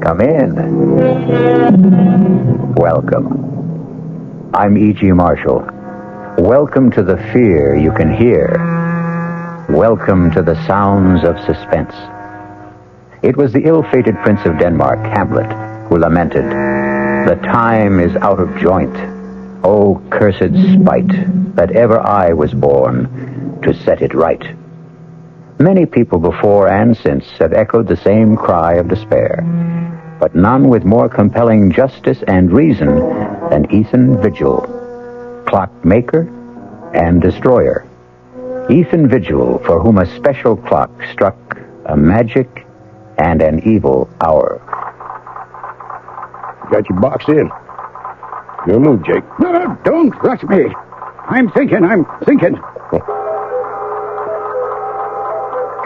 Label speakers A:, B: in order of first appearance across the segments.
A: Come in. Welcome. I'm E.G. Marshall. Welcome to the fear you can hear. Welcome to the sounds of suspense. It was the ill-fated Prince of Denmark, Hamlet, who lamented, "The time is out of joint. Oh, cursed spite, that ever I was born to set it right." Many people before and since have echoed the same cry of despair, but none with more compelling justice and reason than Ethan Vigil, clockmaker and destroyer. Ethan Vigil, for whom a special clock struck a magic and an evil hour.
B: Got you boxed in. Your move, Jake.
C: No, don't rush me. I'm thinking.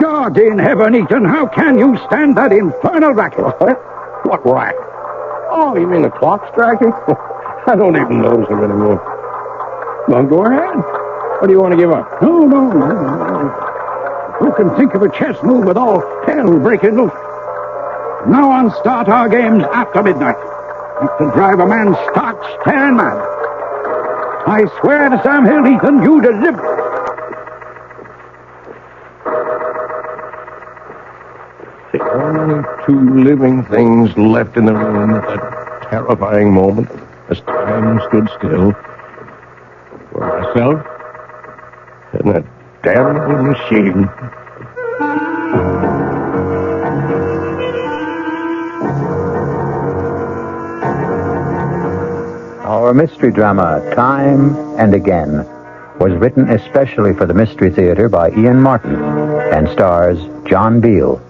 C: God in heaven, Ethan, how can you stand that infernal racket?
B: What racket? Oh, you mean the clock striking? I don't even notice them anymore. Well, go ahead. What do you want to give up?
C: No. Who can think of a chess move with all hell breaking loose? Now on start our games after midnight. It can drive a man stark, staring mad. I swear to Sam Hill, Ethan, you deliver.
B: The only two living things left in the room at that terrifying moment, as time stood still, were myself and that damn old machine.
A: Our mystery drama, Time and Again, was written especially for the Mystery Theater by Ian Martin and stars John Beal.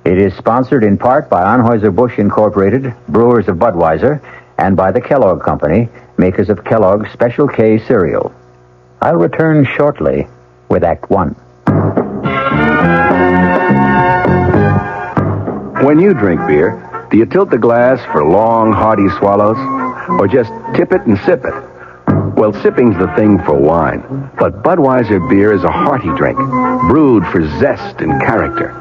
A: It is sponsored in part by Anheuser-Busch Incorporated, brewers of Budweiser, and by the Kellogg Company, makers of Kellogg's Special K cereal. I'll return shortly with Act One.
D: When you drink beer, do you tilt the glass for long, hearty swallows? Or just tip it and sip it? Well, sipping's the thing for wine. But Budweiser beer is a hearty drink, brewed for zest and character.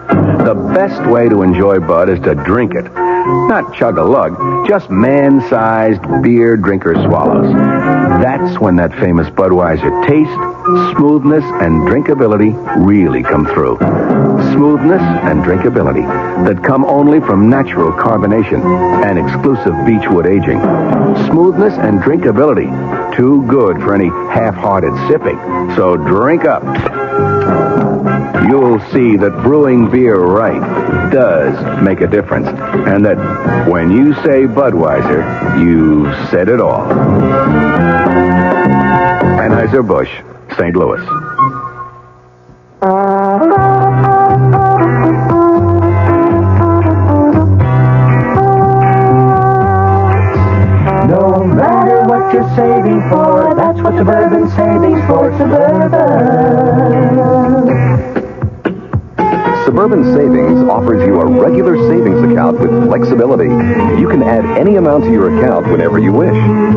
D: The best way to enjoy Bud is to drink it. Not chug-a-lug, just man-sized beer drinker swallows. That's when that famous Budweiser taste, smoothness, and drinkability really come through. Smoothness and drinkability that come only from natural carbonation and exclusive beechwood aging. Smoothness and drinkability, too good for any half-hearted sipping. So drink up. You'll see that brewing beer right does make a difference, and that when you say Budweiser, you've said it all. Anheuser-Busch, St. Louis.
E: No matter what you're saving for, that's what Suburban Savings for Suburban.
F: Suburban Savings offers you a regular savings account with flexibility. You can add any amount to your account whenever you wish.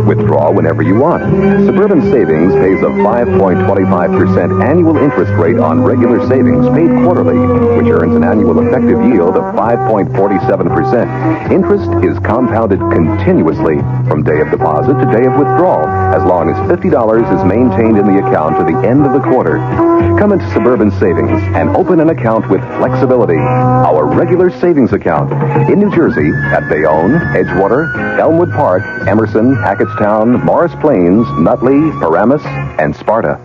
F: Withdraw whenever you want. Suburban Savings pays a 5.25% annual interest rate on regular savings paid quarterly, which earns an annual effective yield of 5.47%. Interest is compounded continuously from day of deposit to day of withdrawal, as long as $50 is maintained in the account to the end of the quarter. Come into Suburban Savings and open an account with flexibility. Our regular savings account in New Jersey at Bayonne, Edgewater, Elmwood Park, Emerson, Hackettstown, Morris Plains, Nutley, Paramus, and Sparta.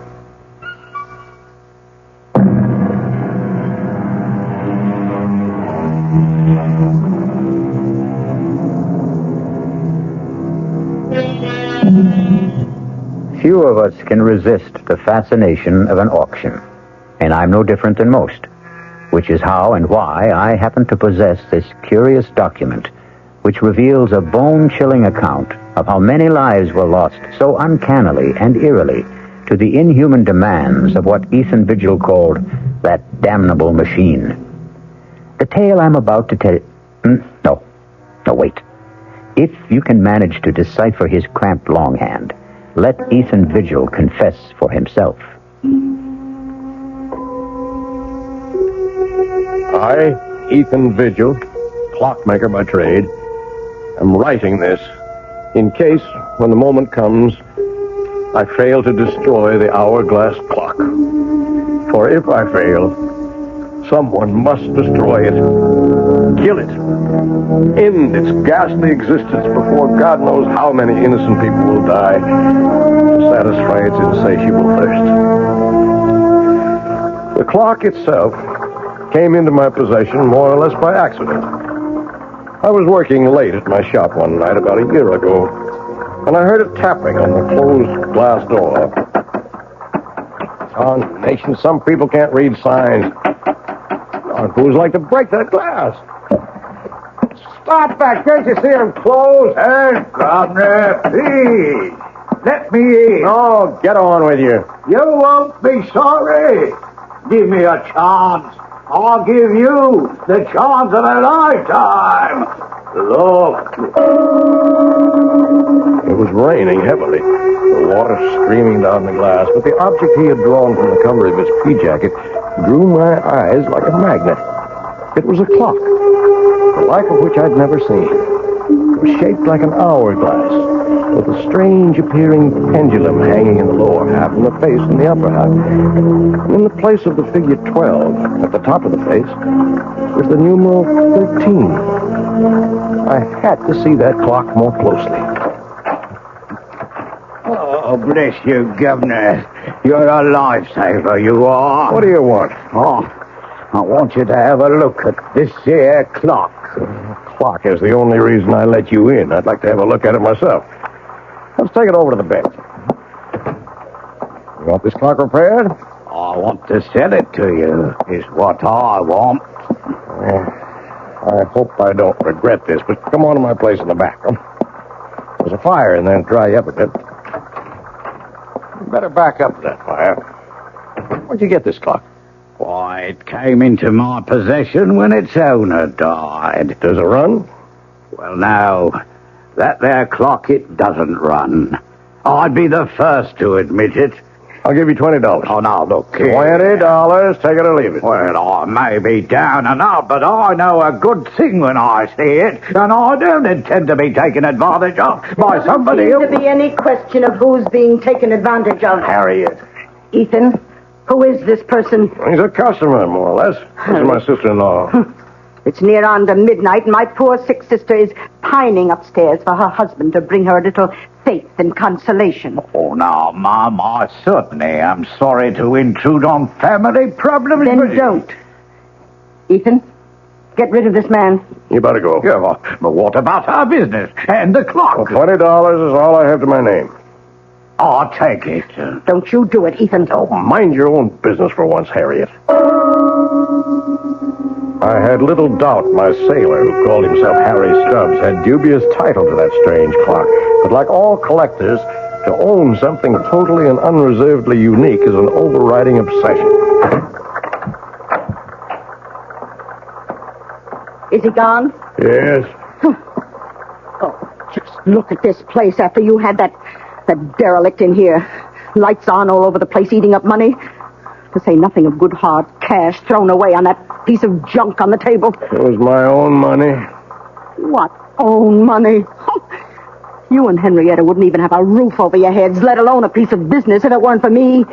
A: Few of us can resist the fascination of an auction, and I'm no different than most, which is how and why I happen to possess this curious document, which reveals a bone-chilling account of how many lives were lost so uncannily and eerily to the inhuman demands of what Ethan Vigil called that damnable machine. The tale I'm about to tell... No, wait. If you can manage to decipher his cramped longhand, let Ethan Vigil confess for himself.
B: I, Ethan Vigil, clockmaker by trade, am writing this in case, when the moment comes, I fail to destroy the hourglass clock. For if I fail, someone must destroy it. Kill it. End its ghastly existence before God knows how many innocent people will die to satisfy its insatiable thirst. The clock itself came into my possession more or less by accident. I was working late at my shop one night about a year ago, and I heard a tapping on the closed glass door. Nation, some people can't read signs. Who's like to break that glass?
C: Stop that. Can't you see him close? Hey, Governor, please. Let me in.
B: Oh, get on with you.
C: You won't be sorry. Give me a chance. I'll give you the chance of a lifetime. Look.
B: It was raining heavily, the water streaming down the glass, but the object he had drawn from the cover of his pea jacket drew my eyes like a magnet. It was a clock, the like of which I'd never seen. It was shaped like an hourglass, with a strange appearing pendulum hanging in the lower half and the face in the upper half. In the place of the figure 12, at the top of the face, was the numeral 13. I had to see that clock more closely.
C: Oh, bless you, Governor. You're a lifesaver, you are.
B: What do you want?
C: Oh, I want you to have a look at this here clock.
B: Clock is the only reason I let you in. I'd like to have a look at it myself. Let's take it over to the bench. You want this clock repaired?
C: I want to sell it to you, is what I want.
B: I hope I don't regret this, but come on to my place in the back. There's a fire in there to dry you up a bit. You better back up to that fire. Where'd you get this clock?
C: Why, it came into my possession when its owner died.
B: Does it run?
C: Well, now, that there clock, it doesn't run. I'd be the first to admit it.
B: I'll give you $20.
C: Oh, now, look here.
B: $20. Take it or leave it.
C: Well, I may be down and out, but I know a good thing when I see it, and I don't intend to be taken advantage of by somebody else.
G: Doesn't seem to be any question of who's being taken advantage of.
B: Harriet.
G: Ethan, who is this person?
B: He's a customer, more or less. This is my sister-in-law.
G: It's near on to midnight, and my poor sick sister is pining upstairs for her husband to bring her a little faith and consolation.
C: Oh, now, Mom, I certainly am sorry to intrude on family problems.
G: Then
C: but
G: don't. Ethan, get rid of this man.
B: You better go.
C: Yeah, but what about our business and the clock?
B: Well, $20 is all I have to my name.
C: I'll take it.
G: Don't you do it, Ethan.
B: Oh, mind your own business for once, Harriet. I had little doubt my sailor, who called himself Harry Stubbs, had dubious title to that strange clock. But like all collectors, to own something totally and unreservedly unique is an overriding obsession.
G: Is he gone?
B: Yes.
G: Oh, just look at this place after you had that derelict in here. Lights on all over the place, eating up money. To say nothing of good hard cash thrown away on that piece of junk on the table.
B: It was my own money.
G: What own money? You and Henrietta wouldn't even have a roof over your heads, let alone a piece of business, if it weren't for me.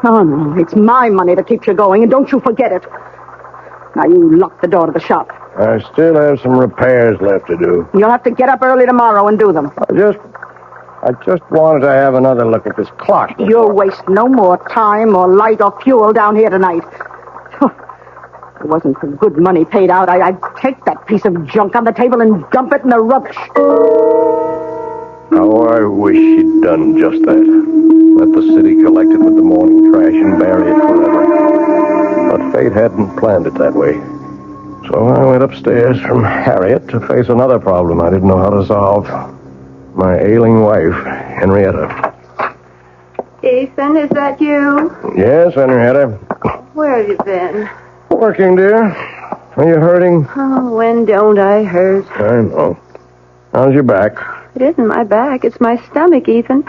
G: Oh, no, it's my money that keeps you going, and don't you forget it. Now, you lock the door to the shop.
B: I still have some repairs left to do.
G: You'll have to get up early tomorrow and do them.
B: I just wanted to have another look at this clock.
G: You'll waste no more time or light or fuel down here tonight. If it wasn't for good money paid out, I'd take that piece of junk on the table and dump it in the rubbish.
B: How I wish she'd done just that. Let the city collect it with the morning trash and bury it forever. But fate hadn't planned it that way. So I went upstairs from Harriet to face another problem I didn't know how to solve. My ailing wife, Henrietta.
H: Ethan, is that you?
B: Yes, Henrietta.
H: Where have you been?
B: Working, dear. Are you hurting?
H: Oh, when don't I hurt?
B: I know. How's your back?
H: It isn't my back. It's my stomach, Ethan.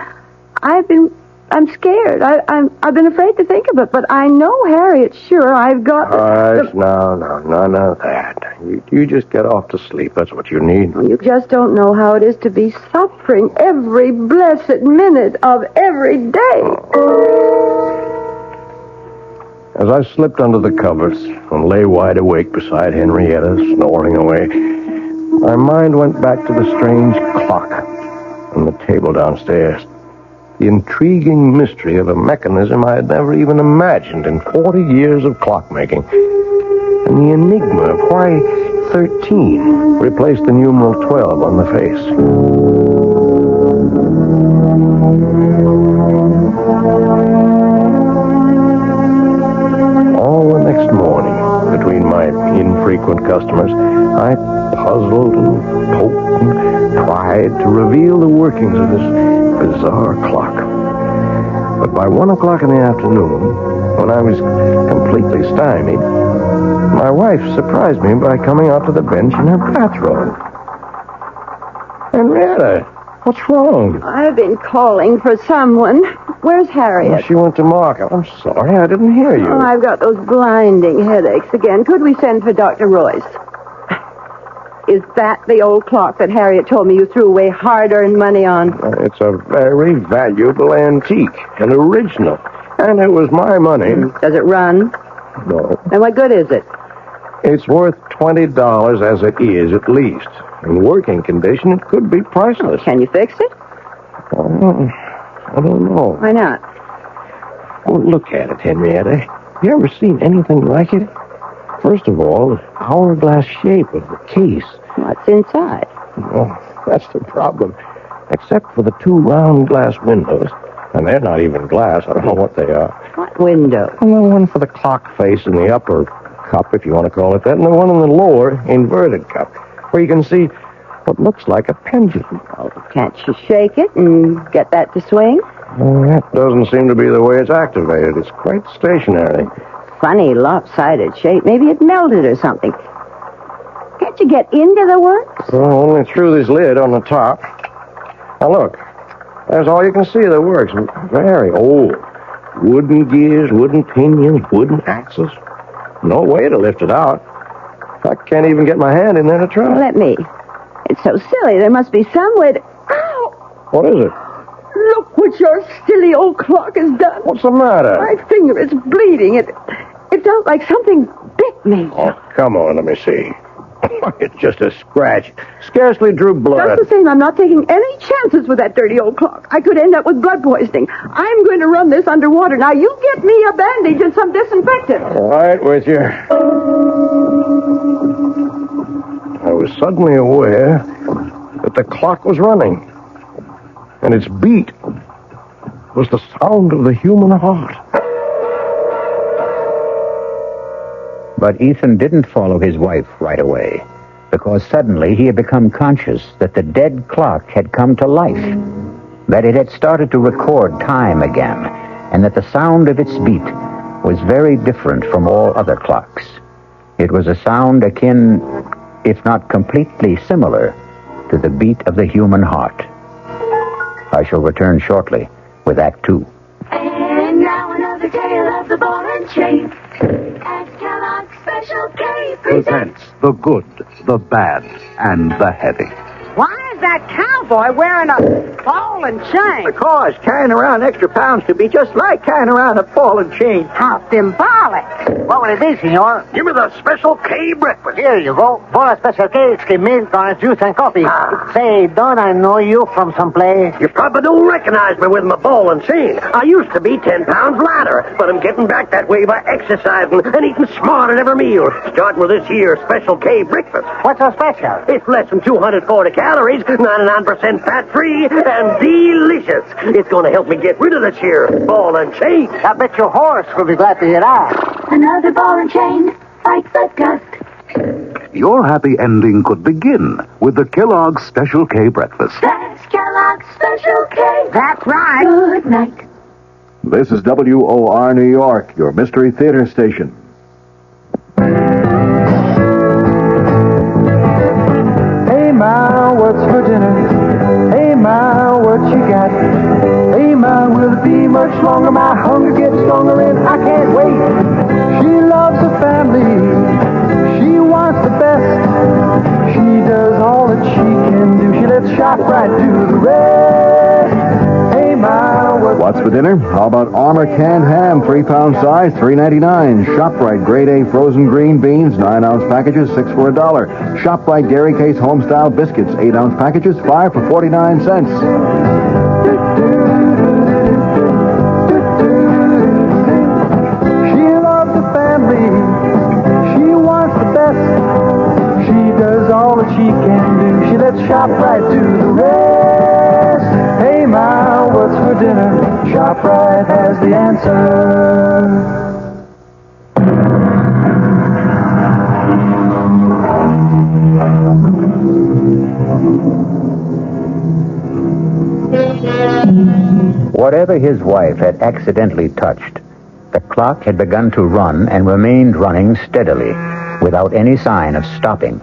H: I've been I'm scared. I've been afraid to think of it, but I know Harriet's sure I've got...
B: Hush, no, none of that. You just get off to sleep. That's what you need.
H: You just don't know how it is to be suffering every blessed minute of every day.
B: As I slipped under the covers and lay wide awake beside Henrietta, snoring away, my mind went back to the strange clock on the table downstairs. The intriguing mystery of a mechanism I had never even imagined in 40 years of clockmaking. And the enigma of why 13 replaced the numeral 12 on the face. All the next morning, between my infrequent customers, I puzzled and poked and tried to reveal the workings of this bizarre clock. But by 1 o'clock in the afternoon, when I was completely stymied, my wife surprised me by coming out to the bench in her bathrobe. Henrietta, what's wrong?
H: I've been calling for someone. Where's Harriet?
B: Well, she went to market. I'm sorry, I didn't hear you.
H: Oh, I've got those blinding headaches again. Could we send for Dr. Royce? Is that the old clock that Harriet told me you threw away hard-earned money on?
B: It's a very valuable antique, an original. And it was my money.
H: Does it run?
B: No.
H: And what good is it?
B: It's worth $20 as it is, at least. In working condition, it could be priceless.
H: Can you fix it?
B: I don't know.
H: Why not?
B: Well, look at it, Henrietta. You ever seen anything like it? First of all, the hourglass shape of the case.
H: What's inside?
B: Oh, that's the problem. Except for the 2 round glass windows. And they're not even glass. I don't know what they are.
H: What window?
B: Well, the one for the clock face in the upper cup, if you want to call it that, and the one in the lower inverted cup, where you can see what looks like a pendulum.
H: Oh, can't you shake it and get that to swing?
B: Well, that doesn't seem to be the way it's activated. It's quite stationary.
H: Funny lopsided shape. Maybe it melted or something. Can't you get into the works?
B: Well, only through this lid on the top. Now, look. There's all you can see of the works. Very old. Wooden gears, wooden pinions, wooden axles. No way to lift it out. I can't even get my hand in there to try.
H: Let me. It's so silly. There must be some way to... Ow!
B: What is it?
H: Look what your silly old clock has done.
B: What's the matter?
H: My finger is bleeding. It felt like something bit me.
B: Oh, come on, let me see. It's just a scratch. Scarcely drew blood.
H: Just the same, I'm not taking any chances with that dirty old clock. I could end up with blood poisoning. I'm going to run this underwater. Now, you get me a bandage and some disinfectant.
B: All right, with you. I was suddenly aware that the clock was running. And its beat was the sound of the human heart.
A: But Ethan didn't follow his wife right away, because suddenly he had become conscious that the dead clock had come to life, that it had started to record time again, and that the sound of its beat was very different from all other clocks. It was a sound akin, if not completely similar, to the beat of the human heart. I shall return shortly with Act 2.
E: And now another tale of the ball and chain. As Kellogg's Special K presents
I: The good, the bad, and the heavy.
G: Why is that cowboy wearing a ball and chain?
J: Because carrying around extra pounds could be just like carrying around a ball and chain.
G: How symbolic.
J: What will it be, senor? Give me the Special K breakfast.
K: Here you go. For a Special K, it's milk, orange juice, and coffee. Say, don't I know you from someplace?
J: You probably don't recognize me with my ball and chain. I used to be 10 pounds lighter, but I'm getting back that way by exercising and eating smart at every meal, starting with this here Special K breakfast.
K: What's so special?
J: It's less than 240 calories, 99% fat-free, and delicious. It's going to help me get rid of this here ball and chain.
K: I bet your horse will be glad to hear that.
E: another ball and chain. Fight the gust.
I: Your happy ending could begin with the Kellogg's Special K breakfast.
E: That's Kellogg's Special K.
G: That's right.
E: Good night.
I: This is WOR New York, your Mystery Theater station.
L: Hey, Ma, what's for dinner? Hey, Ma, what you got? Hey, Ma, will be much longer. My hunger gets stronger and I can't wait. She loves the family. She wants the best. She does all that she can do. She lets ShopRite do the rest. Hey, Ma,
M: what's for dinner? How about Armour canned ham, 3-pound size, $3.99. ShopRite grade A frozen green beans, 9-ounce packages, 6 for $1. ShopRite Dairy Case Homestyle biscuits, 8-ounce packages, 5 for 49 cents.
L: She loves the family. She wants the best. She does all that she can do. She lets ShopRite do the rest. Hey, Ma, what's for dinner? ShopRite has the answer.
A: Whatever his wife had accidentally touched, the clock had begun to run and remained running steadily, without any sign of stopping.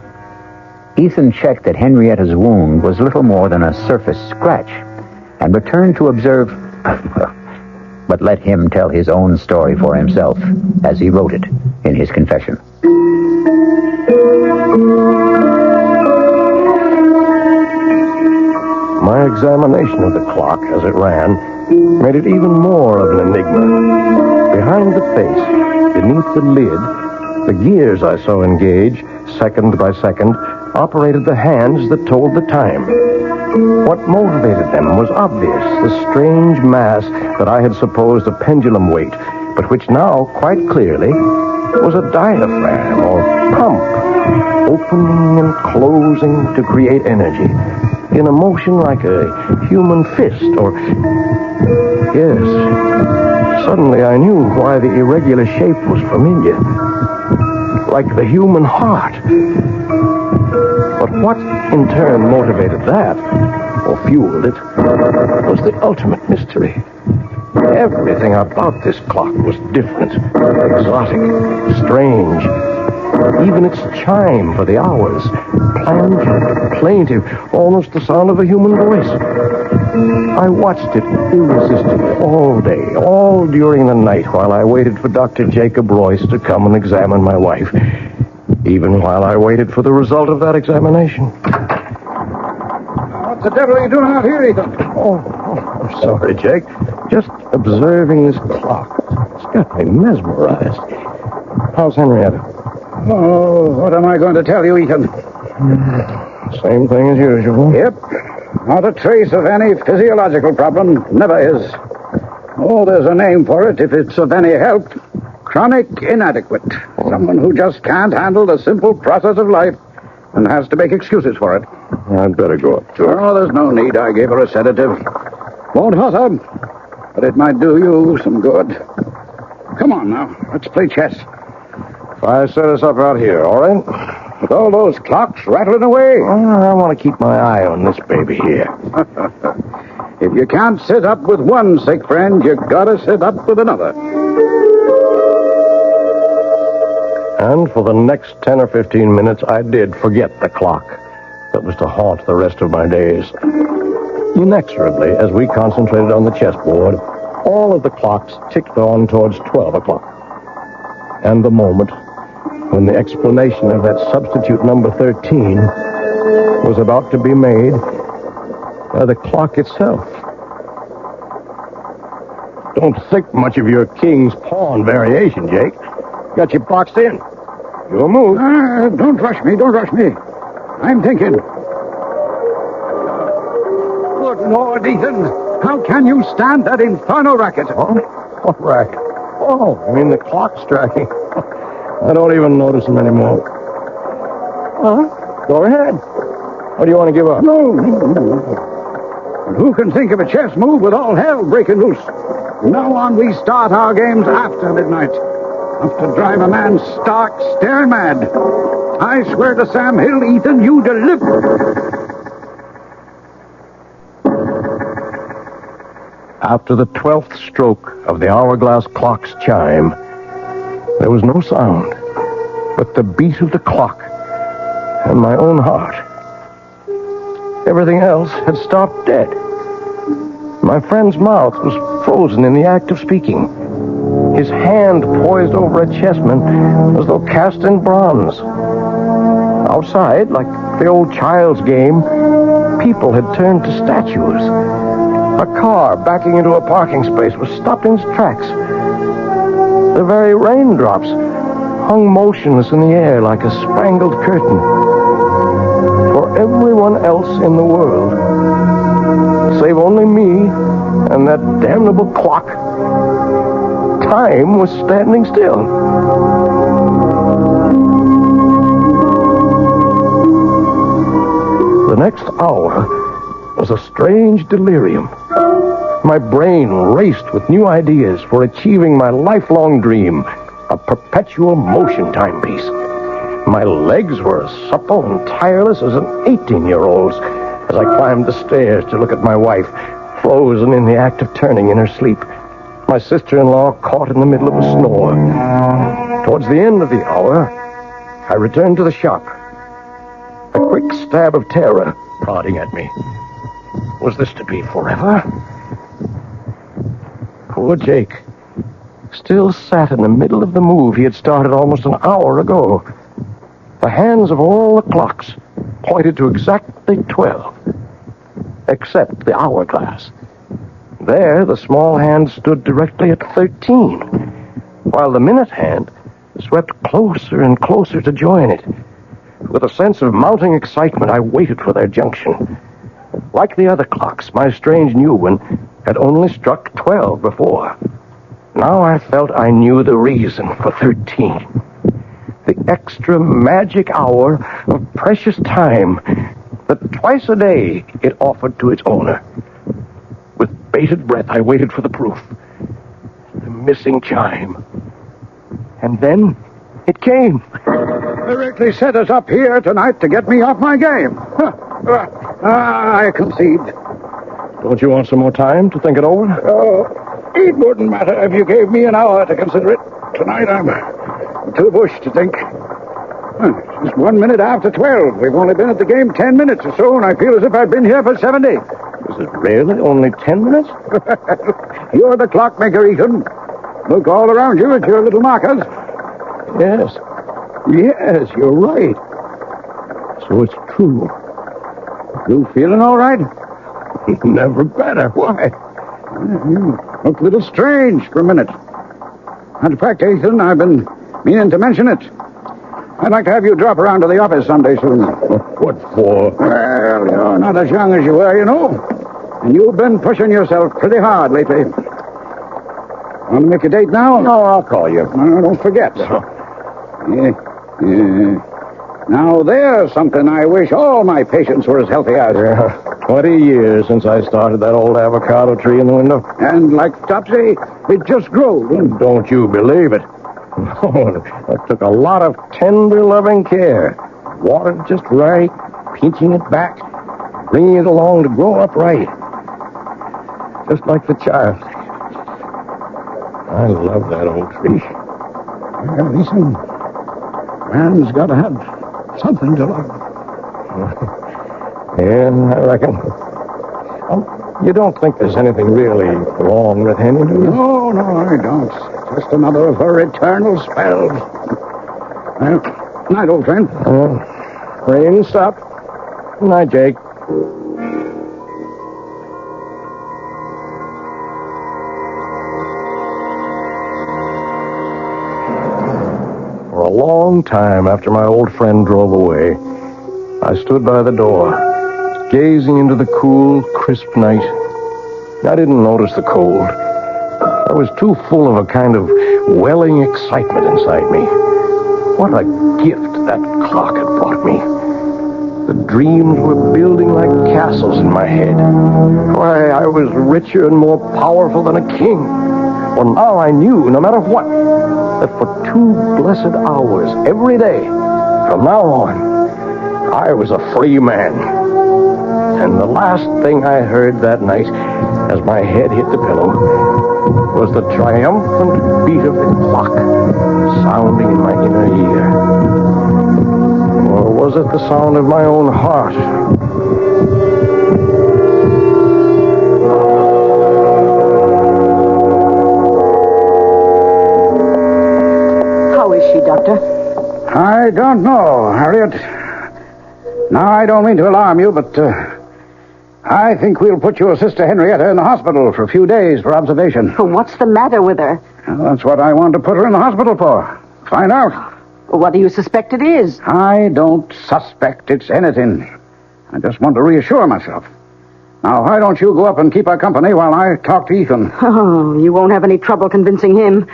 A: Ethan checked that Henrietta's wound was little more than a surface scratch, and returned to observe, but let him tell his own story for himself, as he wrote it in his confession.
B: My examination of the clock as it ran made it even more of an enigma. Behind the face, beneath the lid, the gears I saw engage, second by second, operated the hands that told the time. What motivated them was obvious, the strange mass that I had supposed a pendulum weight, but which now, quite clearly, was a diaphragm or pump, opening and closing to create energy, in a motion like a human fist, or... Yes, suddenly I knew why the irregular shape was familiar, like the human heart. But what, in turn, motivated that, or fueled it, was the ultimate mystery. Everything about this clock was different, exotic, strange. Even its chime for the hours, plangent, plaintive, almost the sound of a human voice. I watched it irresistibly all day, all during the night, while I waited for Dr. Jacob Royce to come and examine my wife. Even while I waited for the result of that examination.
C: What the devil are you doing out here, Ethan?
B: Oh, I'm sorry, Jake. Just observing this clock. It's got me mesmerized. How's Henrietta?
C: Oh, what am I going to tell you, Ethan?
B: Same thing as usual.
C: Yep. Not a trace of any physiological problem. Never is. Oh, there's a name for it if it's of any help. Chronic inadequate. Someone who just can't handle the simple process of life and has to make excuses for it.
B: I'd better go up to her.
C: Oh, there's no need. I gave her a sedative. Won't hurt her, but it might do you some good. Come on now. Let's play chess.
B: If I set us up out here, all right?
C: With all those clocks rattling away.
B: I want to keep my eye on this baby here.
C: If you can't sit up with one sick friend, you gotta sit up with another.
B: And for the next 10 or 15 minutes, I did forget the clock that was to haunt the rest of my days. Inexorably, as we concentrated on the chessboard, all of the clocks ticked on towards 12 o'clock. And the moment when the explanation of that substitute number 13 was about to be made by the clock itself. Don't think much of your king's pawn variation, Jake. Got you boxed in. Your move.
C: Don't rush me. I'm thinking. Good Lord, Ethan. How can you stand that infernal racket?
B: Oh, what racket? Oh, I mean the clock striking. I don't even notice them anymore. Go ahead. What do you want to give up?
C: No. Who can think of a chess move with all hell breaking loose? From now on, we start our games after midnight. Enough to drive a man stark, staring mad. I swear to Sam Hill, Ethan, you deliver.
B: After the 12th stroke of the hourglass clock's chime, there was no sound but the beat of the clock and my own heart. Everything else had stopped dead. My friend's mouth was frozen in the act of speaking. His hand poised over a chessman as though cast in bronze. Outside, like the old child's game, people had turned to statues. A car backing into a parking space was stopped in its tracks. The very raindrops hung motionless in the air like a spangled curtain. For everyone else in the world, save only me and that damnable clock, time was standing still. The next hour was a strange delirium. My brain raced with new ideas for achieving my lifelong dream, a perpetual motion timepiece. My legs were as supple and tireless as an 18-year-old's as I climbed the stairs to look at my wife, frozen in the act of turning in her sleep. My sister-in-law caught in the middle of a snore. Towards the end of the hour, I returned to the shop. A quick stab of terror prodding at me. Was this to be forever? Poor Jake still sat in the middle of the move he had started almost an hour ago. The hands of all the clocks pointed to exactly 12, except the hourglass. There, the small hand stood directly at 13, while the minute hand swept closer and closer to join it. With a sense of mounting excitement, I waited for their junction. Like the other clocks, my strange new one had only struck 12 before. Now I felt I knew the reason for 13. The extra magic hour of precious time that twice a day it offered to its owner. With bated breath, I waited for the proof. The missing chime. And then it came.
C: Directly set us up here tonight to get me off my game. I concede.
B: Don't you want some more time to think it over?
C: It wouldn't matter if you gave me an hour to consider it. Tonight I'm too bushed to think. It's 1 minute after 12. We've only been at the game 10 minutes or so, and I feel as if I've been here for 70.
B: Is it really only 10 minutes?
C: You're the clockmaker, Ethan. Look all around you at your little markers.
B: Yes.
C: Yes, you're right.
B: So it's true.
C: You feeling all right?
B: Never better. Why?
C: You look a little strange for a minute. Matter of fact, Ethan, I've been meaning to mention it. I'd like to have you drop around to the office someday soon.
B: What for?
C: Well, you're not as young as you were, you know. And you've been pushing yourself pretty hard lately. Want to make a date now?
B: No, I'll call you.
C: No, don't forget. Now, there's something I wish all my patients were as healthy as.
B: 20 years since I started that old avocado tree in the window.
C: And like Topsy, it just grows.
B: Don't you believe it? No, it took a lot of tender, loving care. Watered just right, pinching it back, bringing it along to grow up right. Just like the child. I love that old tree.
C: Well, listen, man's got to have something to love.
B: Yeah, I reckon. You don't think there's anything really wrong with Henry, do you?
C: No, I don't. Just another of her eternal spells. Well, night, old friend.
B: Rain stop. Good night, Jake. For a long time after my old friend drove away, I stood by the door, gazing into the cool, crisp night. I didn't notice the cold. I was too full of a kind of welling excitement inside me. What a gift that clock had brought me. The dreams were building like castles in my head. Why, I was richer and more powerful than a king. Well, now I knew, no matter what, that for 2 blessed hours every day, from now on, I was a free man. And the last thing I heard that night, as my head hit the pillow, was the triumphant beat of the clock sounding in my inner ear. Or was it the sound of my own heart?
C: I don't know, Harriet. Now, I don't mean to alarm you, but I think we'll put your sister Henrietta in the hospital for a few days for observation.
G: What's the matter with her?
C: Well, that's what I want to put her in the hospital for. Find out.
G: What do you suspect it is?
C: I don't suspect it's anything. I just want to reassure myself. Now, why don't you go up and keep her company while I talk to Ethan?
G: Oh, you won't have any trouble convincing him.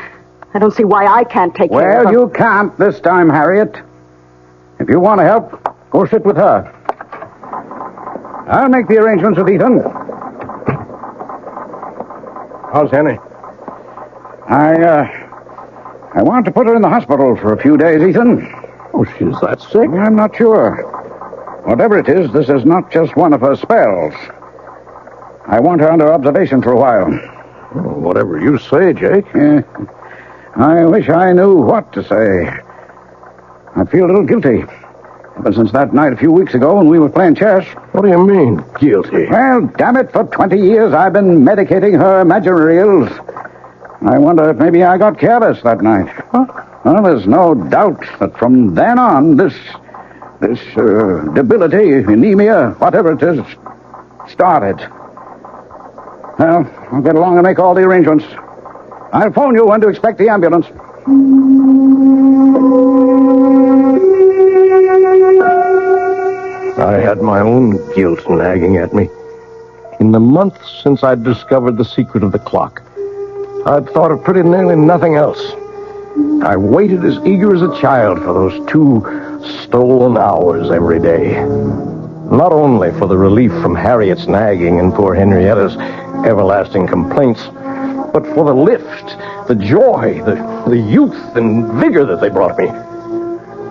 G: I don't see why I can't take care of her.
C: Well, you can't this time, Harriet. If you want to help, go sit with her. I'll make the arrangements with Ethan.
B: How's Henny?
C: I want to put her in the hospital for a few days, Ethan.
B: Oh, she's that sick?
C: I'm not sure. Whatever it is, this is not just one of her spells. I want her under observation for a while.
B: Oh, whatever you say, Jake.
C: I wish I knew what to say. I feel a little guilty. Ever since that night a few weeks ago when we were playing chess.
B: What do you mean, guilty?
C: Well, damn it, for 20 years I've been medicating her imaginary ills. I wonder if maybe I got careless that night.
B: Huh?
C: Well, there's no doubt that from then on, this debility, anemia, whatever it is, started. Well, I'll get along and make all the arrangements. I'll phone you when to expect the ambulance.
B: I had my own guilt nagging at me. In the months since I'd discovered the secret of the clock, I'd thought of pretty nearly nothing else. I waited as eager as a child for those 2 stolen hours every day. Not only for the relief from Harriet's nagging and poor Henrietta's everlasting complaints, but for the lift, the joy, the youth and vigor that they brought me.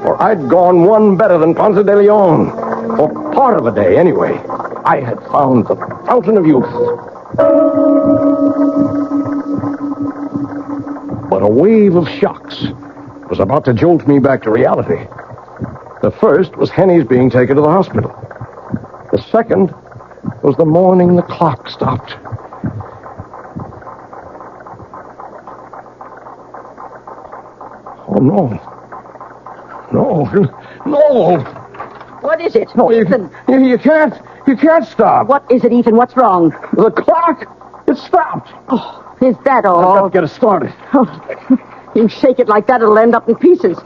B: For I'd gone one better than Ponce de Leon. For part of a day, anyway. I had found the fountain of youth. But a wave of shocks was about to jolt me back to reality. The first was Henny's being taken to the hospital. The second was the morning the clock stopped. Oh, no. No.
G: What is it?
B: No,
G: Ethan.
B: You can't stop.
G: What is it, Ethan? What's wrong?
B: The clock, it stopped.
G: Oh, is that all?
B: I've got to get it started.
G: Oh, you shake it like that, it'll end up in pieces.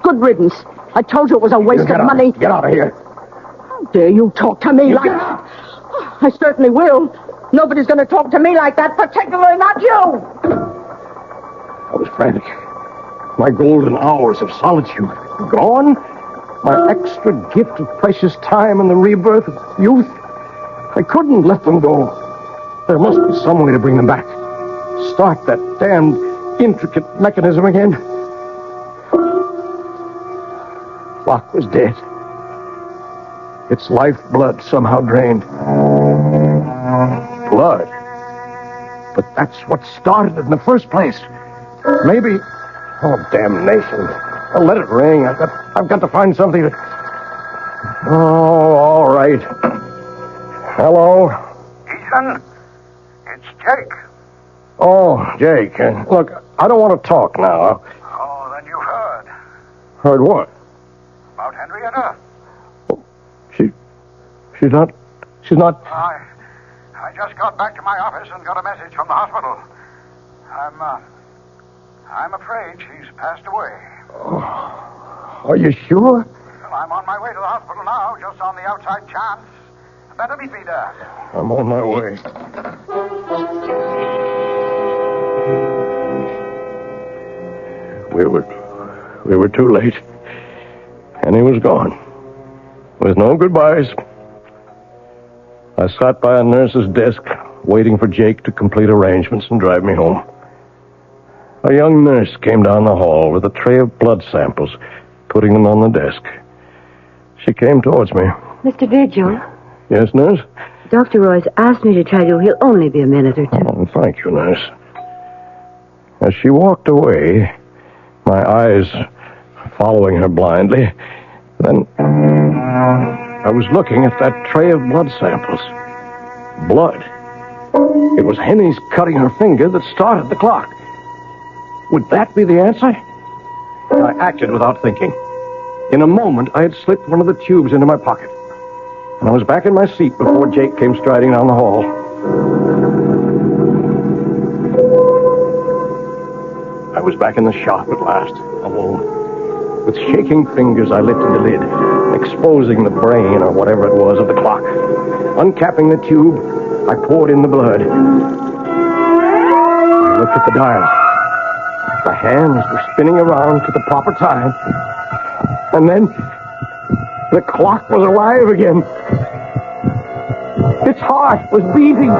G: Good riddance. I told you it was a waste of money.
B: Get out of here.
G: How dare you talk to me like that? I certainly will. Nobody's going to talk to me like that, particularly not you.
B: I was frantic. My golden hours of solitude gone. My extra gift of precious time and the rebirth of youth. I couldn't let them go. There must be some way to bring them back. Start that damned intricate mechanism again. Clock was dead. Its lifeblood somehow drained. Blood. But that's what started it in the first place. Maybe... Oh, damnation. I'll let it ring. I've got to find something to... Oh, all right. Hello?
C: Ethan, it's Jake.
B: Oh, Jake. Look, I don't want to talk now.
C: Oh, then you've heard.
B: Heard what?
C: About Henrietta?
B: She's not...
C: I just got back to my office and got a message from the hospital. I'm afraid she's passed away.
B: Oh, are you sure?
C: Well, I'm on my way to the hospital now, just on the outside chance. Better meet me there.
B: I'm on my way. We were too late. And he was gone. With no goodbyes. I sat by a nurse's desk, waiting for Jake to complete arrangements and drive me home. A young nurse came down the hall with a tray of blood samples, putting them on the desk. She came towards me.
H: Mr. Vigil?
B: Yes, nurse?
H: Dr. Royce asked me to tell you he'll only be a minute or two.
B: Oh, thank you, nurse. As she walked away, my eyes following her blindly, then I was looking at that tray of blood samples. Blood. It was Henny's cutting her finger that started the clock. Would that be the answer? I acted without thinking. In a moment, I had slipped one of the tubes into my pocket. And I was back in my seat before Jake came striding down the hall. I was back in the shop at last, alone. With shaking fingers, I lifted the lid, exposing the brain, or whatever it was, of the clock. Uncapping the tube, I poured in the blood. I looked at the dial. The hands were spinning around to the proper time. And then, the clock was alive again. Its heart was beating.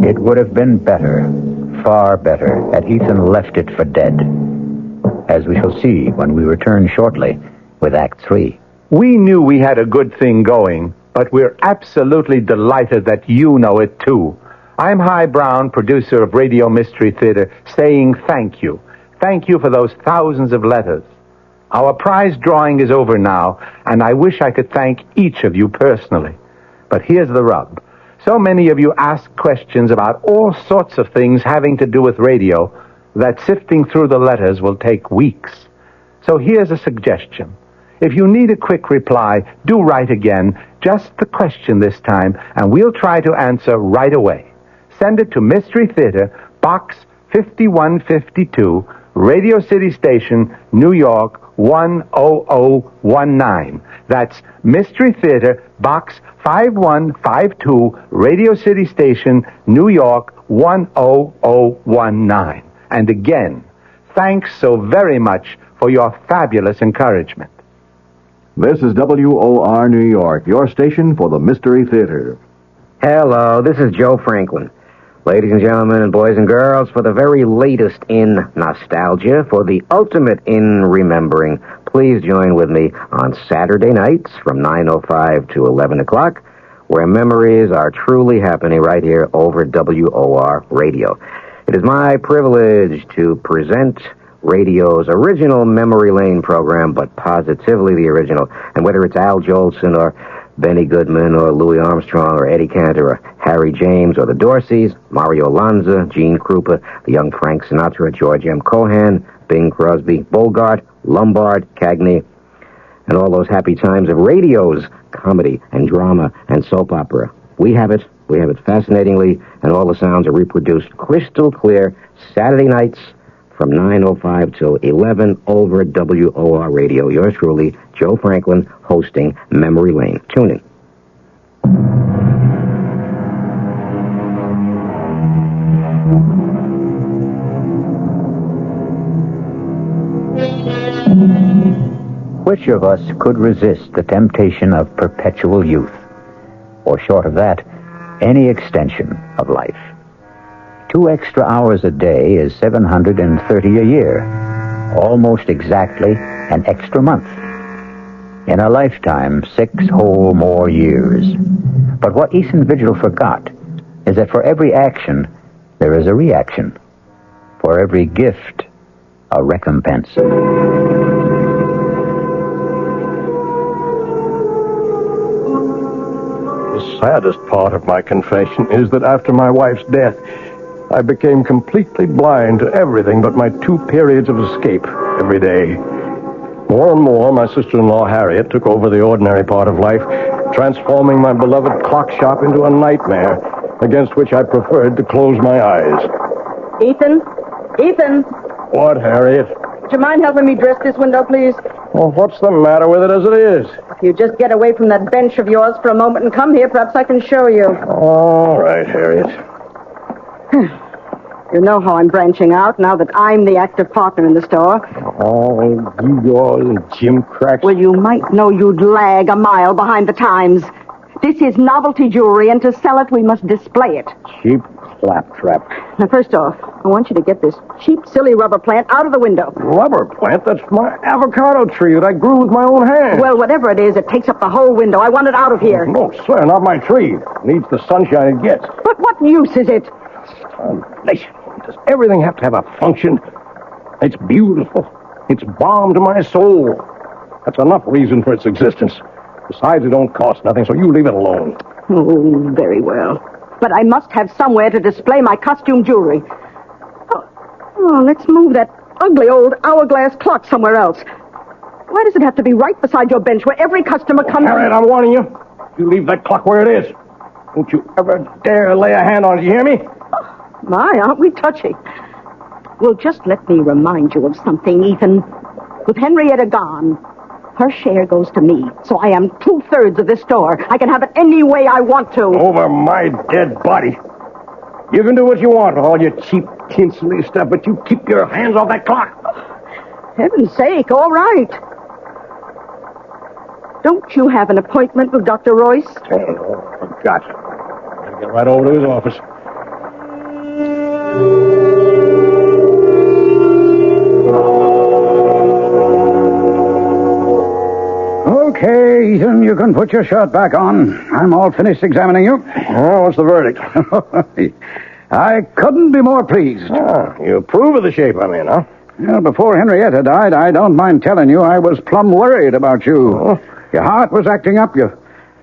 A: It would have been better, far better, had Ethan left it for dead, as we shall see when we return shortly with Act 3.
N: We knew we had a good thing going, but we're absolutely delighted that you know it, too. I'm Hy Brown, producer of Radio Mystery Theater, saying thank you. Thank you for those thousands of letters. Our prize drawing is over now, and I wish I could thank each of you personally. But here's the rub. So many of you ask questions about all sorts of things having to do with radio that sifting through the letters will take weeks. So here's a suggestion. If you need a quick reply, do write again, just the question this time, and we'll try to answer right away. Send it to Mystery Theater, Box 5152, Radio City Station, New York 10019. That's Mystery Theater, Box 5152, Radio City Station, New York 10019. And again, thanks so very much for your fabulous encouragement.
M: This is WOR New York, your station for the Mystery Theater.
O: Hello, this is Joe Franklin. Ladies and gentlemen and boys and girls, for the very latest in nostalgia, for the ultimate in remembering, please join with me on Saturday nights from 9:05 to 11 o'clock, where memories are truly happening right here over WOR Radio. It is my privilege to present radio's original Memory Lane program, but positively the original. And whether it's Al Jolson or Benny Goodman or Louis Armstrong or Eddie Cantor or Harry James or the Dorseys, Mario Lanza, Gene Krupa, the young Frank Sinatra, George M. Cohan, Bing Crosby, Bogart, Lombard, Cagney, and all those happy times of radio's comedy and drama and soap opera. We have it fascinatingly, and all the sounds are reproduced crystal clear Saturday nights from 9:05 till 11 over WOR Radio. Yours truly, Joe Franklin, hosting Memory Lane. Tune in.
A: Which of us could resist the temptation of perpetual youth? Or short of that, any extension of life? 2 extra hours a day is 730 a year, almost exactly an extra month. In a lifetime, 6 whole more years. But what Ethan Vigil forgot is that for every action, there is a reaction. For every gift, a recompense.
B: The saddest part of my confession is that after my wife's death, I became completely blind to everything but my 2 periods of escape every day. More and more, my sister-in-law Harriet took over the ordinary part of life, transforming my beloved clock shop into a nightmare against which I preferred to close my eyes.
G: Ethan? Ethan?
B: What, Harriet?
G: Would you mind helping me dress this window, please?
B: Well, what's the matter with it as it is?
G: If you just get away from that bench of yours for a moment and come here, perhaps I can show you.
B: All right, Harriet.
G: You know how I'm branching out now that I'm the active partner in the store.
B: Oh, gewgaws and gimcracks.
G: Well, you might know you'd lag a mile behind the times. This is novelty jewelry, and to sell it, we must display it.
B: Cheap claptrap.
G: Now, first off, I want you to get this cheap, silly rubber plant out of the window.
B: Rubber plant? That's my avocado tree that I grew with my own hands.
G: Well, whatever it is, it takes up the whole window. I want it out of here.
B: No, sir, not my tree. It needs the sunshine it gets.
G: But what use is it?
B: Does everything have to have a function? It's beautiful. It's balm to my soul. That's enough reason for its existence. Besides, it don't cost nothing, so you leave it alone.
G: Oh, very well. But I must have somewhere to display my costume jewelry. Oh, let's move that ugly old hourglass clock somewhere else. Why does it have to be right beside your bench where every customer comes...
B: Harriet, I'm warning you. You leave that clock where it is. Don't you ever dare lay a hand on it, you hear me?
G: Oh, my, aren't we touchy? Well, just let me remind you of something, Ethan. With Henrietta gone, her share goes to me, so I am 2/3 of this store. I can have it any way I want to.
B: Over my dead body. You can do what you want with all your cheap, tinselly stuff, but you keep your hands off that clock.
G: Heaven's sake, all right. Don't you have an appointment with Dr. Royce?
B: Oh, forgot. I'll get right over to his office.
C: Okay, Ethan, you can put your shirt back on. I'm all finished examining you.
B: Oh, what's the verdict?
C: I couldn't be more pleased.
B: You approve of the shape I'm in, huh?
C: Well, before Henrietta died, I don't mind telling you, I was plumb worried about you.
B: Oh.
C: Your heart was acting up.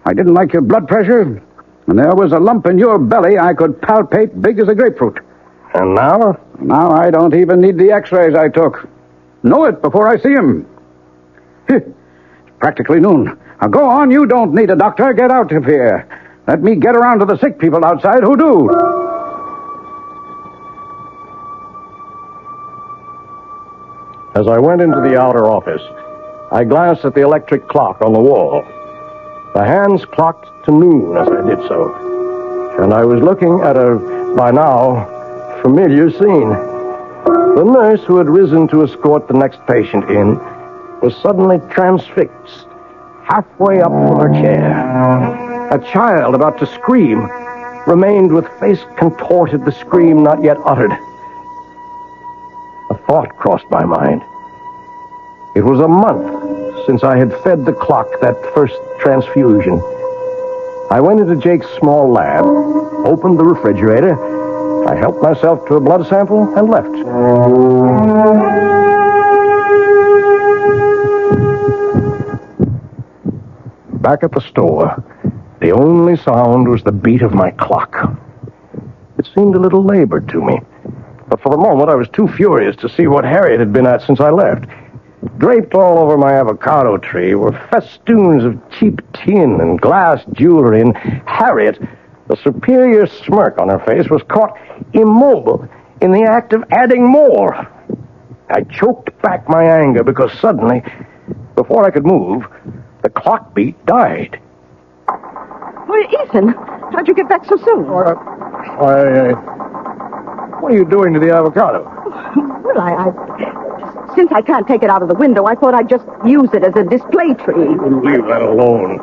C: I didn't like your blood pressure. And there was a lump in your belly I could palpate big as a grapefruit.
B: And now?
C: Now I don't even need the x-rays I took. Know it before I see him. It's practically noon. Now go on, you don't need a doctor. Get out of here. Let me get around to the sick people outside who do.
B: As I went into the outer office, I glanced at the electric clock on the wall. The hands clocked to noon as I did so. And I was looking at a, by now, familiar scene. The nurse who had risen to escort the next patient in was suddenly transfixed, halfway up from her chair. A child about to scream remained with face contorted, the scream not yet uttered. A thought crossed my mind. It was a month since I had fed the clock that first transfusion. I went into Jake's small lab, opened the refrigerator, I helped myself to a blood sample, and left. Back at the store, the only sound was the beat of my clock. It seemed a little labored to me, but for the moment I was too furious to see what Harriet had been at since I left. Draped all over my avocado tree were festoons of cheap tin and glass jewelry, and Harriet, the superior smirk on her face, was caught immobile in the act of adding more. I choked back my anger because suddenly, before I could move, the clock beat died.
G: Well, Ethan, how'd you get back so soon?
B: What are you doing to the avocado?
G: Well, since I can't take it out of the window, I thought I'd just use it as a display tree.
B: Leave that alone.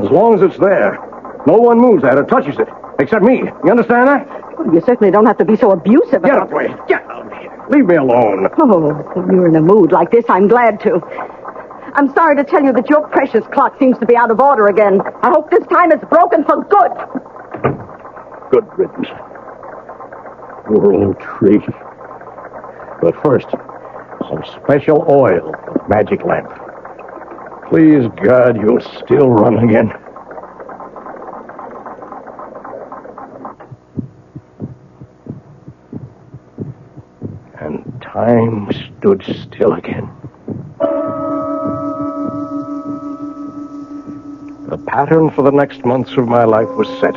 B: As long as it's there, no one moves at it or touches it, except me. You understand that?
G: Well, you certainly don't have to be so abusive.
B: Get away. Get out of here. Leave me alone.
G: Oh, when you're in a mood like this, I'm glad to. I'm sorry to tell you that your precious clock seems to be out of order again. I hope this time it's broken for good.
B: Good riddance. Poor old tree. But first, some special oil for the magic lamp. Please, God, you'll still run again. And time stood still again. The pattern for the next months of my life was set.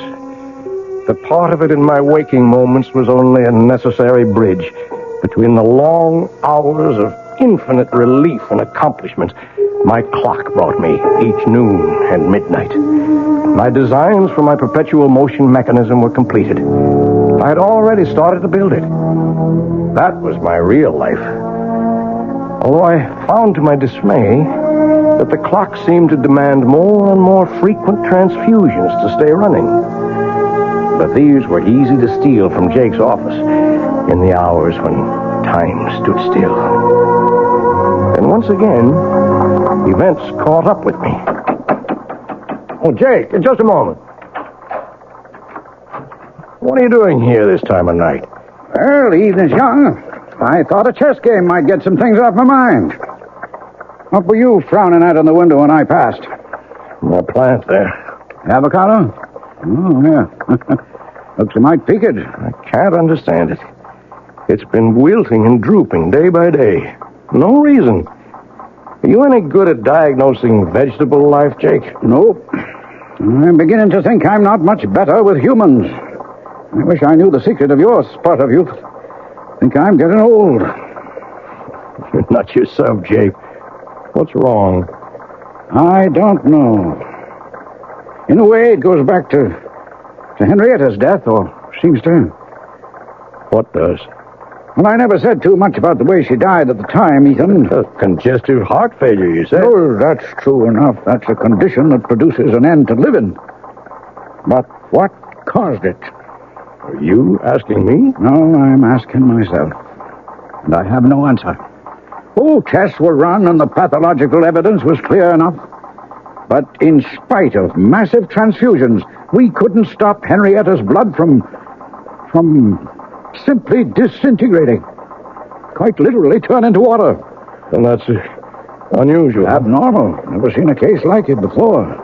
B: The part of it in my waking moments was only a necessary bridge between the long hours of infinite relief and accomplishment my clock brought me each noon and midnight. My designs for my perpetual motion mechanism were completed. I had already started to build it. That was my real life. Although I found to my dismay that the clock seemed to demand more and more frequent transfusions to stay running. But these were easy to steal from Jake's office in the hours when time stood still. And once again, events caught up with me. Oh, Jake, just a moment. What are you doing here this time of night?
C: Well, the evening's young. I thought a chess game might get some things off my mind. What were you frowning at in the window when I passed?
B: My plant there.
C: Avocado? Oh, yeah. Looks a mite peaked.
B: I can't understand it. It's been wilting and drooping day by day. No reason. Are you any good at diagnosing vegetable life, Jake?
C: Nope. I'm beginning to think I'm not much better with humans. I wish I knew the secret of your spot of youth. Think I'm getting old.
B: You're not yourself, Jake. What's wrong?
C: I don't know. In a way, it goes back to Henrietta's death, or seems to.
B: What does?
C: Well, I never said too much about the way she died at the time, Ethan.
B: Congestive heart failure, you said?
C: Oh, that's true enough. That's a condition that produces an end to living. But what caused it?
B: Are you asking me?
C: No, I'm asking myself. And I have no answer. Oh, tests were run and the pathological evidence was clear enough. But in spite of massive transfusions, we couldn't stop Henrietta's blood from simply disintegrating. Quite literally turn into water.
B: And that's unusual.
C: Abnormal. Never seen a case like it before.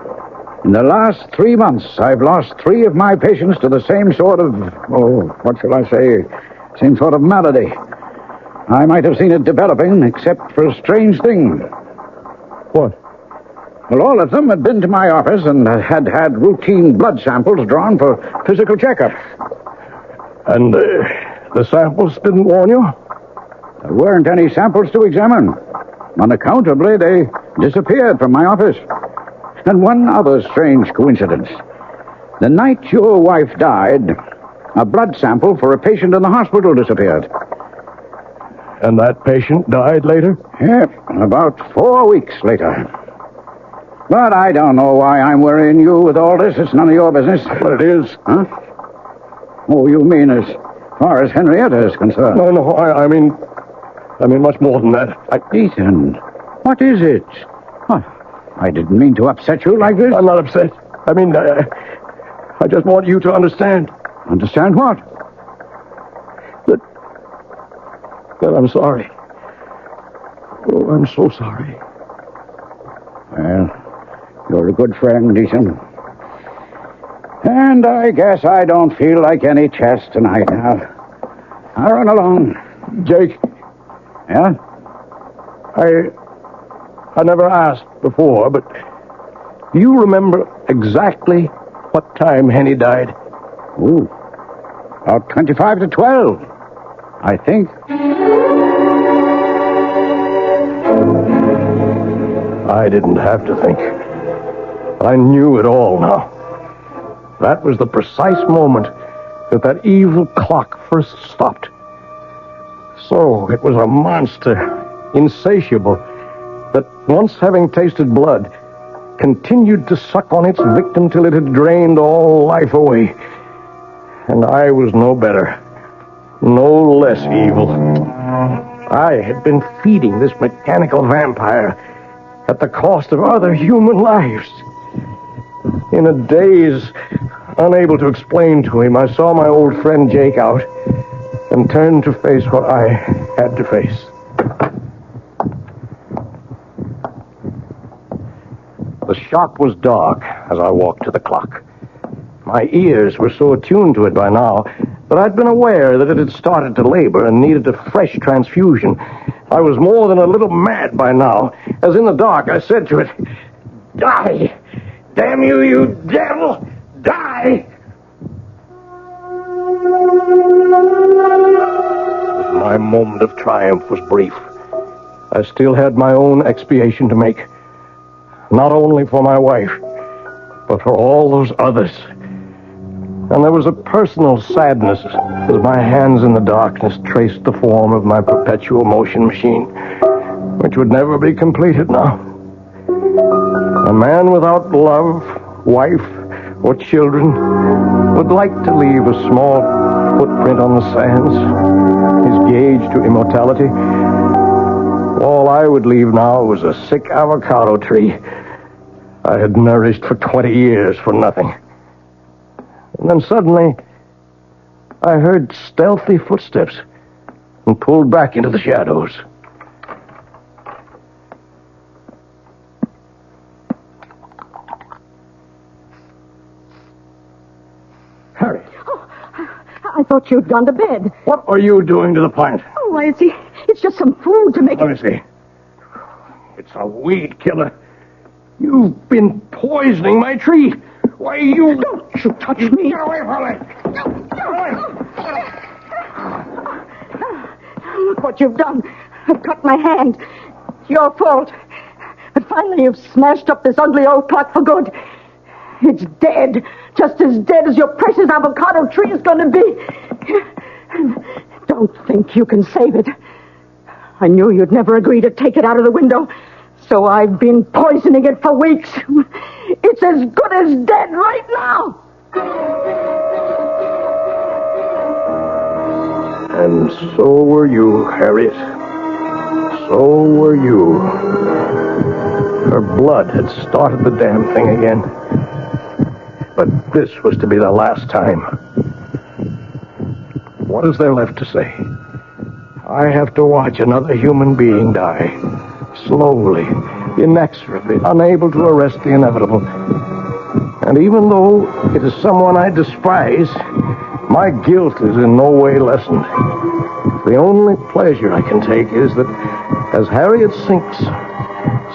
C: In the last 3 months, I've lost 3 of my patients to the same sort of, what shall I say, same sort of malady. I might have seen it developing, except for a strange thing.
B: What?
C: Well, all of them had been to my office and had routine blood samples drawn for physical checkup.
B: And the samples didn't warn you?
C: There weren't any samples to examine. Unaccountably, they disappeared from my office. And one other strange coincidence. The night your wife died, a blood sample for a patient in the hospital disappeared.
B: And that patient died later?
C: Yeah, about 4 weeks later. But I don't know why I'm worrying you with all this. It's none of your business.
B: But it is.
C: Huh? Oh, you mean as far as Henrietta is concerned?
B: No, I mean much more than that.
C: Ethan, what is it? I didn't mean to upset you like this.
B: I'm not upset. I just want you to understand.
C: Understand what?
B: That I'm sorry. Oh, I'm so sorry.
C: Well, you're a good friend, Ethan. And I guess I don't feel like any chess tonight now. I'll run along.
B: Jake.
C: Yeah?
B: I never asked before, but do you remember exactly what time Henny died?
C: Ooh, about 25 to 12, I think.
B: I didn't have to think. I knew it all now. That was the precise moment that evil clock first stopped. So it was a monster, insatiable, that once having tasted blood, continued to suck on its victim till it had drained all life away. And I was no better, no less evil. I had been feeding this mechanical vampire at the cost of other human lives. In a daze, unable to explain to him, I saw my old friend Jake out and turned to face what I had to face. The shop was dark as I walked to the clock. My ears were so attuned to it by now that I'd been aware that it had started to labor and needed a fresh transfusion. I was more than a little mad by now. As in the dark, I said to it, "Die! Damn you, you devil! Die!" My moment of triumph was brief. I still had my own expiation to make. Not only for my wife, but for all those others. And there was a personal sadness as my hands in the darkness traced the form of my perpetual motion machine, which would never be completed now. A man without love, wife, or children would like to leave a small footprint on the sands, his gauge to immortality. All I would leave now was a sick avocado tree I had nourished for 20 years for nothing. And then suddenly, I heard stealthy footsteps and pulled back into the shadows.
C: Harry.
G: thought you'd gone to bed.
B: What are you doing to the plant?
G: Oh, why, it's just some food to make
B: Let me see. It's a weed killer. You've been poisoning my tree. Why, you...
G: Don't you touch me.
B: Get away from me. Get away.
G: Look what you've done. I've cut my hand. It's your fault. But finally you've smashed up this ugly old clock for good. It's dead. Just as dead as your precious avocado tree is going to be. Don't think you can save it. I knew you'd never agree to take it out of the window, so I've been poisoning it for weeks. It's as good as dead right now.
B: And so were you, Harriet. So were you. Her blood had started the damn thing again. But this was to be the last time. What is there left to say? I have to watch another human being die. Slowly, inexorably, unable to arrest the inevitable. And even though it is someone I despise, my guilt is in no way lessened. The only pleasure I can take is that as Harriet sinks,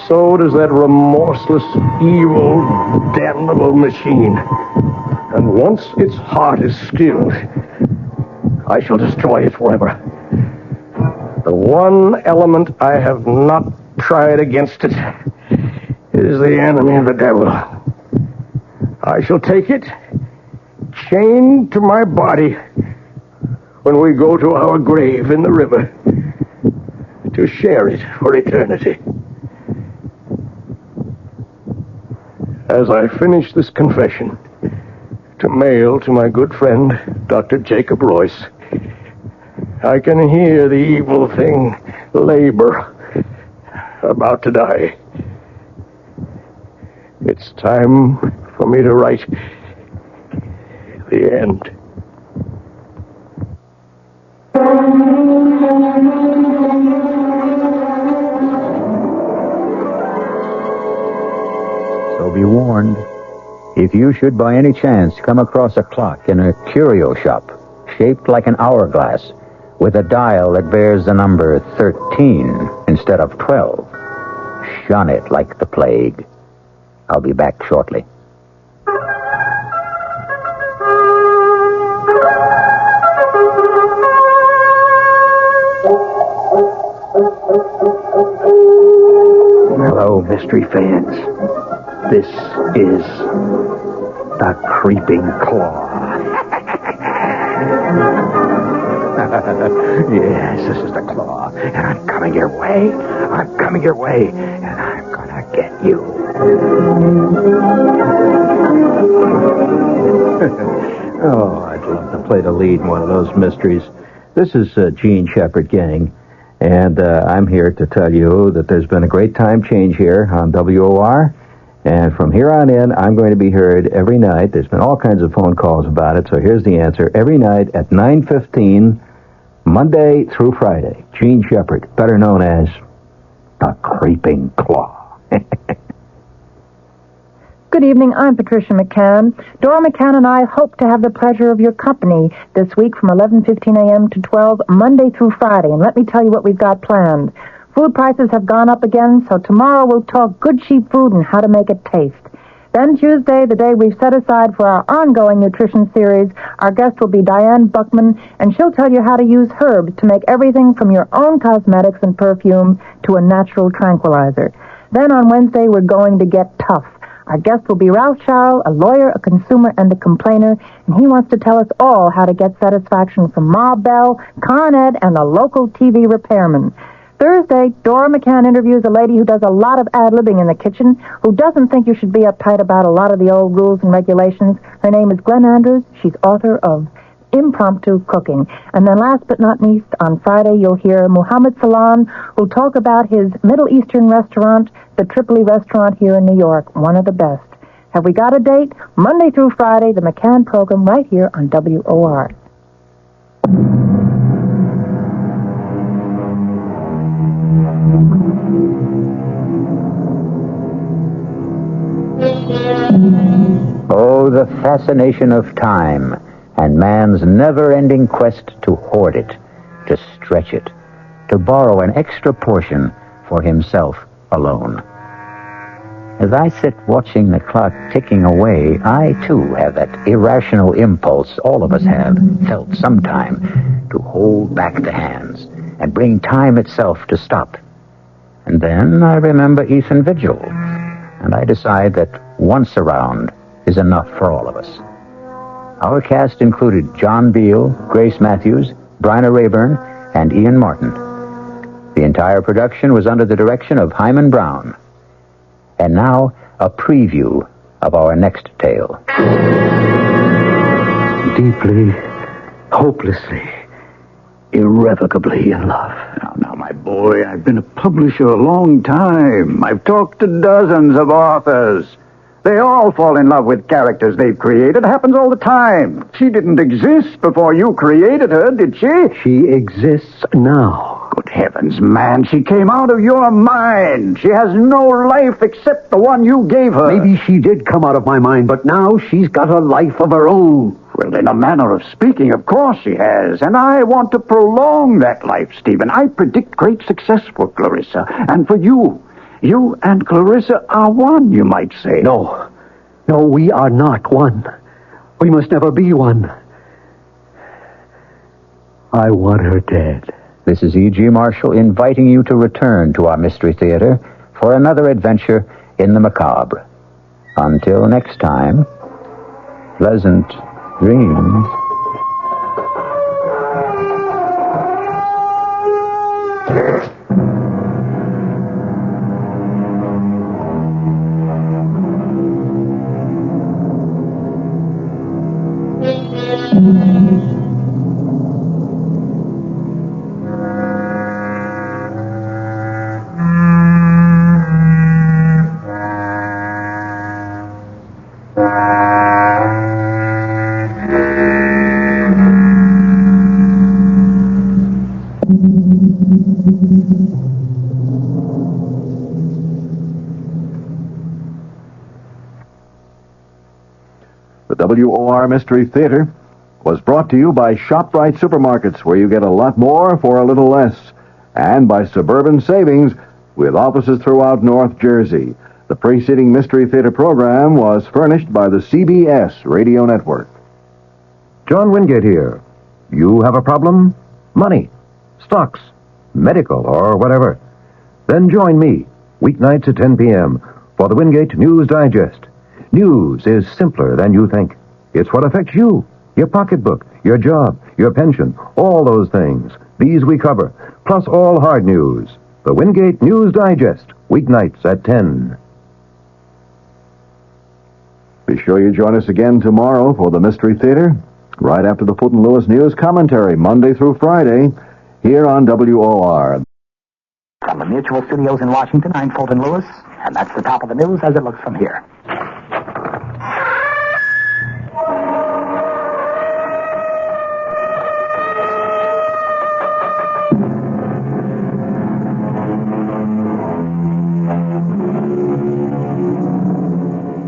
B: so does that remorseless, evil, damnable machine. And once its heart is stilled, I shall destroy it forever. The one element I have not tried against it is the enemy of the devil. I shall take it, chained to my body, when we go to our grave in the river, to share it for eternity. As I finish this confession, to mail to my good friend, Dr. Jacob Royce, I can hear the evil thing labor, about to die. It's time for me to write the end.
A: So be warned. If you should by any chance come across a clock in a curio shop shaped like an hourglass with a dial that bears the number 13 instead of 12, shun it like the plague. I'll be back shortly.
J: Hello, mystery fans. This is the Creeping Claw. Yes, this is the Claw, and I'm coming your way. I'm coming your way, and I'm gonna get you.
P: Oh, I'd love to play the lead in one of those mysteries. This is Gene Shepard, gang, and I'm here to tell you that there's been a great time change here on WOR, and from here on in, I'm going to be heard every night. There's been all kinds of phone calls about it, so here's the answer. Every night at 9:15, Monday through Friday, Gene Shepard, better known as the Creeping Claw.
Q: Good evening, I'm Patricia McCann. Dora McCann and I hope to have the pleasure of your company this week from 11:15 a.m. to 12, Monday through Friday. And let me tell you what we've got planned. Food prices have gone up again, so tomorrow we'll talk good, cheap food and how to make it taste. Then Tuesday, the day we've set aside for our ongoing nutrition series, our guest will be Diane Buckman, and she'll tell you how to use herbs to make everything from your own cosmetics and perfume to a natural tranquilizer. Then on Wednesday, we're going to get tough. Our guest will be Ralph Sharrow, a lawyer, a consumer, and a complainer, and he wants to tell us all how to get satisfaction from Ma Bell, Con Ed, and the local TV repairman. Thursday, Dora McCann interviews a lady who does a lot of ad-libbing in the kitchen, who doesn't think you should be uptight about a lot of the old rules and regulations. Her name is Gwen Andrews. She's author of Impromptu Cooking. And then last but not least, on Friday, you'll hear Muhammad Salam, who'll talk about his Middle Eastern restaurant, the Tripoli restaurant here in New York, one of the best. Have we got a date? Monday through Friday, the McCann program right here on WOR.
A: Oh, the fascination of time, and man's never-ending quest to hoard it, to stretch it, to borrow an extra portion for himself alone. As I sit watching the clock ticking away, I, too, have that irrational impulse all of us have felt sometime to hold back the hands and bring time itself to stop. And then I remember Ethan Vigil, and I decide that once around is enough for all of us. Our cast included John Beal, Grace Matthews, Bryna Rayburn, and Ian Martin. The entire production was under the direction of Hyman Brown. And now, a preview of our next tale.
I: Deeply, hopelessly, irrevocably in love.
C: Now, my boy, I've been a publisher a long time. I've talked to dozens of authors. They all fall in love with characters they've created. It happens all the time. She didn't exist before you created her, did she?
I: She exists now.
C: Good heavens, man, she came out of your mind. She has no life except the one you gave her.
I: Maybe she did come out of my mind, but now she's got a life of her own.
C: Well, in a manner of speaking, of course she has. And I want to prolong that life, Stephen. I predict great success for Clarissa. And for you. You and Clarissa are one, you might say.
I: No, we are not one. We must never be one. I want her dead.
A: This is E.G. Marshall inviting you to return to our Mystery Theater for another adventure in the macabre. Until next time, pleasant dreams.
M: The WOR Mystery Theater was brought to you by ShopRite Supermarkets, where you get a lot more for a little less, and by Suburban Savings, with offices throughout North Jersey. The preceding Mystery Theater program was furnished by the CBS Radio Network.
O: John Wingate here. You have a problem? Money, stocks, medical, or whatever. Then join me, weeknights at 10 p.m., for the Wingate News Digest. News is simpler than you think. It's what affects you, your pocketbook, your job, your pension, all those things. These we cover, plus all hard news. The Wingate News Digest, weeknights at 10.
M: Be sure you join us again tomorrow for the Mystery Theater, right after the Fulton Lewis News Commentary, Monday through Friday, here on WOR.
R: From the Mutual Studios in Washington, I'm Fulton Lewis, and that's the top of the news as it looks from here.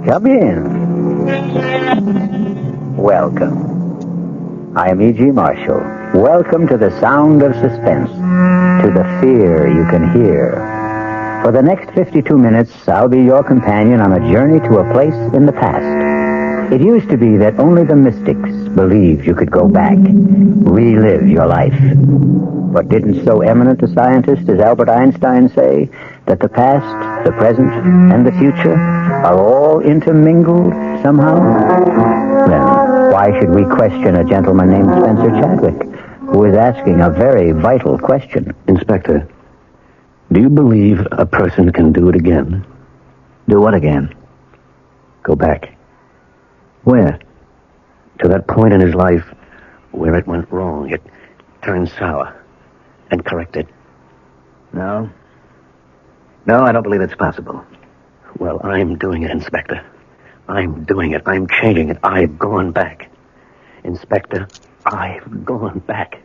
A: Come in. Welcome. I am E.G. Marshall. Welcome to the sound of suspense, to the fear you can hear. For the next 52 minutes, I'll be your companion on a journey to a place in the past. It used to be that only the mystics believed you could go back, relive your life. But didn't so eminent a scientist as Albert Einstein say that the past, the present, and the future are all intermingled somehow? Then why should we question a gentleman named Spencer Chadwick, who is asking a very vital question?
J: Inspector, do you believe a person can do it again?
R: Do what again?
J: Go back.
R: Where?
J: To that point in his life where it went wrong. It turned sour. And correct it.
R: No. No, I don't believe it's possible.
J: Well, I'm doing it, Inspector. I'm doing it. I'm changing it. I've gone back. Inspector, I've gone back.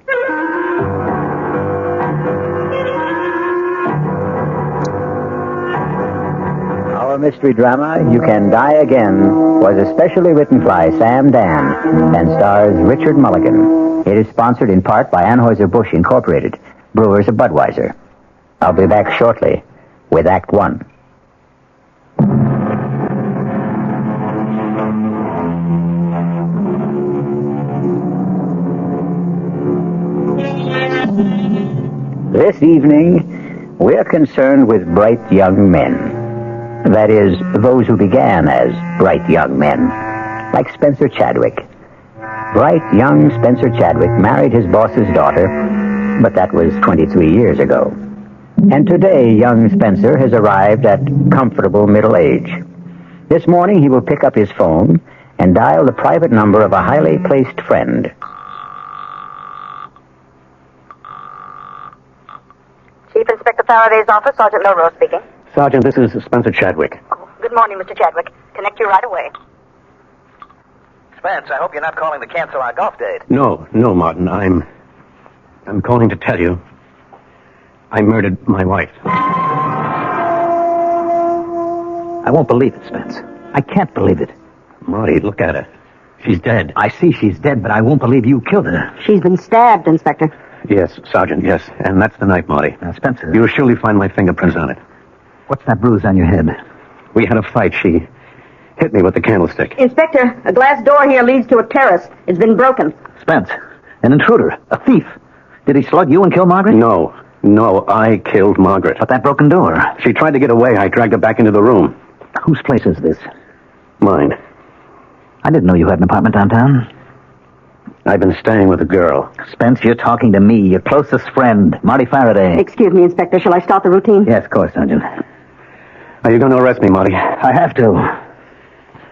A: Our mystery drama, You Can Die Again, was especially written by Sam Dan and stars Richard Mulligan. It is sponsored in part by Anheuser-Busch Incorporated, brewers of Budweiser. I'll be back shortly with Act One. This evening, we're concerned with bright young men. That is, those who began as bright young men, like Spencer Chadwick. Bright young Spencer Chadwick married his boss's daughter, but that was 23 years ago. And today, young Spencer has arrived at comfortable middle age. This morning, he will pick up his phone and dial the private number of a highly placed friend.
S: Chief Inspector Faraday's office, Sergeant Milrose speaking.
J: Sergeant, this is Spencer Chadwick.
S: Good morning, Mr. Chadwick. Connect you right away.
T: Spence, I hope you're not calling to cancel our golf date.
J: No, Martin. I'm calling to tell you I murdered my wife.
T: I won't believe it, Spence. I can't believe it.
J: Marty, look at her. She's dead.
T: I see she's dead, but I won't believe you killed her.
G: She's been stabbed, Inspector.
J: Yes, Sergeant, yes. And that's the knife, Marty.
T: Now, Spencer...
J: You'll surely find my fingerprints on it.
T: What's that bruise on your head?
J: We had a fight. She hit me with the candlestick.
G: Inspector, a glass door here leads to a terrace. It's been broken.
T: Spence, an intruder, a thief. Did he slug you and kill Margaret?
J: No, I killed Margaret.
T: But that broken door?
J: She tried to get away. I dragged her back into the room.
T: Whose place is this?
J: Mine.
T: I didn't know you had an apartment downtown.
J: I've been staying with a girl.
T: Spence, you're talking to me, your closest friend, Marty Faraday.
G: Excuse me, Inspector. Shall I start the routine?
T: Yes, of course, Sergeant.
J: Are you going to arrest me, Marty?
T: I have to.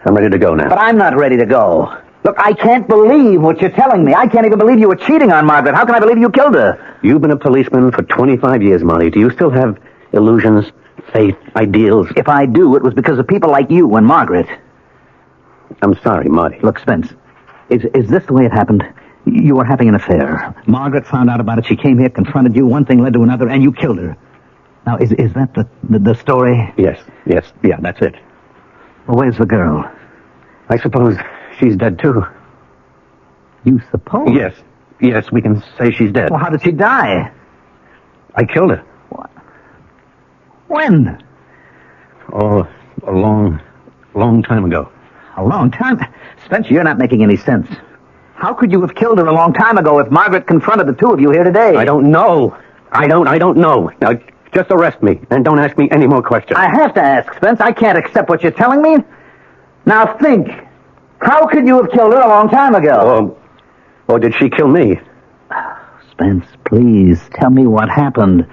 J: I'm ready to go now.
T: But I'm not ready to go. Look, I can't believe what you're telling me. I can't even believe you were cheating on Margaret. How can I believe you killed her?
J: You've been a policeman for 25 years, Marty. Do you still have illusions, faith, ideals?
T: If I do, it was because of people like you and Margaret.
J: I'm sorry, Marty.
T: Look, Spence, is this the way it happened? You were having an affair. Margaret found out about it. She came here, confronted you. One thing led to another, and you killed her. Now, is that the story?
J: Yes. Yeah, that's it.
T: Well, where's the girl?
J: I suppose she's dead, too.
T: You suppose?
J: Yes, we can say she's dead.
T: Well, how did she die?
J: I killed her.
T: What? When?
J: Oh, a long time ago.
T: A long time? Spencer, you're not making any sense. How could you have killed her a long time ago if Margaret confronted the two of you here today?
J: I don't know. I don't know. Now, just arrest me, and don't ask me any more questions.
T: I have to ask, Spence. I can't accept what you're telling me. Now think. How could you have killed her a long time ago?
J: Or did she kill me?
T: Spence, please, tell me what happened.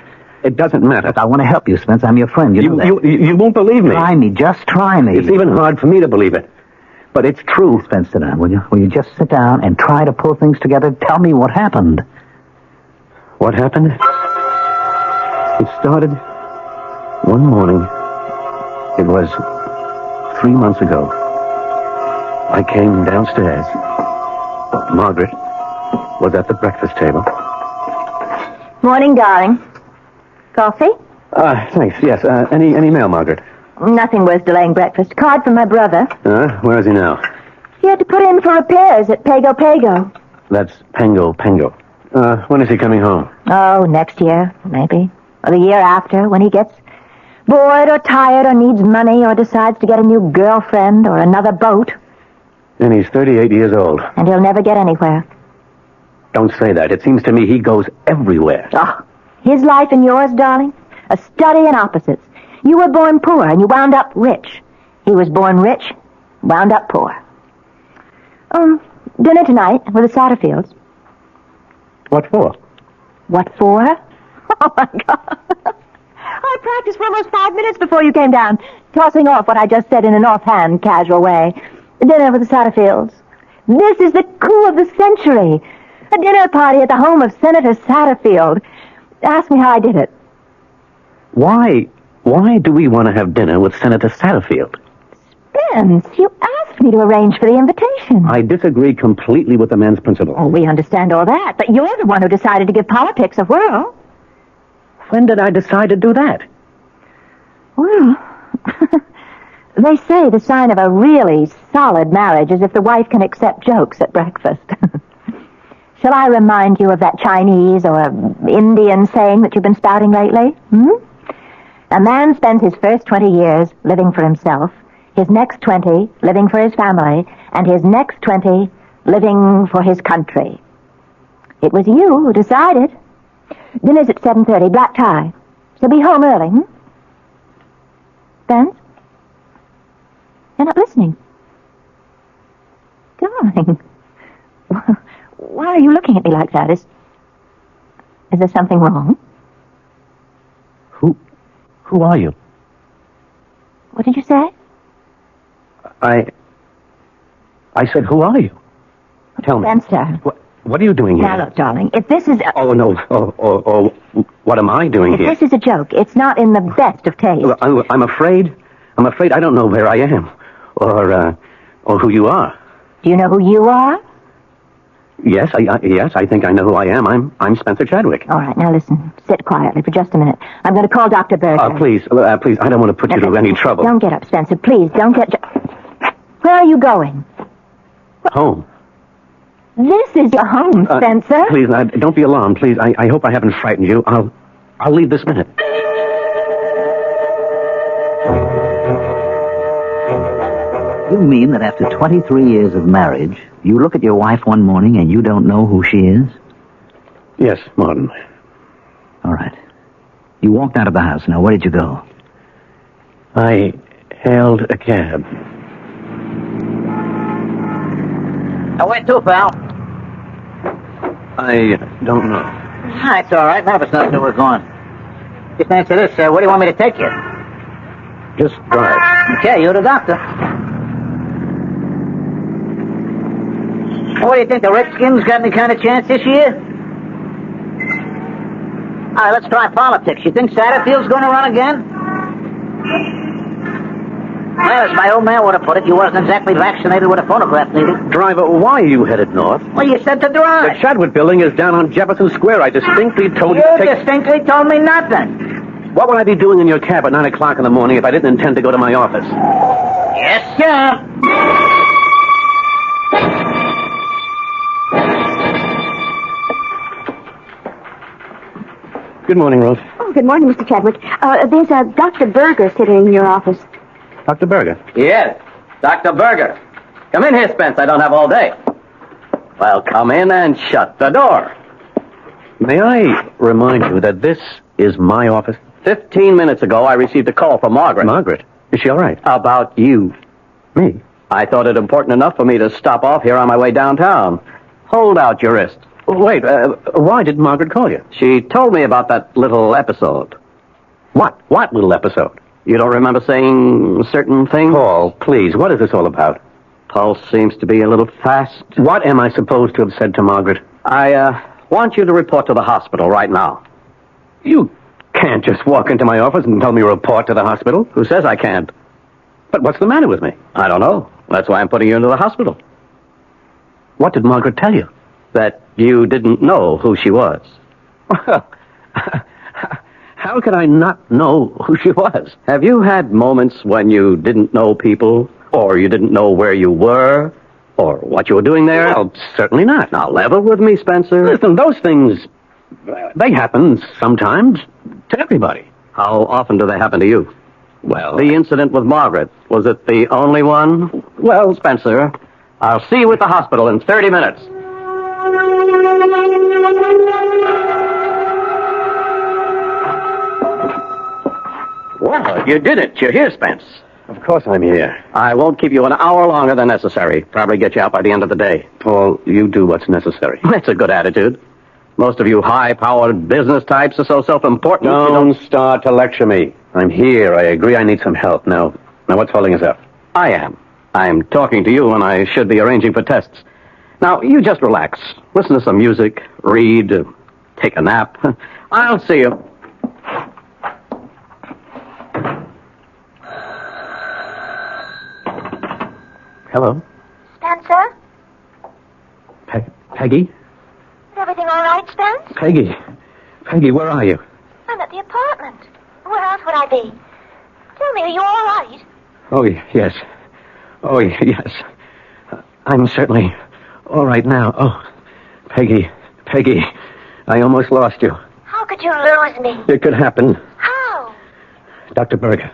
J: It doesn't matter.
T: Look, I want to help you, Spence. I'm your friend. You know that.
J: You won't believe me.
T: Try me. Just try me.
J: It's even hard for me to believe it. But it's true.
T: Spence, sit down, will you? Will you just sit down and try to pull things together? Tell me what happened.
J: What happened? It started one morning. It was 3 months ago. I came downstairs. Margaret was at the breakfast table.
S: Morning, darling. Coffee?
J: Thanks. Yes. Any mail, Margaret?
S: Nothing worth delaying breakfast. Card from my brother.
J: Where is he now?
S: He had to put in for repairs at Pago Pago.
J: That's Pango. When is he coming home?
S: Oh, next year, maybe. Or the year after, when he gets bored or tired or needs money or decides to get a new girlfriend or another boat.
J: And he's 38 years old.
S: And he'll never get anywhere.
J: Don't say that. It seems to me he goes everywhere.
S: Oh, his life and yours, darling, a study in opposites. You were born poor and you wound up rich. He was born rich, wound up poor. Dinner tonight with the Satterfields.
J: What for?
S: What for? Oh, my God. I practiced for almost 5 minutes before you came down, tossing off what I just said in an offhand, casual way. Dinner with the Satterfields. This is the coup of the century. A dinner party at the home of Senator Satterfield. Ask me how I did it.
J: Why do we want to have dinner with Senator Satterfield?
S: Spence, you asked me to arrange for the invitation.
J: I disagree completely with the man's principles.
S: Oh, we understand all that, but you're the one who decided to give politics a whirl.
J: When did I decide to do that?
S: Well, They say the sign of a really solid marriage is if the wife can accept jokes at breakfast. Shall I remind you of that Chinese or Indian saying that you've been spouting lately? A man spends his first 20 years living for himself, his next 20 living for his family, and his next 20 living for his country. It was you who decided. Dinner's at 7:30, black tie. So be home early, Spence? You're not listening. Darling. Why are you looking at me like that? Is there something wrong?
J: Who are you?
S: What did you say?
J: I said, who are you? Tell me.
S: Spencer.
J: What are you doing here?
S: Now look, darling, if this is...
J: Oh, no. Oh, what am I doing here?
S: If this is a joke, it's not in the best of taste.
J: Well, I'm afraid I don't know where I am. Or who you are.
S: Do you know who you are?
J: Yes, I think I know who I am. I'm Spencer Chadwick.
S: All right, now listen. Sit quietly for just a minute. I'm going to call Dr. Berger.
J: Please, I don't want to put you to any trouble.
S: Don't get up, Spencer. Please, don't get... Where are you going?
J: Home.
S: This is your home, Spencer.
J: Please, don't be alarmed, please. I hope I haven't frightened you. I'll leave this minute.
T: You mean that after 23 years of marriage, you look at your wife one morning and you don't know who she is?
J: Yes, Martin.
T: All right. You walked out of the house. Now, where did you go?
J: I hailed a cab.
K: Now, where to, pal?
J: I don't know.
K: It's all right. None of us knows where we're going. Just answer this. Where do you want me to take you?
J: Just drive.
K: Okay, you're the doctor. What do you think, the Redskins got any kind of chance this year? All right, let's try politics. You think Satterfield's going to run again? Well, as my old man would have put it, you wasn't exactly vaccinated with a phonograph needle.
J: Driver, why are you headed north?
K: Well, you said to drive.
J: The Chadwick building is down on Jefferson Square. I distinctly told you to take...
K: You distinctly told me nothing.
J: What would I be doing in your cab at 9 o'clock in the morning if I didn't intend to go to my office?
K: Yes, sir.
J: Good morning, Rose.
G: Oh, good morning, Mr. Chadwick. There's a Dr. Berger sitting in your office.
J: Dr. Berger?
U: Yes, Dr. Berger. Come in here, Spence. I don't have all day. Well, come in and shut the door.
J: May I remind you that this is my office?
U: 15 minutes ago, I received a call from Margaret.
J: Margaret? Is she all right?
U: About you.
J: Me?
U: I thought it important enough for me to stop off here on my way downtown. Hold out your wrist.
J: Wait, why did Margaret call you?
U: She told me about that little episode.
J: What? What little episode?
U: You don't remember saying certain things?
J: Paul, please, what is this all about?
U: Pulse seems to be a little fast.
J: What am I supposed to have said to Margaret?
U: I want you to report to the hospital right now.
J: You can't just walk into my office and tell me to report to the hospital.
U: Who says I can't?
J: But what's the matter with me?
U: I don't know. That's why I'm putting you into the hospital.
J: What did Margaret tell you?
U: That you didn't know who she was.
J: Well, how could I not know who she was?
U: Have you had moments when you didn't know people, or you didn't know where you were, or what you were doing there?
J: Well, certainly not.
U: Now, level with me, Spencer.
J: Listen, those things, they happen sometimes to everybody.
U: How often do they happen to you?
J: Well...
U: The incident with Margaret, was it the only one?
J: Well,
U: Spencer, I'll see you at the hospital in 30 minutes. Well, you did it. You're here, Spence.
J: Of course I'm here.
U: I won't keep you an hour longer than necessary. Probably get you out by the end of the day.
J: Paul, you do what's necessary.
U: That's a good attitude. Most of you high-powered business types are so self-important.
J: Don't start to lecture me. I'm here. I agree I need some help. Now what's holding us up?
U: I am. I'm talking to you when I should be arranging for tests. Now, you just relax. Listen to some music, read, take a nap. I'll see you.
J: Hello?
S: Spencer?
J: Peggy?
S: Is everything all right, Spence?
J: Peggy, where are you?
S: I'm at the apartment. Where else would I be? Tell me, are you all right?
U: Oh, yes. Oh, yes. I'm certainly all right now. Oh, Peggy, I almost lost you.
S: How could you lose me?
U: It could happen.
S: How?
U: Dr. Berger,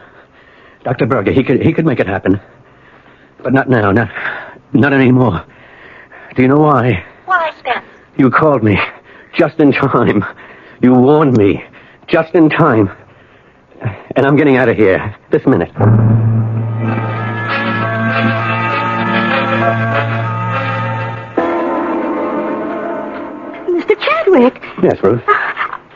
U: he could make it happen. But not now, not anymore. Do you know why?
S: Why, Spence?
U: You called me just in time. You warned me just in time. And I'm getting out of here this minute.
S: Mr. Chadwick.
U: Yes, Ruth?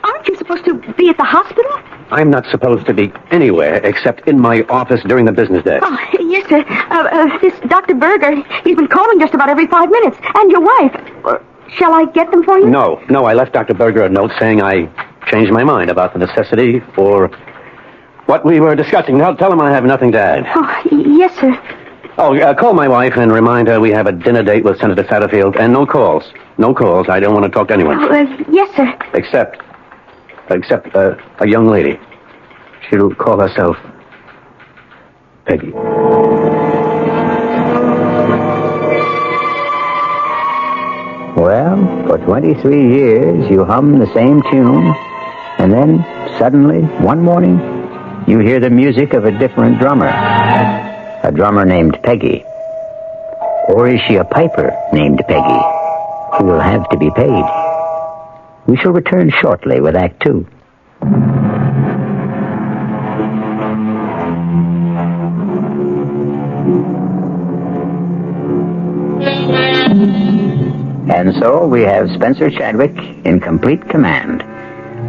S: Aren't you supposed to be at the hospital?
U: I'm not supposed to be anywhere except in my office during the business day.
S: Oh, yes, sir. This Dr. Berger, he's been calling just about every 5 minutes. And your wife. Shall I get them for you?
U: No, I left Dr. Berger a note saying I changed my mind about the necessity for what we were discussing. Now, tell him I have nothing to add.
S: Oh, yes, sir.
U: Oh, call my wife and remind her we have a dinner date with Senator Satterfield. And no calls. No calls. I don't want to talk to anyone.
S: Yes, sir.
U: Except a young lady. She'll call herself Peggy.
A: Well, for 23 years, you hum the same tune, and then, suddenly, one morning, you hear the music of a different drummer. A drummer named Peggy. Or is she a piper named Peggy, who will have to be paid? We shall return shortly with Act Two. And so we have Spencer Chadwick in complete command,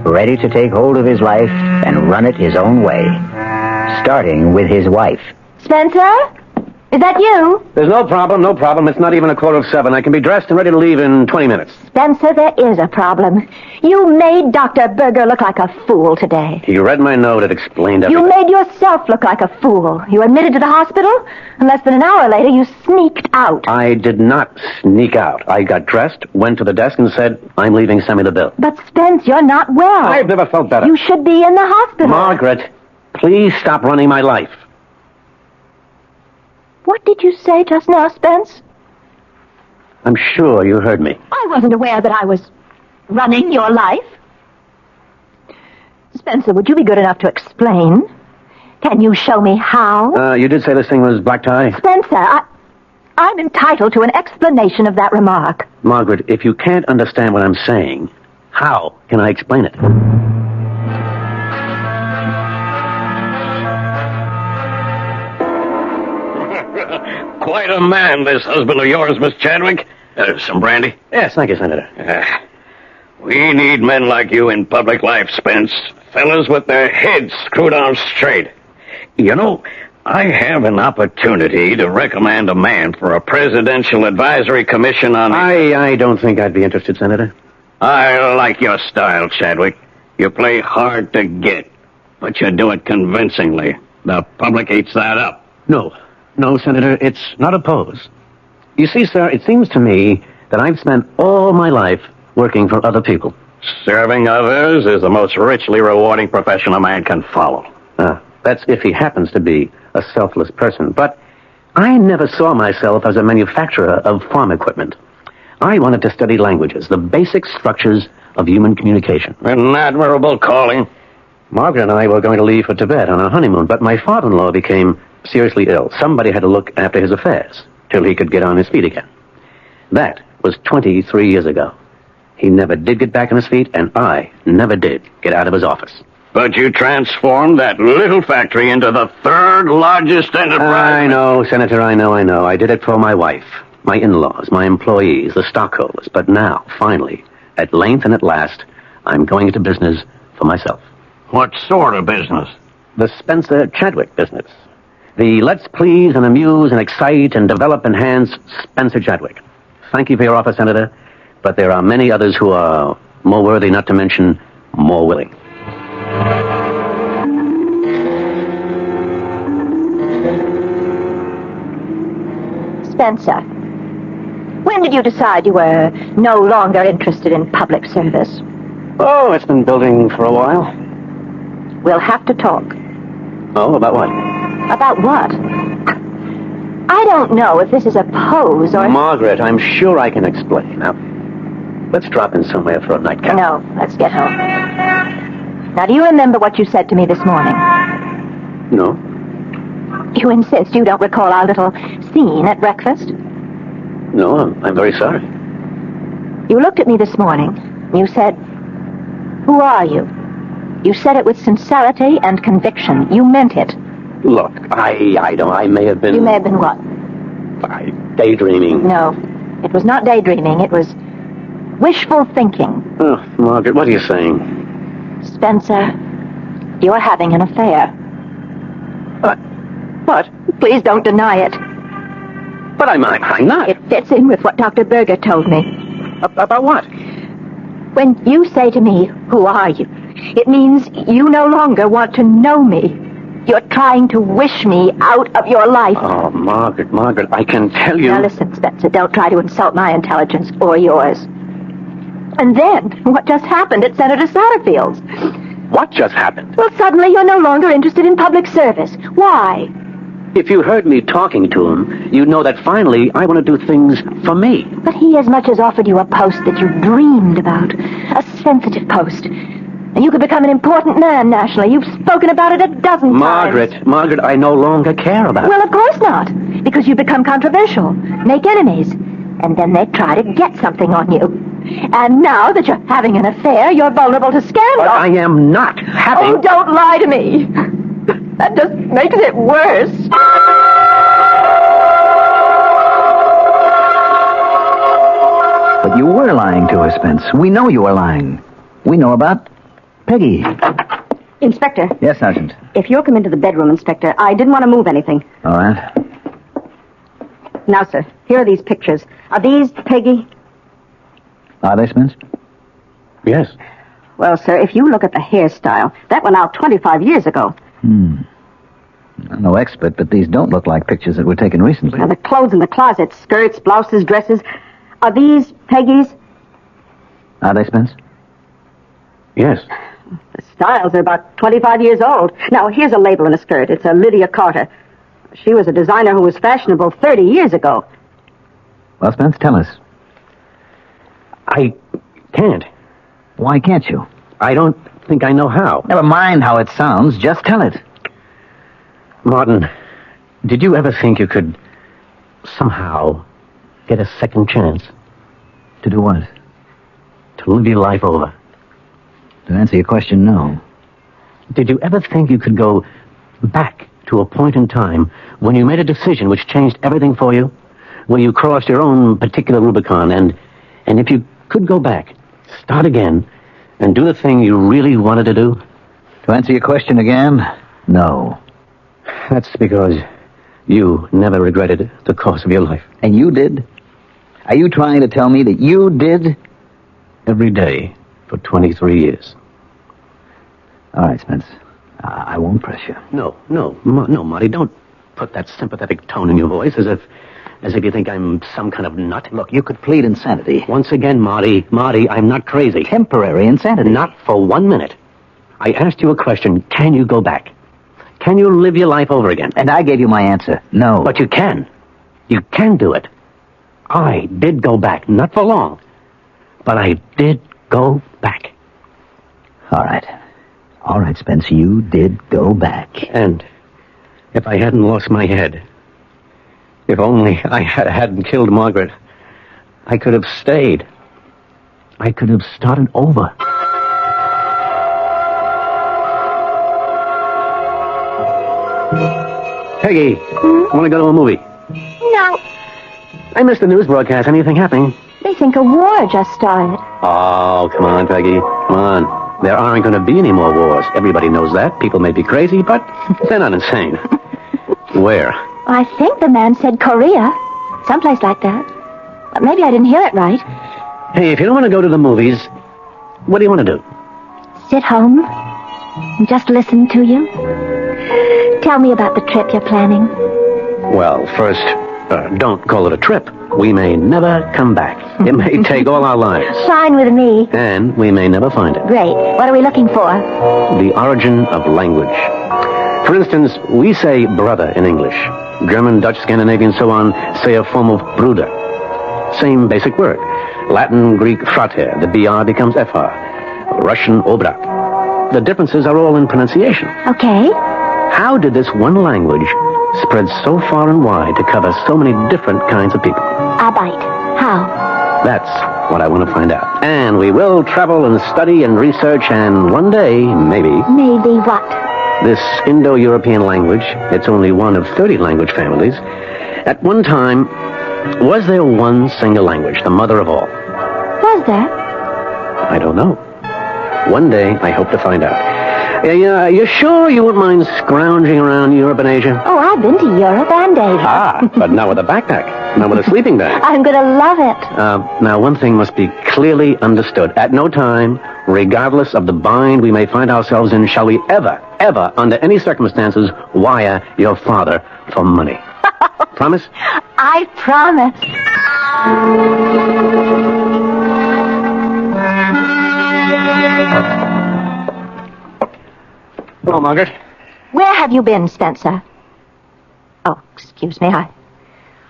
A: ready to take hold of his life and run it his own way, starting with his wife.
S: Spencer? Is that you?
U: There's no problem. It's not even 7:15. I can be dressed and ready to leave in 20 minutes.
S: Spencer, there is a problem. You made Dr. Berger look like a fool today.
U: You read my note. It explained everything.
S: You made yourself look like a fool. You admitted to the hospital, and less than an hour later, you sneaked out.
U: I did not sneak out. I got dressed, went to the desk, and said, I'm leaving. Send me the bill.
S: But, Spence, you're not well.
U: I've never felt better.
S: You should be in the hospital.
U: Margaret, please stop running my life.
S: What did you say just now, Spence?
U: I'm sure you heard me.
S: I wasn't aware that I was running your life. Spencer, would you be good enough to explain? Can you show me how?
U: You did say this thing was black tie?
S: Spencer, I'm entitled to an explanation of that remark.
U: Margaret, if you can't understand what I'm saying, how can I explain it?
B: Quite a man, this husband of yours, Miss Chadwick. Some brandy?
U: Yes, thank you, Senator.
B: We need men like you in public life, Spence. Fellas with their heads screwed on straight. You know, I have an opportunity to recommend a man for a presidential advisory commission on...
U: I don't think I'd be interested, Senator.
B: I like your style, Chadwick. You play hard to get, but you do it convincingly. The public eats that up.
U: No, Senator, it's not a pose. You see, sir, it seems to me that I've spent all my life working for other people.
B: Serving others is the most richly rewarding profession a man can follow.
U: That's if he happens to be a selfless person. But I never saw myself as a manufacturer of farm equipment. I wanted to study languages, the basic structures of human communication.
B: An admirable calling.
U: Margaret and I were going to leave for Tibet on our honeymoon, but my father-in-law became seriously ill. Somebody had to look after his affairs till he could get on his feet again. That was 23 years ago. He never did get back on his feet, and I never did get out of his office.
B: But you transformed that little factory into the third largest enterprise.
U: I know, Senator, I know. I did it for my wife, my in-laws, my employees, the stockholders. But now, finally, at length and at last, I'm going into business for myself.
B: What sort of business?
U: The Spencer Chadwick business. The Let's Please and Amuse and Excite and Develop and Enhance Spencer Chadwick. Thank you for your offer, Senator, but there are many others who are more worthy, not to mention more willing.
S: Spencer, when did you decide you were no longer interested in public service?
U: Oh, it's been building for a while.
S: We'll have to talk.
U: Oh, about what?
S: About what? I don't know if this is a pose or...
U: Margaret, I'm sure I can explain. Now, let's drop in somewhere for a nightcap.
S: No, let's get home. Now, do you remember what you said to me this morning?
U: No?
S: You insist you don't recall our little scene at breakfast?
U: No, I'm very sorry.
S: You looked at me this morning. You said, "Who are you?" You said it with sincerity and conviction. You meant it.
U: Look, I may have been...
S: You may have been what?
U: Daydreaming.
S: No, it was not daydreaming. It was wishful thinking.
U: Oh, Margaret, what are you saying?
S: Spencer, you're having an affair.
U: What?
S: Please don't deny it.
U: But I'm not.
S: It fits in with what Dr. Berger told me.
U: About what?
S: When you say to me, "Who are you?" it means you no longer want to know me. You're trying to wish me out of your life.
U: Oh, Margaret, I can tell you...
S: Now listen, Spencer, don't try to insult my intelligence or yours. And then, what just happened at Senator Satterfield's?
U: What just happened?
S: Well, suddenly you're no longer interested in public service. Why?
U: If you heard me talking to him, you'd know that finally I want to do things for me.
S: But he as much as offered you a post that you dreamed about. A sensitive post. And you could become an important man nationally. You've spoken about it a dozen times.
U: Margaret, I no longer care about it.
S: Well, of course not. Because you become controversial. Make enemies. And then they try to get something on you. And now that you're having an affair, you're vulnerable to scandal.
U: But I am not having...
S: Oh, don't lie to me. That just makes it worse.
T: But you were lying to us, Spence. We know you were lying. We know about Peggy.
G: Inspector.
T: Yes, Sergeant.
G: If you'll come into the bedroom, Inspector, I didn't want to move anything.
T: All right.
G: Now, sir, here are these pictures. Are these Peggy?
T: Are they, Spence?
U: Yes.
G: Well, sir, if you look at the hairstyle, that went out 25 years ago.
T: I'm no expert, but these don't look like pictures that were taken recently.
G: Now, the clothes in the closet, skirts, blouses, dresses, are these Peggy's?
T: Are they, Spence?
U: Yes.
G: The styles are about 25 years old. Now, here's a label in a skirt. It's a Lydia Carter. She was a designer who was fashionable 30 years ago.
T: Well, Spence, tell us.
U: I can't.
T: Why can't you?
U: I don't think I know how.
T: Never mind how it sounds. Just tell it.
U: Martin, did you ever think you could somehow get a second chance?
T: To do what?
U: To live your life over.
T: To answer your question, no.
U: Did you ever think you could go back to a point in time when you made a decision which changed everything for you? Where you crossed your own particular Rubicon, and if you could go back, start again, and do the thing you really wanted to do?
T: To answer your question again, no.
U: That's because you never regretted the course of your life.
T: And you did? Are you trying to tell me that you did?
U: Every day for 23 years.
T: All right, Spence. I won't press you.
U: No, Marty, don't put that sympathetic tone in your voice as if you think I'm some kind of nut.
T: Look, you could plead insanity.
U: Once again, Marty, I'm not crazy.
T: Temporary insanity.
U: Not for 1 minute. I asked you a question. Can you go back? Can you live your life over again?
T: And I gave you my answer. No.
U: But you can. You can do it. I did go back. Not for long. But I did go back.
T: All right. All right, Spence, you did go back.
U: And if I hadn't lost my head, if only I hadn't killed Margaret, I could have stayed. I could have started over. Peggy, want to go to a movie?
S: No.
U: I missed the news broadcast. Anything happening?
S: They think a war just started.
U: Oh, come on, Peggy. Come on. There aren't going to be any more wars. Everybody knows that. People may be crazy, but they're not insane. Where?
S: I think the man said Korea. Someplace like that. But maybe I didn't hear it right.
U: Hey, if you don't want to go to the movies, what do you want to do?
S: Sit home and just listen to you. Tell me about the trip you're planning.
U: Well, first, don't call it a trip. We may never come back. It may take all our lives.
S: Fine with me.
U: And we may never find it.
S: Great. What are we looking for?
U: The origin of language. For instance, we say brother in English. German, Dutch, Scandinavian, so on, say a form of bruder. Same basic word. Latin, Greek, frater. The BR becomes FR. Russian, obrat. The differences are all in pronunciation.
S: Okay.
U: How did this one language spread so far and wide to cover so many different kinds of people?
S: Arbeit. How?
U: That's what I want to find out. And we will travel and study and research, and one day, maybe...
S: Maybe what?
U: This Indo-European language, it's only one of 30 language families. At one time, was there one single language, the mother of all?
S: Was there?
U: I don't know. One day, I hope to find out. You sure you wouldn't mind scrounging around Europe and Asia?
S: Oh, I've been to Europe and Asia.
U: Ah, but not with a backpack. Not with a sleeping bag.
S: I'm going to love it.
U: Now, one thing must be clearly understood. At no time, regardless of the bind we may find ourselves in, shall we ever, under any circumstances, wire your father for money. Promise?
S: I promise.
U: Hello, Margaret.
S: Where have you been, Spencer? Oh, excuse me. I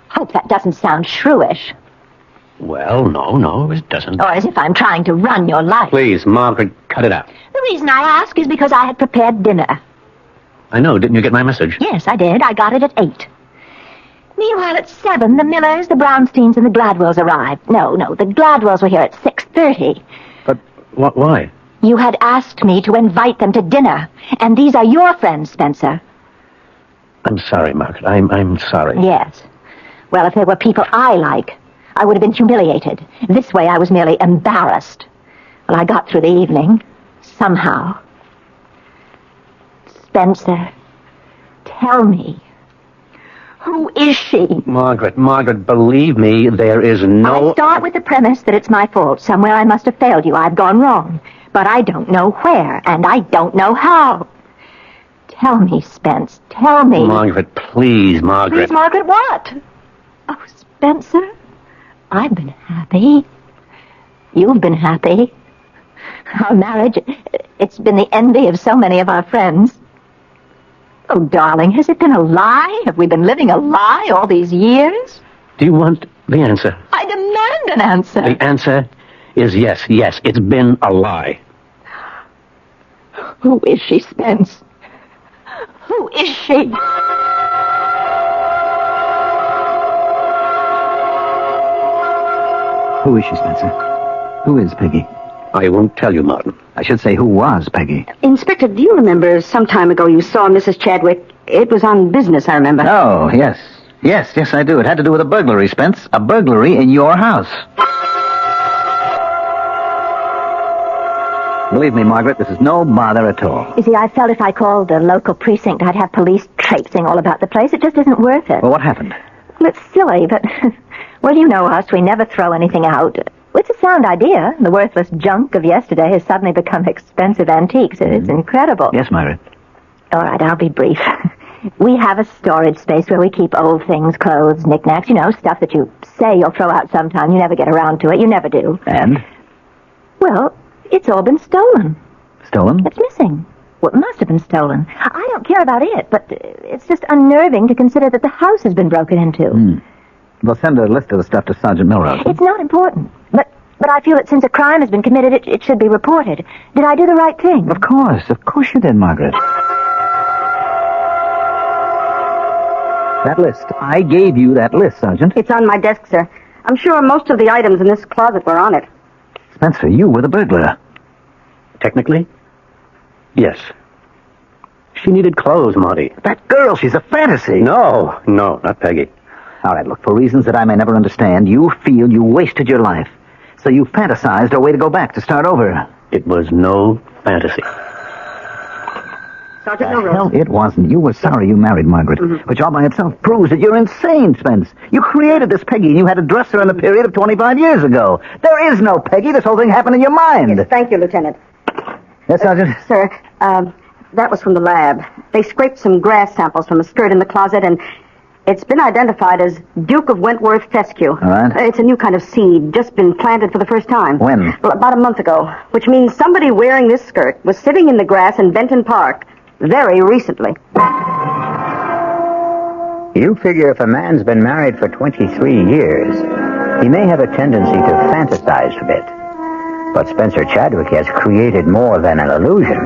S: hope that doesn't sound shrewish.
U: Well, no, it doesn't.
S: Or as if I'm trying to run your life.
U: Please, Margaret, cut it out.
S: The reason I ask is because I had prepared dinner.
U: I know. Didn't you get my message?
S: Yes, I did. I got it at 8. Meanwhile, at 7, the Millers, the Brownsteins, and the Gladwells arrived. No, the Gladwells were here at 6:30.
U: But why?
S: You had asked me to invite them to dinner, and these are your friends, Spencer.
U: I'm sorry, Margaret. I'm sorry.
S: Yes. Well, if they were people I like, I would have been humiliated. This way, I was merely embarrassed. Well, I got through the evening. Somehow. Spencer, tell me. Who is she?
U: Margaret, believe me, there is no...
S: I start with the premise that it's my fault. Somewhere I must have failed you. I've gone wrong. But I don't know where, and I don't know how. Tell me, Spence. Tell me.
U: Margaret, please, Margaret.
S: Please, Margaret, what? Oh, Spencer, I've been happy. You've been happy. Our marriage, it's been the envy of so many of our friends. Oh, darling, has it been a lie? Have we been living a lie all these years?
U: Do you want the answer?
S: I demand an answer.
U: The answer is yes, it's been a lie.
S: Who is she, Spence? Who is she?
T: Who is she, Spencer? Who is Peggy?
U: I won't tell you, Martin.
T: I should say, who was Peggy?
G: Inspector, do you remember some time ago you saw Mrs. Chadwick? It was on business, I remember.
T: Oh, yes. Yes, I do. It had to do with a burglary, Spence. A burglary in your house. Believe me, Margaret, this is no bother at all.
S: You see, I felt if I called the local precinct, I'd have police traipsing all about the place. It just isn't worth it.
T: Well, what happened?
S: Well, it's silly, but... well, you know us. We never throw anything out. It's a sound idea. The worthless junk of yesterday has suddenly become expensive antiques. It's incredible.
T: Yes, Margaret.
S: All right, I'll be brief. We have a storage space where we keep old things, clothes, knickknacks, stuff that you say you'll throw out sometime. You never get around to it. You never do.
T: And?
S: Well, it's all been stolen.
T: Stolen?
S: It's missing. Well, it must have been stolen. I don't care about it, but it's just unnerving to consider that the house has been broken into.
T: Well, send a list of the stuff to Sergeant Milrose.
S: It's not important. But I feel that since a crime has been committed, it should be reported. Did I do the right thing?
T: Of course you did, Margaret. That list. I gave you that list, Sergeant.
G: It's on my desk, sir. I'm sure most of the items in this closet were on it.
T: Spencer, you were the burglar.
U: Technically, yes. She needed clothes, Marty.
T: That girl, she's a fantasy.
U: No, not Peggy.
T: All right, look, for reasons that I may never understand, you feel you wasted your life. So you fantasized a way to go back, to start over.
U: It was no fantasy.
G: Sergeant Milrose.
T: Hell, it wasn't. You were sorry you married Margaret. Which all by itself proves that you're insane, Spence. You created this Peggy, and you had to dress her in the period of 25 years ago. There is no Peggy. This whole thing happened in your mind.
G: Yes, thank you, Lieutenant.
T: Yes, Sergeant?
G: Sir, that was from the lab. They scraped some grass samples from a skirt in the closet, and it's been identified as Duke of Wentworth fescue.
T: All right.
G: It's a new kind of seed, just been planted for the first time.
T: When?
G: Well, about a month ago, which means somebody wearing this skirt was sitting in the grass in Benton Park very recently.
A: You figure if a man's been married for 23 years, he may have a tendency to fantasize a bit. But Spencer Chadwick has created more than an illusion.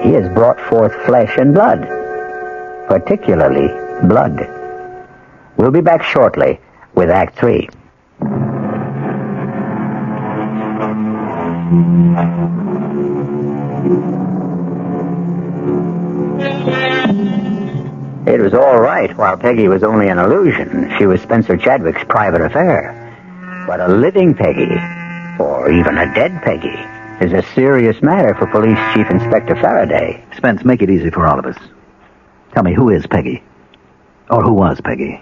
A: He has brought forth flesh and blood, particularly blood. We'll be back shortly with Act 3. It was all right while Peggy was only an illusion. She was Spencer Chadwick's private affair. But a living Peggy, or even a dead Peggy, is a serious matter for Police Chief Inspector Faraday.
T: Spence, make it easy for all of us. Tell me, who is Peggy? Or who was Peggy?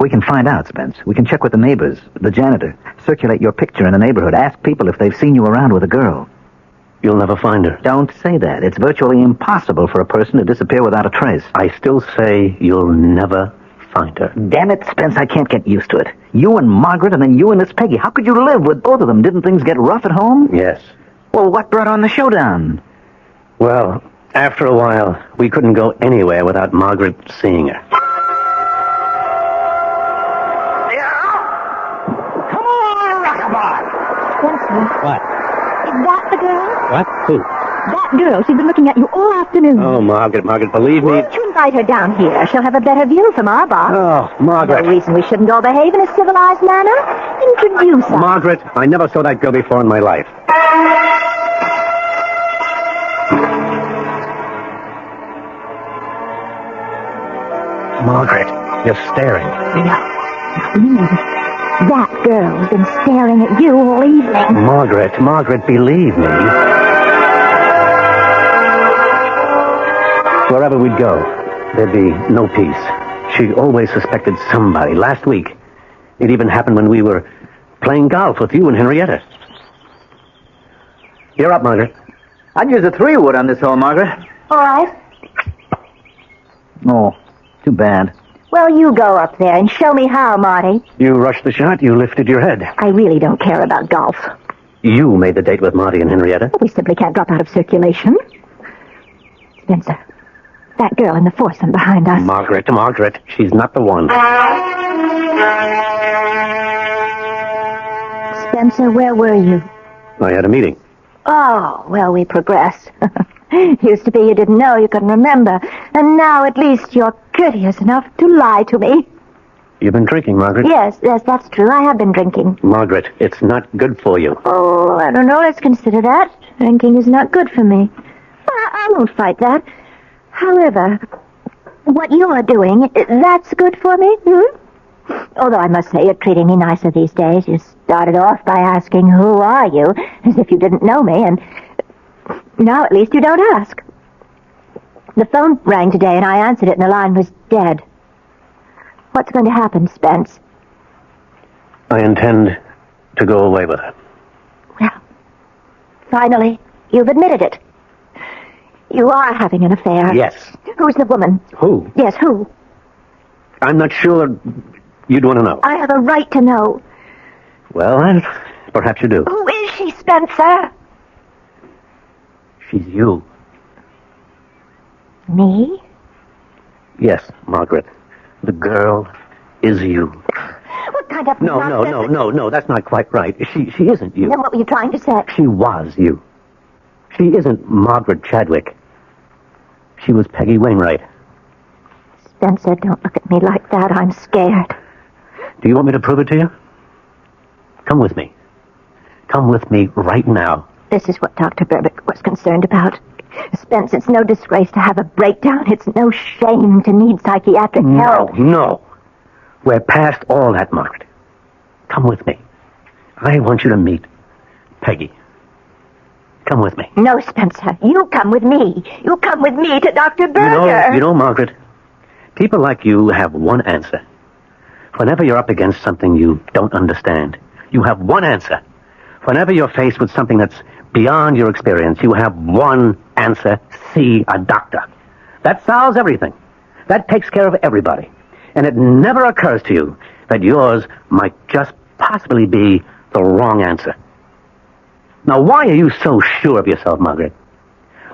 T: We can find out, Spence. We can check with the neighbors, the janitor, circulate your picture in the neighborhood, ask people if they've seen you around with a girl.
U: You'll never find her.
T: Don't say that. It's virtually impossible for a person to disappear without a trace.
U: I still say you'll never find her.
T: Damn it, Spence, I can't get used to it. You and Margaret, and then you and this Peggy. How could you live with both of them? Didn't things get rough at home?
U: Yes.
T: Well, what brought on the showdown?
U: Well, after a while, we couldn't go anywhere without Margaret seeing her.
C: Come on, Rockabye!
S: Spencer,
U: What?
S: is that the girl?
U: What? Who?
S: That girl. She's been looking at you all afternoon.
U: Oh, Margaret, believe me.
S: Why don't you invite her down here? She'll have a better view from our bar.
U: Oh, Margaret.
S: No reason we shouldn't all behave in a civilized manner. Introduce her.
U: Margaret, I never saw that girl before in my life. Margaret, you're staring.
S: That girl's been staring at you all evening.
U: Margaret, believe me. Wherever we'd go, there'd be no peace. She always suspected somebody. Last week, it even happened when we were playing golf with you and Henrietta. You're up, Margaret.
T: I'd use a 3-wood on this hole, Margaret.
S: All right.
T: Oh, too bad.
S: Well, you go up there and show me how, Marty.
U: You rushed the shot, you lifted your head.
S: I really don't care about golf.
U: You made the date with Marty and Henrietta.
S: We simply can't drop out of circulation. Spencer, that girl in the foursome behind us.
U: Margaret, she's not the one.
S: Spencer, where were you?
U: I had a meeting.
S: Oh, well, we progress. Used to be you didn't know, you couldn't remember. And now at least you're courteous enough to lie to me.
U: You've been drinking, Margaret?
S: Yes, that's true. I have been drinking.
U: Margaret, it's not good for you.
S: Oh, I don't know. Let's consider that. Drinking is not good for me. I won't fight that. However, what you're doing, that's good for me, Although I must say you're treating me nicer these days. You started off by asking, who are you? As if you didn't know me, and now at least you don't ask. The phone rang today and I answered it and the line was dead. What's going to happen, Spence?
U: I intend to go away with her.
S: Well, finally, you've admitted it. You are having an affair.
U: Yes.
S: Who's the woman?
U: Who?
S: Yes, who?
U: I'm not sure you'd want to know.
S: I have a right to know.
U: Well, perhaps you do.
S: Who is she, Spencer?
U: She's you.
S: Me?
U: Yes, Margaret. The girl is you.
S: What kind of nonsense?
U: No, that's not quite right. She isn't you.
S: Then what were you trying to say?
U: She was you. She isn't Margaret Chadwick. She was Peggy Wainwright.
S: Spencer, don't look at me like that. I'm scared.
U: Do you want me to prove it to you? Come with me. Come with me right now.
S: This is what Dr. Berbick was concerned about. Spence, it's no disgrace to have a breakdown. It's no shame to need psychiatric help.
U: No. We're past all that, Margaret. Come with me. I want you to meet Peggy. Come with me.
S: No, Spencer. You come with me. You come with me to Dr. Berger.
U: You know, Margaret, people like you have one answer. Whenever you're up against something you don't understand, you have one answer. Whenever you're faced with something that's beyond your experience, you have one answer: see a doctor. That solves everything. That takes care of everybody. And it never occurs to you that yours might just possibly be the wrong answer. Now, why are you so sure of yourself, Margaret?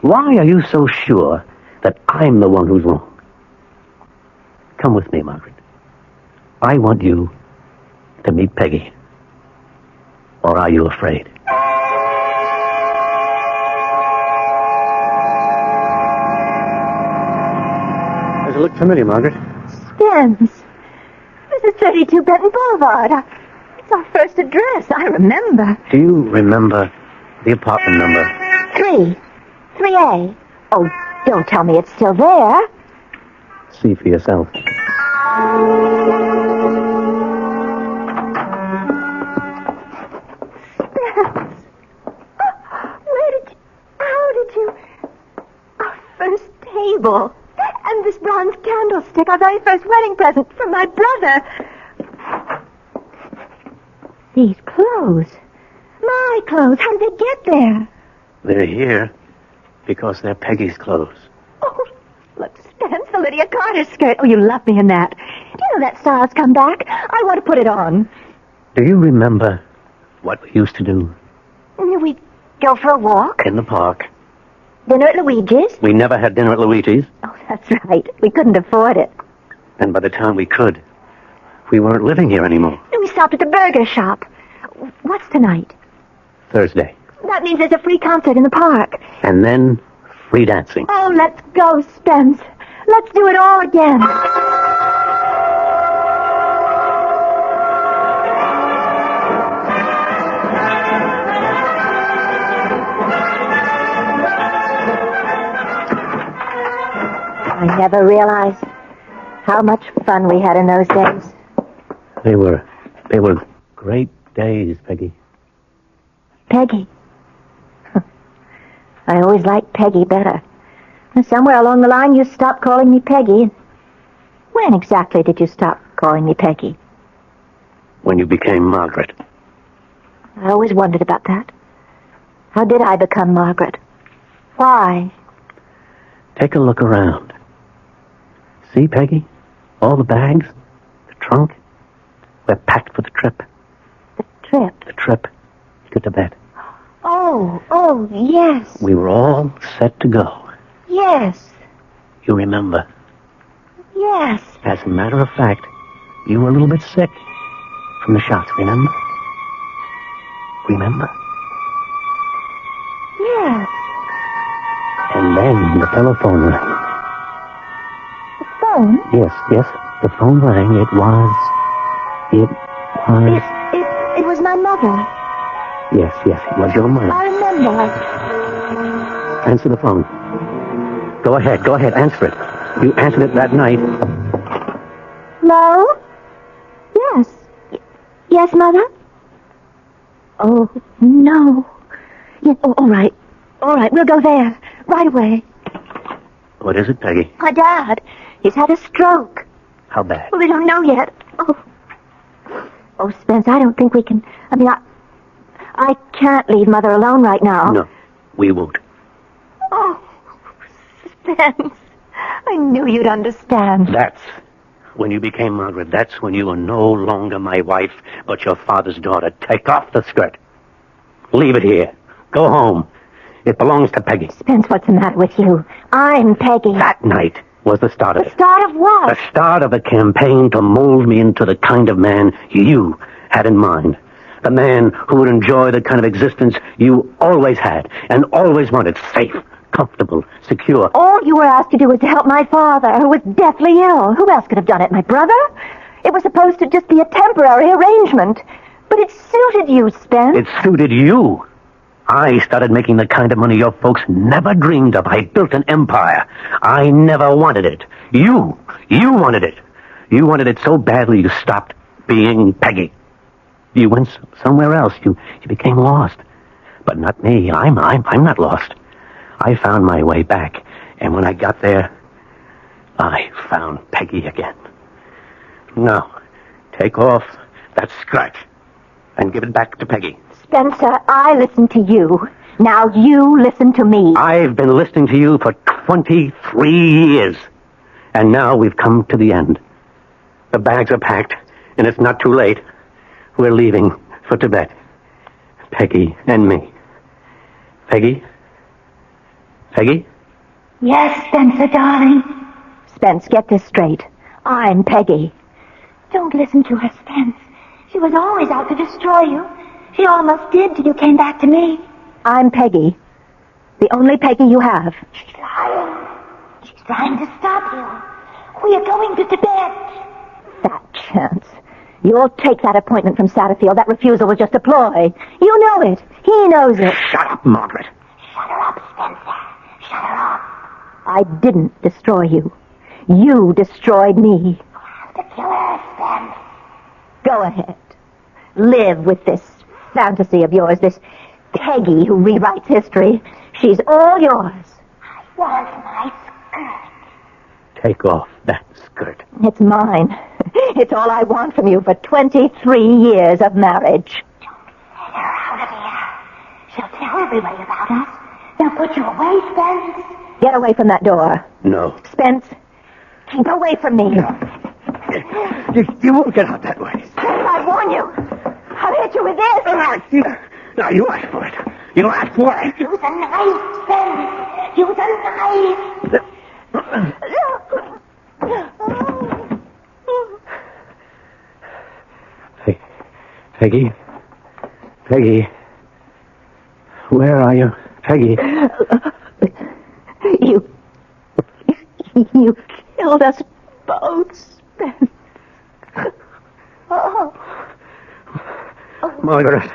U: Why are you so sure that I'm the one who's wrong? Come with me, Margaret. I want you to meet Peggy. Or are you afraid? Does it look familiar, Margaret?
S: Spence. This is 32 Benton Boulevard. It's our first address. I remember.
U: Do you remember the apartment number?
S: 3A. Oh, don't tell me it's still there.
U: See for yourself.
S: Our first table. And this bronze candlestick, our very first wedding present from my brother. These clothes. My clothes. How did they get there?
U: They're here because they're Peggy's clothes.
S: Oh, look, Spence, the Lydia Carter skirt. Oh, you love me in that. Do you know that style's come back? I want to put it on.
U: Do you remember what we used to do?
S: We'd go for a walk.
U: In the park.
S: Dinner at Luigi's.
U: We never had dinner at Luigi's.
S: Oh, that's right. We couldn't afford it.
U: And by the time we could, we weren't living here anymore.
S: We stopped at the burger shop. What's tonight?
U: Thursday.
S: That means there's a free concert in the park.
U: And then free dancing.
S: Oh, let's go, Spence. Let's do it all again. I never realized how much fun we had in those days.
U: They were great days, Peggy.
S: Peggy. I always liked Peggy better. Somewhere along the line, you stopped calling me Peggy. When exactly did you stop calling me Peggy?
U: When you became Margaret.
S: I always wondered about that. How did I become Margaret? Why?
U: Take a look around. See, Peggy? All the bags, the trunk. We're packed for the trip.
S: The trip?
U: The trip to Tibet.
S: Oh, yes.
U: We were all set to go.
S: Yes.
U: You remember?
S: Yes.
U: As a matter of fact, you were a little bit sick from the shots, remember? Remember?
S: Yes.
U: And then the telephone rang.
S: The phone?
U: Yes, the phone rang. It was
S: It was my mother.
U: Yes, it was your mother.
S: I remember.
U: Answer the phone. Go ahead, answer it. You answered it that night.
S: Hello? Yes. Yes, Mother? Oh, no. Yes, all right. All right, we'll go there. Right away.
U: What is it, Peggy?
S: My dad. He's had a stroke.
U: How bad?
S: Well, we don't know yet. Oh, Spence, I don't think we can... I can't leave Mother alone right now.
U: No, we won't.
S: Oh, Spence. I knew you'd understand.
U: That's when you became Margaret. That's when you were no longer my wife, but your father's daughter. Take off the skirt. Leave it here. Go home. It belongs to Peggy.
S: Spence, what's the matter with you? I'm Peggy.
U: That night was the start of it.
S: The start of what?
U: The start of a campaign to mold me into the kind of man you had in mind. The man who would enjoy the kind of existence you always had and always wanted. Safe, comfortable, secure.
S: All you were asked to do was to help my father, who was deathly ill. Who else could have done it? My brother? It was supposed to just be a temporary arrangement. But it suited you, Spence.
U: It suited you. I started making the kind of money your folks never dreamed of. I built an empire. I never wanted it. You wanted it. You wanted it so badly you stopped being Peggy. You went somewhere else. You became lost. But not me. I'm not lost. I found my way back. And when I got there, I found Peggy again. Now, take off that skirt and give it back to Peggy.
S: Spencer, I listened to you. Now you listen to me.
U: I've been listening to you for 23 years. And now we've come to the end. The bags are packed, and it's not too late. We're leaving for Tibet. Peggy and me. Peggy, Peggy?
S: Yes, Spencer, darling. Spence, get this straight. I'm Peggy. Don't listen to her, Spence. She was always out to destroy you. She almost did till you came back to me. I'm Peggy. The only Peggy you have.
E: She's lying. She's trying to stop you. We are going to Tibet.
S: Fat chance. You'll take that appointment from Satterfield. That refusal was just a ploy. You know it. He knows it.
U: Shut up, Margaret.
E: Shut her up, Spencer. Shut her up.
S: I didn't destroy you. You destroyed me.
E: I'll have to kill her, Spence.
S: Go ahead. Live with this fantasy of yours, this Peggy who rewrites history. She's all yours.
E: I want my skirt.
U: Take off that skirt.
S: It's mine. It's all I want from you for 23 years of marriage.
E: Don't let her out of here. She'll tell everybody about us. They'll put you away, Spence.
S: Get away from that door.
U: No.
S: Spence, keep away from me.
U: You won't get out that way.
S: I warn you. I'll hit you with this.
U: Now, you ask for it. You ask for it.
E: Use a knife, Spence. Use a knife.
U: Peggy? Peggy? Where are you? Peggy?
S: You killed us both, Spence. Oh.
U: Margaret.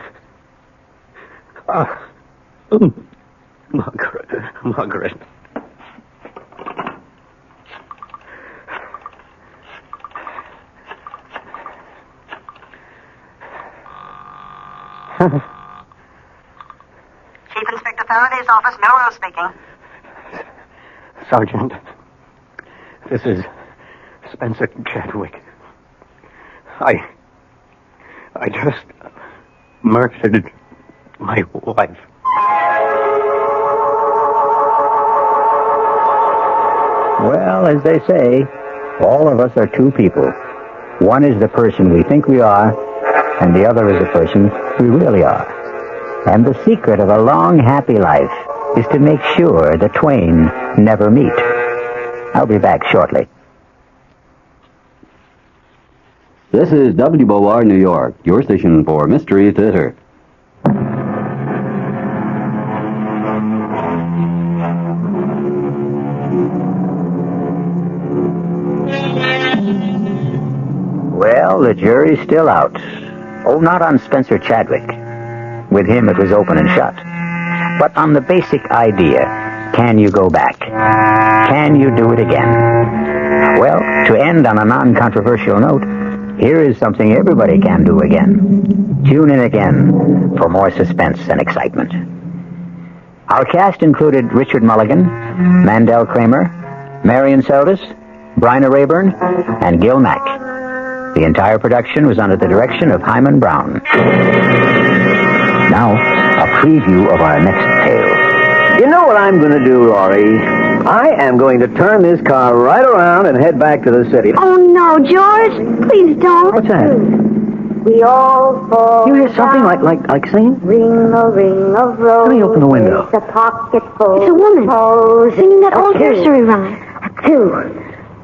U: Margaret.
D: Chief Inspector Faraday's office, Melrose speaking.
U: Sergeant, this is Spencer Chadwick. I just murdered my wife.
A: Well, as they say, all of us are two people. One is the person we think we are, and the other is the person we really are. And the secret of a long, happy life is to make sure the twain never meet. I'll be back shortly.
V: This is WOR New York, your station for Mystery Theater.
A: Well, the jury's still out. Oh, not on Spencer Chadwick. With him, it was open and shut. But on the basic idea, can you go back? Can you do it again? Well, to end on a non-controversial note, here is something everybody can do again. Tune in again for more suspense and excitement. Our cast included Richard Mulligan, Mandel Kramer, Marion Seldes, Bryna Rayburn, and Gil Mack. The entire production was under the direction of Hyman Brown. Now, a preview of our next tale.
W: You know what I'm going to do, Laurie? I am going to turn this car right around and head back to the city.
X: Oh, no, George. Please don't.
W: What's that?
X: We all fall.
W: You hear something like singing?
X: Ring a ring of roses.
W: Let me open the window.
X: A pocket full. It's a woman singing that old nursery rhyme. Two.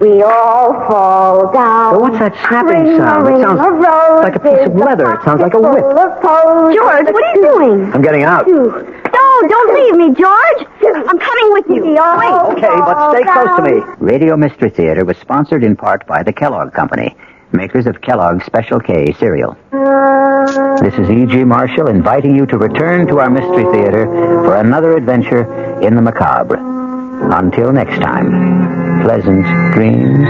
X: We all fall down.
W: Well, what's that snapping sound? It sounds like a piece of leather. It sounds like a whip.
X: George, what are you doing?
W: I'm getting out.
X: No, don't leave me, George. I'm coming with you. Wait.
W: Okay, but stay close to me.
A: Radio Mystery Theater was sponsored in part by the Kellogg Company, makers of Kellogg's Special K cereal. This is E.G. Marshall inviting you to return to our Mystery Theater for another adventure in the macabre. Until next time, pleasant dreams.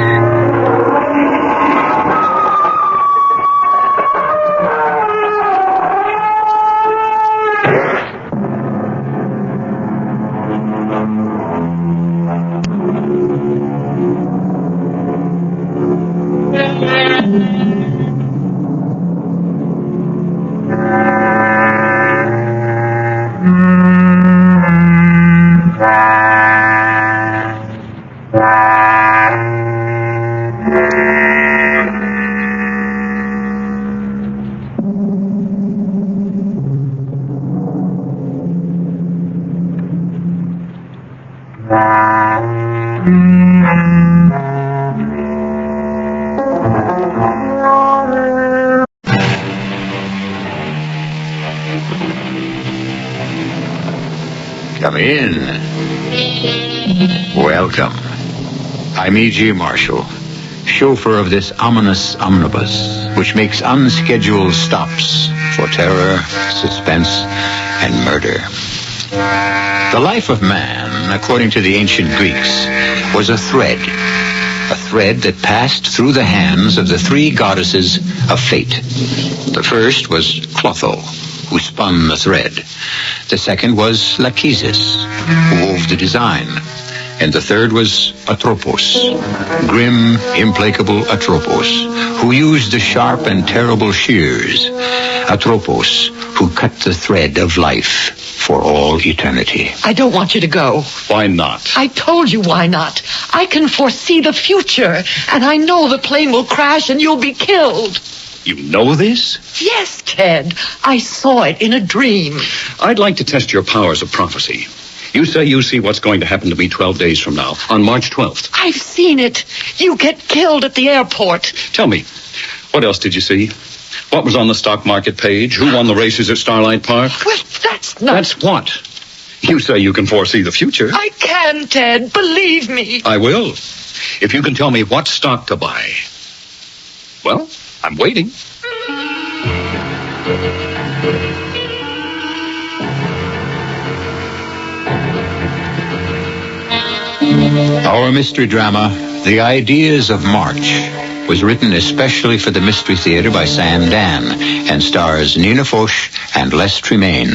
A: Come in. Welcome. I'm E.G. Marshall, chauffeur of this ominous omnibus, which makes unscheduled stops for terror, suspense, and murder. The life of man, according to the ancient Greeks, was a thread that passed through the hands of the three goddesses of fate. The first was Clotho, who spun the thread. The second was Lachesis, who wove the design. And the third was Atropos, grim, implacable Atropos, who used the sharp and terrible shears. Atropos, who cut the thread of life for all eternity.
F: I don't want you to go.
B: Why not?
F: I told you why not. I can foresee the future, and I know the plane will crash and you'll be killed.
B: You know this?
F: Yes, Ted. I saw it in a dream.
B: I'd like to test your powers of prophecy. You say you see what's going to happen to me 12 days from now, on March 12th.
F: I've seen it. You get killed at the airport.
B: Tell me, what else did you see? What was on the stock market page? Who won the races at Starlight Park?
F: Well, that's not...
B: That's what? You say you can foresee the future.
F: I can, Ted. Believe me.
B: I will. If you can tell me what stock to buy. Well, I'm waiting.
A: Our mystery drama, The Ideas of March, was written especially for the Mystery Theater by Sam Dan and stars Nina Foch and Les Tremaine.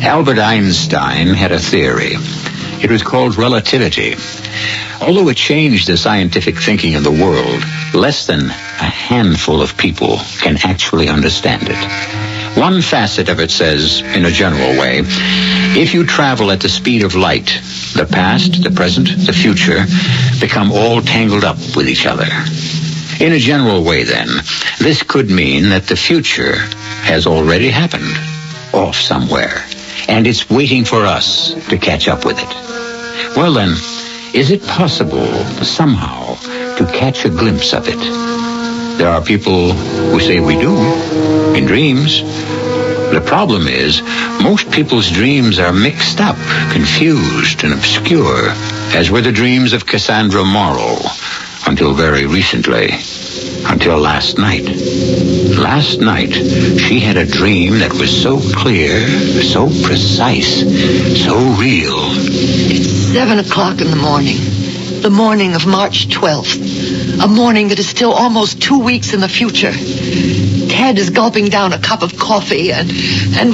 A: Albert Einstein had a theory. It was called relativity. Although it changed the scientific thinking of the world, less than a handful of people can actually understand it. One facet of it says, in a general way, if you travel at the speed of light, the past, the present, the future become all tangled up with each other. In a general way, then, this could mean that the future has already happened, off somewhere, and it's waiting for us to catch up with it. Well, then, is it possible, somehow, to catch a glimpse of it? There are people who say we do, in dreams. The problem is, most people's dreams are mixed up, confused, and obscure, as were the dreams of Cassandra Morrow, until very recently, until last night. Last night, she had a dream that was so clear, so precise, so real.
F: It's 7 o'clock in the morning of March 12th, a morning that is still almost 2 weeks in the future. Ted is gulping down a cup of coffee, and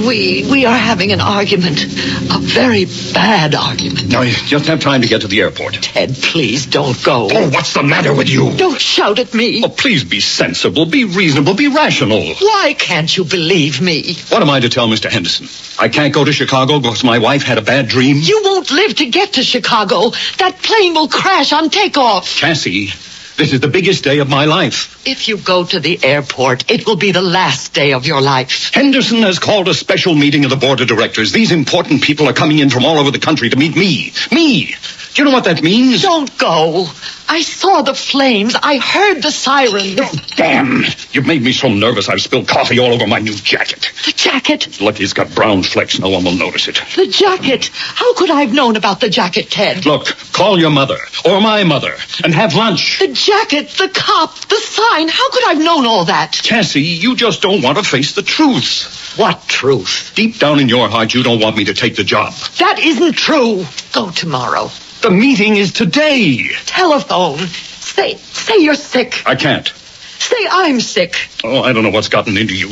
F: we are having an argument, a very bad argument.
B: Now, you just have time to get to the airport.
F: Ted, please don't go.
B: Oh, what's the matter with you?
F: Don't shout at me.
B: Oh, please be sensible, be reasonable, be rational.
F: Why can't you believe me?
B: What am I to tell Mr. Henderson? I can't go to Chicago because my wife had a bad dream?
F: You won't live to get to Chicago. That plane will crash on takeoff.
B: Cassie, this is the biggest day of my life.
F: If you go to the airport, it will be the last day of your life.
B: Henderson has called a special meeting of the board of directors. These important people are coming in from all over the country to meet me. Me! Do you know what that means?
F: Don't go. I saw the flames. I heard the sirens.
B: Oh, damn! You've made me so nervous I've spilled coffee all over my new jacket.
F: The jacket?
B: Lucky it's got brown flecks. No one will notice it.
F: The jacket? How could I have known about the jacket, Ted?
B: Look, call your mother, or my mother, and have lunch.
F: The jacket, the cop, the sign. How could I have known all that?
B: Cassie, you just don't want to face the truth.
F: What truth?
B: Deep down in your heart, you don't want me to take the job.
F: That isn't true. Go tomorrow.
B: The meeting is today.
F: Telephone. Say you're sick.
B: I can't.
F: Say I'm sick.
B: Oh, I don't know what's gotten into you.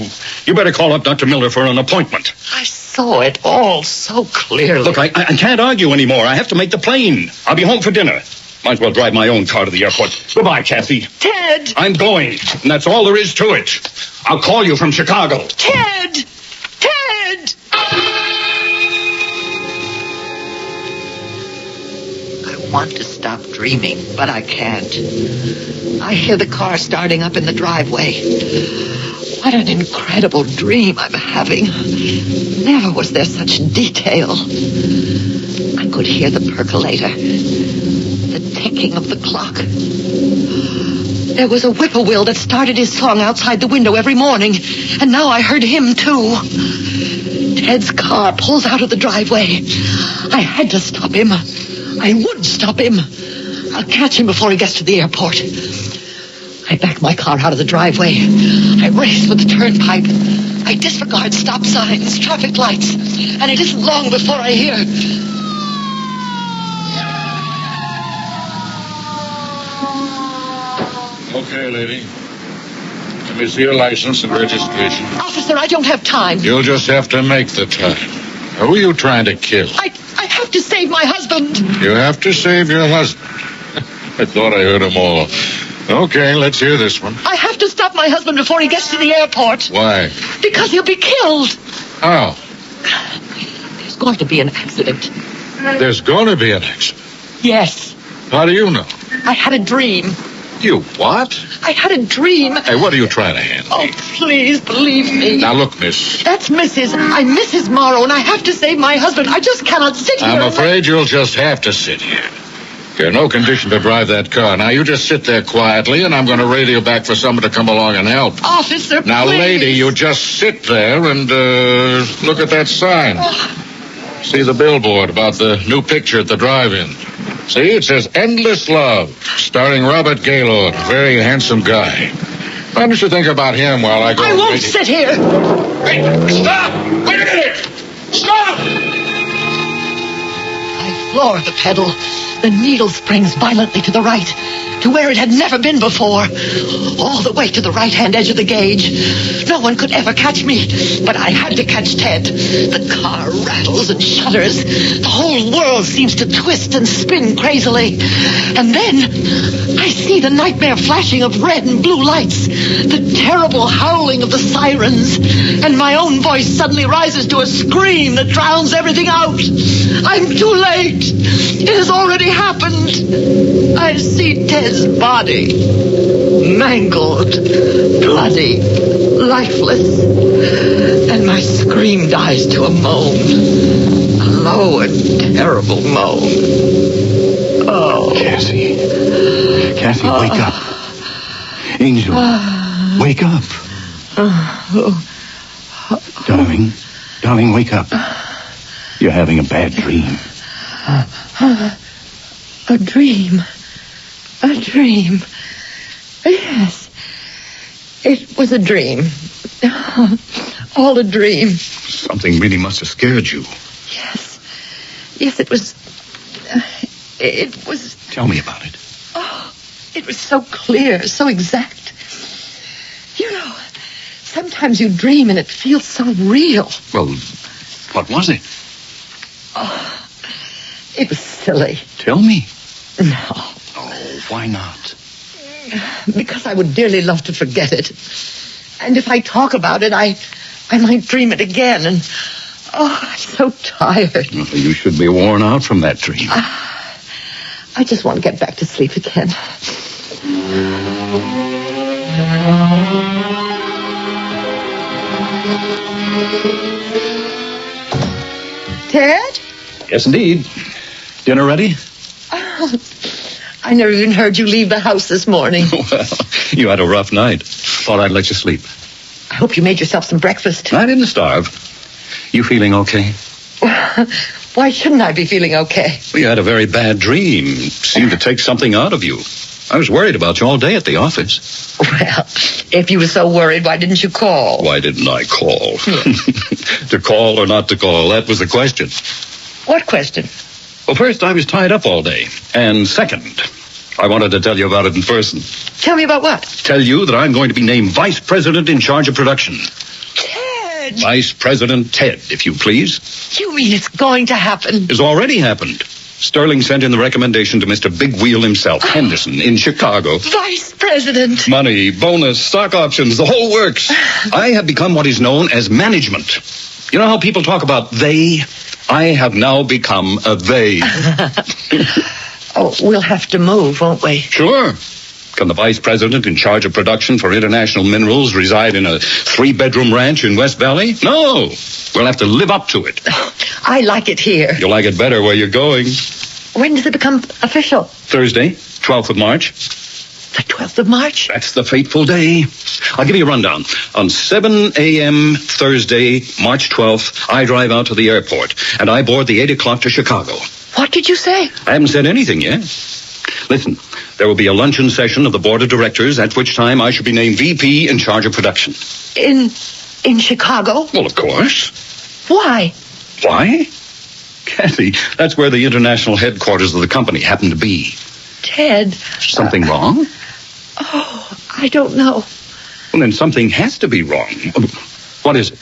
B: You better call up Dr. Miller for an appointment.
F: I saw it all so clearly.
B: Look, I can't argue anymore. I have to make the plane. I'll be home for dinner. Might as well drive my own car to the airport. Goodbye, Cassie.
F: Ted!
B: I'm going, and that's all there is to it. I'll call you from Chicago.
F: Ted! Ted! I want to stop dreaming, but I can't. I hear the car starting up in the driveway. What an incredible dream I'm having. Never was there such detail. I could hear the percolator, the ticking of the clock. There was a whippoorwill that started his song outside the window every morning, and now I heard him, too. Ted's car pulls out of the driveway. I had to stop him. I would stop him. I'll catch him before he gets to the airport. I back my car out of the driveway. I race for the turnpike. I disregard stop signs, traffic lights, and it isn't long before I hear...
B: Okay, lady. Let me see your license and registration.
F: Officer, I don't have time.
B: You'll just have to make the time. Who are you trying to kill?
F: I have to save my husband.
B: You have to save your husband. I thought I heard them all. Okay, let's hear this one.
F: I have to stop my husband before he gets to the airport.
B: Why?
F: Because he'll be killed.
B: How?
F: There's going to be an accident.
B: There's going to be an accident?
F: Yes.
B: How do you know?
F: I had a dream.
B: You what?
F: I had a dream.
B: Hey, what are you trying to handle?
F: Oh, please believe me.
B: Now, look, miss.
F: That's Mrs. I'm Mrs. Morrow, and I have to save my husband. I just cannot sit here.
B: I'm afraid you'll just have to sit here. You're in no condition to drive that car. Now, you just sit there quietly, and I'm going to radio back for someone to come along and help.
F: Officer,
B: now,
F: please.
B: lady, you just sit there and look at that sign. See the billboard about the new picture at the drive-in. See, it says Endless Love, starring Robert Gaylord, a very handsome guy. Why don't you think about him while I go...
F: I won't sit here.
B: Hey, stop! Wait a minute! Stop!
F: I floor the pedal. The needle springs violently to the right, to where it had never been before. All the way to the right-hand edge of the gauge. No one could ever catch me, but I had to catch Ted. The car rattles and shudders. The whole world seems to twist and spin crazily. And then I see the nightmare flashing of red and blue lights, the terrible howling of the sirens, and my own voice suddenly rises to a scream that drowns everything out. I'm too late. It has already happened. I see Ted's body, mangled, bloody, lifeless, and my scream dies to a moan, a low and terrible moan. Oh.
H: Cassie, wake up. Angel, wake up. Darling, wake up. You're having a bad dream.
F: A dream. A dream. Yes. It was a dream. All a dream.
H: Something really must have scared you.
F: Yes, it was... It was...
H: Tell me about it.
F: Oh, it was so clear, so exact. You know, sometimes you dream and it feels so real.
H: Well, what was it?
F: Oh, it was silly.
H: Tell me.
F: No.
H: Oh, why not?
F: Because I would dearly love to forget it. And if I talk about it, I might dream it again. And, I'm so tired.
H: Well, you should be worn out from that dream.
F: I just want to get back to sleep again. Ted?
H: Yes, indeed. Dinner ready?
F: Oh, I never even heard you leave the house this morning.
H: Well, you had a rough night. Thought I'd let you sleep.
F: I hope you made yourself some breakfast.
H: I didn't starve. You feeling okay?
F: Why shouldn't I be feeling okay?
H: Well, you had a very bad dream. It seemed to take something out of you. I was worried about you all day at the office.
F: Well, if you were so worried, why didn't you call?
H: Why didn't I call? To call or not to call, that was the question.
F: What question?
H: Well, first, I was tied up all day. And second, I wanted to tell you about it in person.
F: Tell me about what?
H: Tell you that I'm going to be named Vice President in charge of production.
F: Ted!
H: Vice President Ted, if you please.
F: You mean it's going to happen?
H: It's already happened. Sterling sent in the recommendation to Mr. Big Wheel himself, Henderson, in Chicago.
F: Vice President!
H: Money, bonus, stock options, the whole works. I have become what is known as management. You know how people talk about they? I have now become a they.
F: Oh, we'll have to move, won't we?
H: Sure. Can the vice president in charge of production for International Minerals reside in a 3-bedroom ranch in West Valley? No. We'll have to live up to it.
F: I like it here.
H: You'll like it better where you're going.
F: When does it become official?
H: Thursday, 12th of March.
F: The 12th of March?
H: That's the fateful day. I'll give you a rundown. On 7 a.m. Thursday, March 12th, I drive out to the airport, and I board the 8 o'clock to Chicago.
F: What did you say?
H: I haven't said anything yet. Listen, there will be a luncheon session of the board of directors, at which time I shall be named VP in charge of production.
F: In Chicago?
H: Well, of course.
F: Why?
H: Why? Kathy, that's where the international headquarters of the company happen to be.
F: Ted.
H: Something wrong?
F: Oh, I don't know.
H: Well, then something has to be wrong. What is it?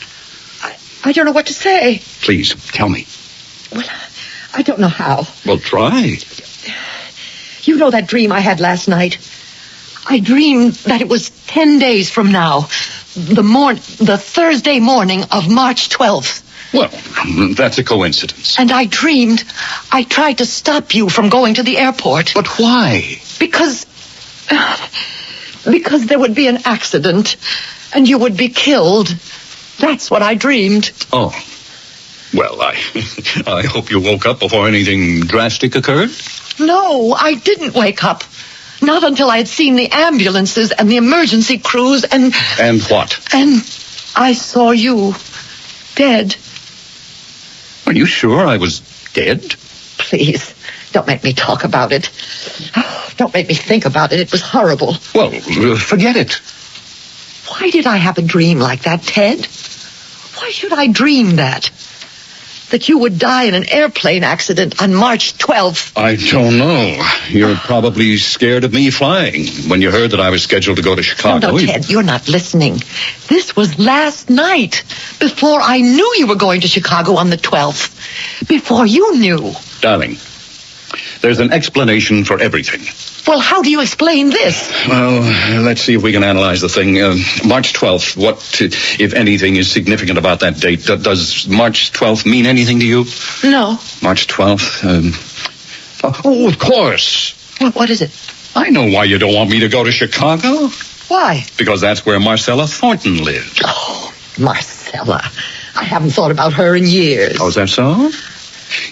F: I don't know what to say.
H: Please, tell me.
F: Well, I don't know how.
H: Well, try.
F: You know that dream I had last night? I dreamed that it was 10 days from now. The Thursday morning of March 12th.
H: Well, that's a coincidence.
F: And I dreamed I tried to stop you from going to the airport.
H: But why?
F: Because there would be an accident and you would be killed. That's what I dreamed.
H: Oh. Well, I hope you woke up before anything drastic occurred.
F: No, I didn't wake up. Not until I had seen the ambulances and the emergency crews and...
H: And what?
F: And I saw you dead.
H: Are you sure I was dead?
F: Please, don't make me talk about it. Don't make me think about it. It was horrible.
H: Well, forget it.
F: Why did I have a dream like that, Ted? Why should I dream that? That you would die in an airplane accident on March 12th.
H: I don't know. You're probably scared of me flying when you heard that I was scheduled to go to Chicago.
F: No, Ted, you're not listening. This was last night, before I knew you were going to Chicago on the 12th. Before you knew.
H: Darling, there's an explanation for everything.
F: Well, how do you explain this?
H: Well, let's see if we can analyze the thing. March 12th, what, if anything, is significant about that date? Does March 12th mean anything to you?
F: No.
H: March 12th? Oh, of course.
F: What is it?
H: I know why you don't want me to go to Chicago.
F: Why?
H: Because that's where Marcella Thornton lived.
F: Oh, Marcella. I haven't thought about her in years.
H: Oh, is that so?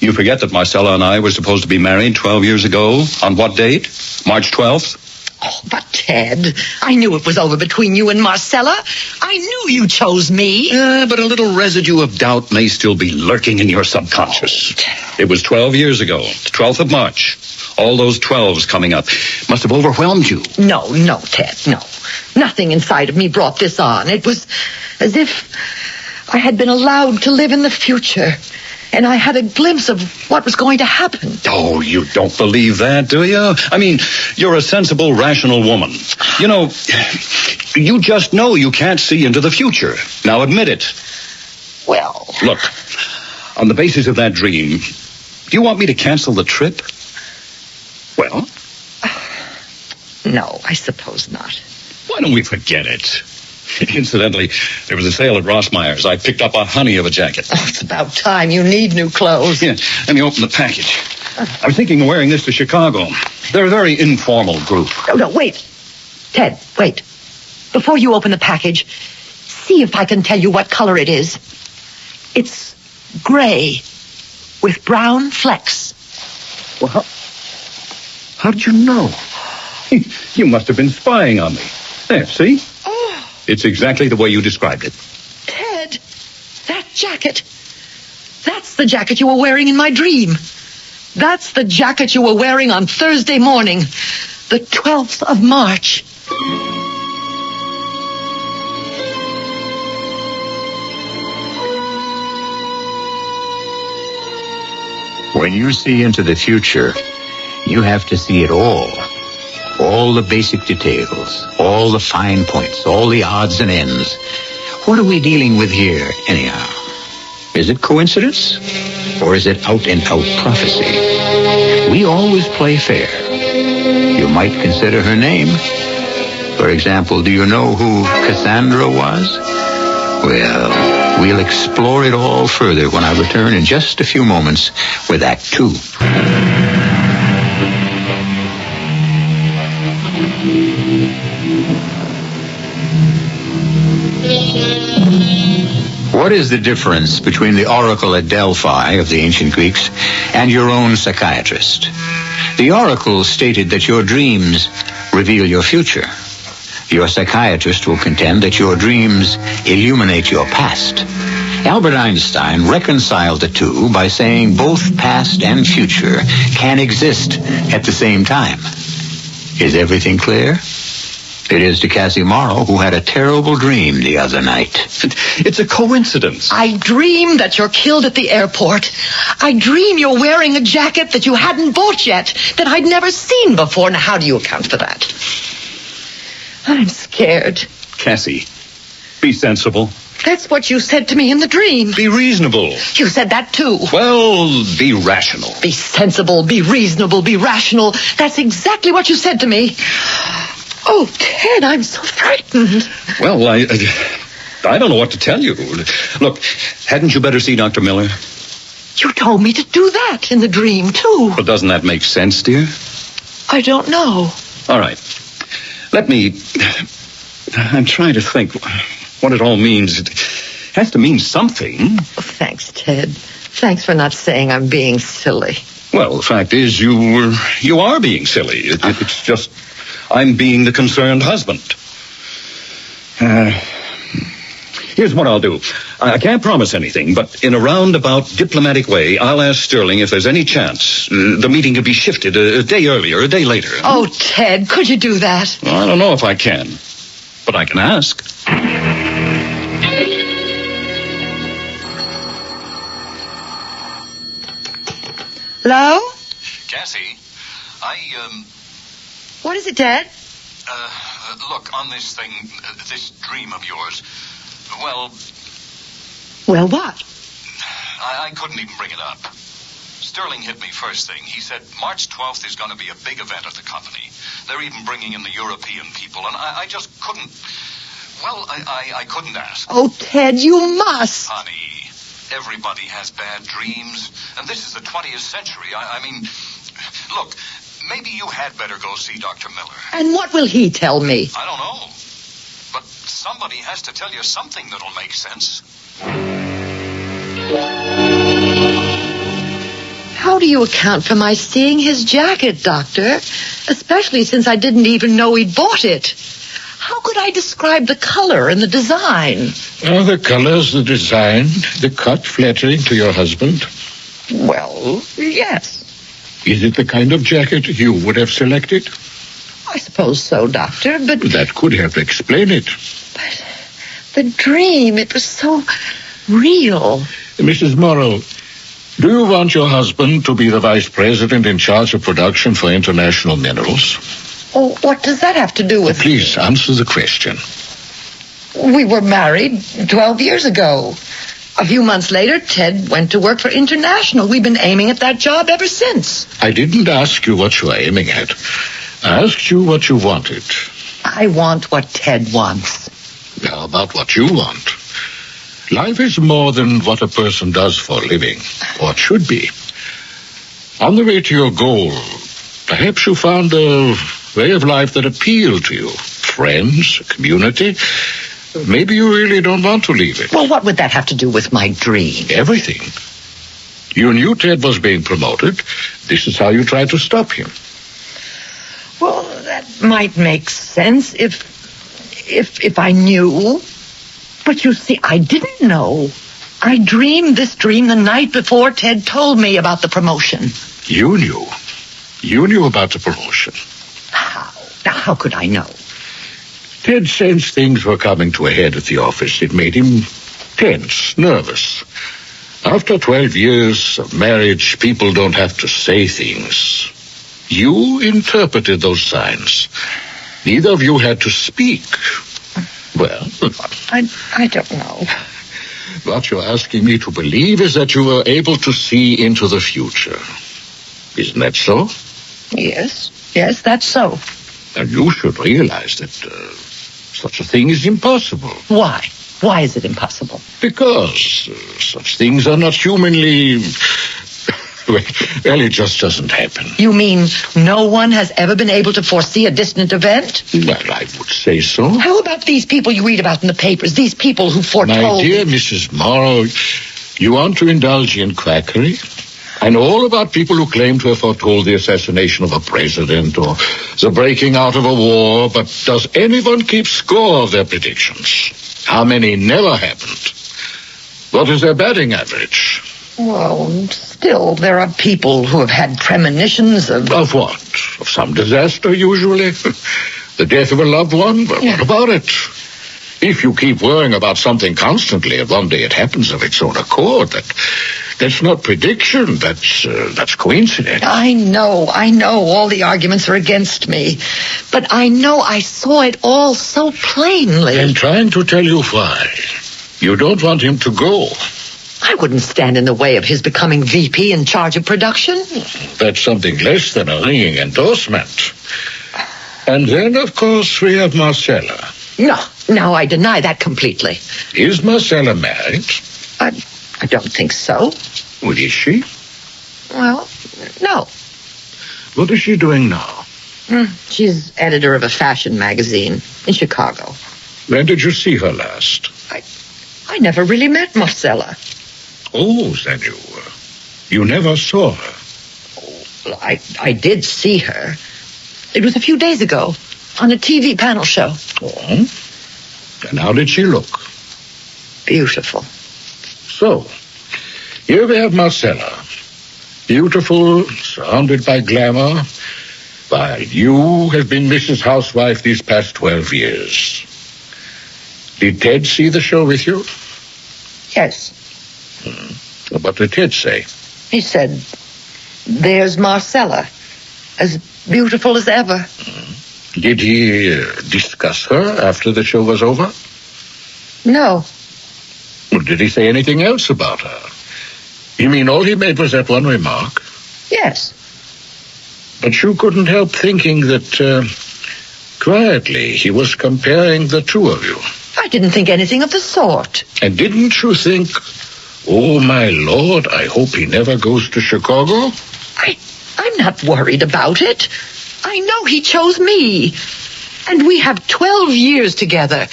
H: You forget that Marcella and I were supposed to be married 12 years ago. On what date? March 12th?
F: Oh, but Ted, I knew it was over between you and Marcella. I knew you chose me.
H: But a little residue of doubt may still be lurking in your subconscious. It was 12 years ago, the 12th of March. All those 12s coming up must have overwhelmed you.
F: No, Ted, no. Nothing inside of me brought this on. It was as if I had been allowed to live in the future. And I had a glimpse of what was going to happen.
H: Oh, you don't believe that, do you? I mean, you're a sensible, rational woman. You know, you just know you can't see into the future. Now admit it.
F: Well...
H: Look, on the basis of that dream, do you want me to cancel the trip? Well?
F: No, I suppose not.
H: Why don't we forget it? Incidentally, there was a sale at Rossmeyer's. I picked up a honey of a jacket.
F: Oh, it's about time. You need new clothes.
H: Yeah, let me open the package. I was thinking of wearing this to Chicago. They're a very informal group.
F: No, wait. Ted, wait. Before you open the package, see if I can tell you what color it is. It's gray with brown flecks.
H: Well, how did you know? You must have been spying on me. There, see? It's exactly the way you described it.
F: Ted, that jacket. That's the jacket you were wearing in my dream. That's the jacket you were wearing on Thursday morning, the 12th of March.
A: When you see into the future, you have to see it all. All the basic details, all the fine points, all the odds and ends. What are we dealing with here, anyhow? Is it coincidence? Or is it out-and-out prophecy? We always play fair. You might consider her name. For example, do you know who Cassandra was? Well, we'll explore it all further when I return in just a few moments with Act 2. What is the difference between the oracle at Delphi of the ancient Greeks and your own psychiatrist? The oracle stated that your dreams reveal your future. Your psychiatrist will contend that your dreams illuminate your past. Albert Einstein reconciled the two by saying both past and future can exist at the same time. Is everything clear? It is to Cassie Morrow, who had a terrible dream the other night.
H: It's a coincidence.
F: I dream that you're killed at the airport. I dream you're wearing a jacket that you hadn't bought yet, that I'd never seen before. Now, how do you account for that? I'm scared.
H: Cassie, be sensible.
F: That's what you said to me in the dream.
H: Be reasonable.
F: You said that, too.
H: Well, be rational.
F: Be sensible, be reasonable, be rational. That's exactly what you said to me. Oh, Ted, I'm so frightened.
H: Well, I don't know what to tell you. Look, hadn't you better see Dr. Miller?
F: You told me to do that in the dream, too.
H: But doesn't that make sense, dear?
F: I don't know.
H: All right. I'm trying to think what it all means. It has to mean something.
F: Oh, thanks, Ted. Thanks for not saying I'm being silly.
H: Well, the fact is, you are being silly. It's just, I'm being the concerned husband. Here's what I'll do. I can't promise anything, but in a roundabout diplomatic way, I'll ask Sterling if there's any chance the meeting could be shifted a day earlier, a day later.
F: Oh, Ted, could you do that?
H: Well, I don't know if I can, but I can ask.
F: Hello?
H: Cassie,
F: What is it, Ted?
H: Look, on this thing, this dream of yours, well,
F: what?
H: I couldn't even bring it up. Sterling hit me first thing. He said March 12th is going to be a big event at the company. They're even bringing in the European people, and I just couldn't... Well, I couldn't ask.
F: Oh, Ted, you must.
H: Honey, everybody has bad dreams, and this is the 20th century. I mean, look, maybe you had better go see Dr. Miller.
F: And what will he tell me?
H: I don't know. But somebody has to tell you something that'll make sense.
F: How do you account for my seeing his jacket, Doctor? Especially since I didn't even know he'd bought it. How could I describe the color and the design?
B: The colors, the design, the cut flattering to your husband?
F: Well, yes.
B: Is it the kind of jacket you would have selected?
F: I suppose so, Doctor, but...
B: That could help explain it.
F: But the dream, it was so real.
B: Mrs. Morrow, do you want your husband to be the vice president in charge of production for International Minerals?
F: Oh, what does that have to do with...
B: Please, answer the question.
F: We were married 12 years ago. A few months later, Ted went to work for International. We've been aiming at that job ever since.
B: I didn't ask you what you were aiming at. I asked you what you wanted.
F: I want what Ted wants.
B: How about what you want? Life is more than what a person does for a living, or it should be. On the way to your goal, perhaps you found a way of life that appealed to you. Friends, community. Maybe you really don't want to leave it.
F: Well, what would that have to do with my dream?
B: Everything. You knew Ted was being promoted. This is how you tried to stop him.
F: Well, that might make sense if I knew. But you see, I didn't know. I dreamed this dream the night before Ted told me about the promotion.
B: You knew. You knew about the promotion.
F: How? Now, how could I know?
B: Ted sensed things were coming to a head at the office. It made him tense, nervous. After 12 years of marriage, people don't have to say things. You interpreted those signs. Neither of you had to speak. Well,
F: I don't know.
B: What you're asking me to believe is that you were able to see into the future. Isn't that so?
F: Yes, that's so.
B: And you should realize that such a thing is impossible.
F: Why? Why is it impossible?
B: Because such things are not humanly... Well, it just doesn't happen.
F: You mean no one has ever been able to foresee a distant event?
B: Well, I would say so.
F: How about these people you read about in the papers? These people who foretold...
B: My dear Mrs. Morrow, you want to indulge in quackery?
L: I know all about people who claim to have foretold the assassination of a president or the breaking out of a war, but does anyone keep score of their predictions? How many never happened? What is their batting average?
F: Well, still, there are people who have had premonitions of...
L: Of what? Of some disaster, usually? The death of a loved one? Well, what about it? If you keep worrying about something constantly and one day it happens of its own accord, that's not prediction, that's coincidence.
F: I know, all the arguments are against me. But I know I saw it all so plainly.
L: I'm trying to tell you why. You don't want him to go.
F: I wouldn't stand in the way of his becoming VP in charge of production.
L: That's something less than a ringing endorsement. And then, of course, we have Marcella.
F: No, I deny that completely.
L: Is Marcella married?
F: I don't think so.
L: Well, is she?
F: Well, no.
L: What is she doing now?
F: She's editor of a fashion magazine in Chicago.
L: When did you see her last?
F: I never really met Marcella.
L: Oh, then you never saw her?
F: Well, I did see her. It was a few days ago on a TV panel show.
L: Oh? And how did she look?
F: Beautiful.
L: So, here we have Marcella. Beautiful, surrounded by glamour, while you have been Mrs. Housewife these past 12 years. Did Ted see the show with you?
F: Yes.
L: What did Ted say?
F: He said, there's Marcella, as beautiful as ever.
L: Did he discuss her after the show was over?
F: No.
L: Well, did he say anything else about her? You mean all he made was that one remark?
F: Yes.
L: But you couldn't help thinking that, quietly, he was comparing the two of you.
F: I didn't think anything of the sort.
L: And didn't you think, oh, my Lord, I hope he never goes to Chicago?
F: I'm not worried about it. I know he chose me. And we have 12 years together.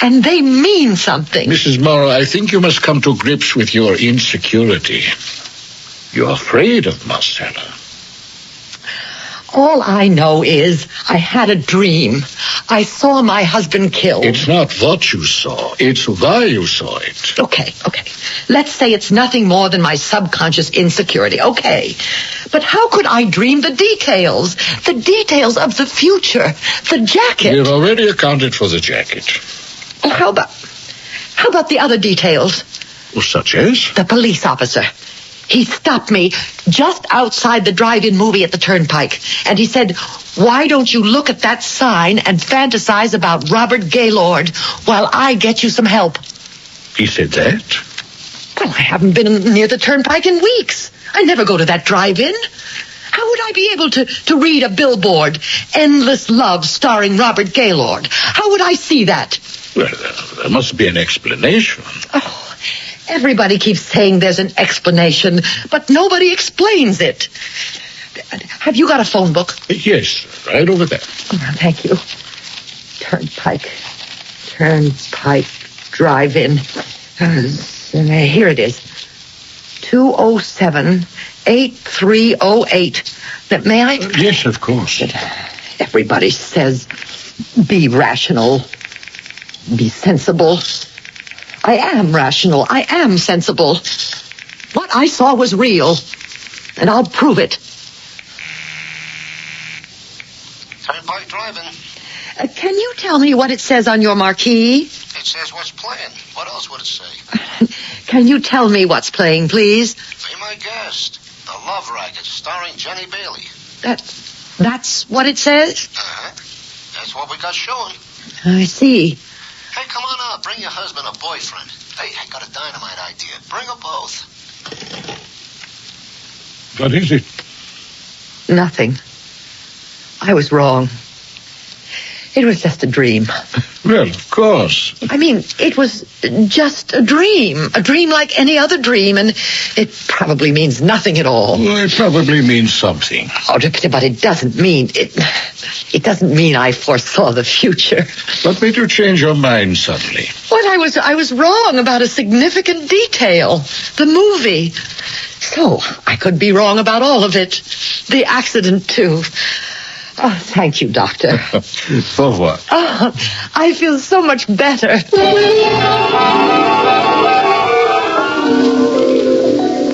F: And they mean something.
L: Mrs. Morrow, I think you must come to grips with your insecurity. You're afraid of Marcella.
F: All I know is I had a dream. I saw my husband killed.
L: It's not what you saw. It's why you saw it.
F: Okay. Let's say it's nothing more than my subconscious insecurity. Okay. But how could I dream the details? The details of the future. The jacket.
L: You've already accounted for the jacket.
F: Well, how about the other details?
L: Well, such as?
F: The police officer. He stopped me just outside the drive-in movie at the Turnpike. And he said, why don't you look at that sign and fantasize about Robert Gaylord while I get you some help?
L: He said that?
F: Well, I haven't been near the Turnpike in weeks. I never go to that drive-in. How would I be able to read a billboard, Endless Love starring Robert Gaylord? How would I see that?
L: Well, there must be an explanation.
F: Oh. Everybody keeps saying there's an explanation, but nobody explains it. Have you got a phone book?
L: Yes, right over there.
F: Oh, thank you. Turnpike Drive-In. Here it is. 207-8308. May I?
L: Yes, of course.
F: Everybody says be rational, be sensible. I am rational. I am sensible. What I saw was real, and I'll prove it.
H: Turnpike driving.
F: Can you tell me what it says on your marquee?
H: It says what's playing. What else would it say?
F: Can you tell me what's playing, please?
H: Be my guest. The Love Racket, starring Jenny Bailey.
F: That's what it says?
H: Uh-huh. That's what we got showing.
F: I see.
H: Hey, come on out. Bring your husband or boyfriend. Hey, I got a dynamite idea. Bring them both.
L: What is it?
F: Nothing. I was wrong. It was just a dream.
L: Well, of course.
F: I mean, it was just a dream like any other dream, and it probably means nothing at all.
L: Well, it probably means something.
F: Oh, but it doesn't mean it doesn't mean I foresaw the future.
L: What made you change your mind suddenly?
F: What, I was wrong about a significant detail. The movie. So, I could be wrong about all of it. The accident, too. Oh, thank you, Doctor.
L: For what?
F: Oh, I feel so much better.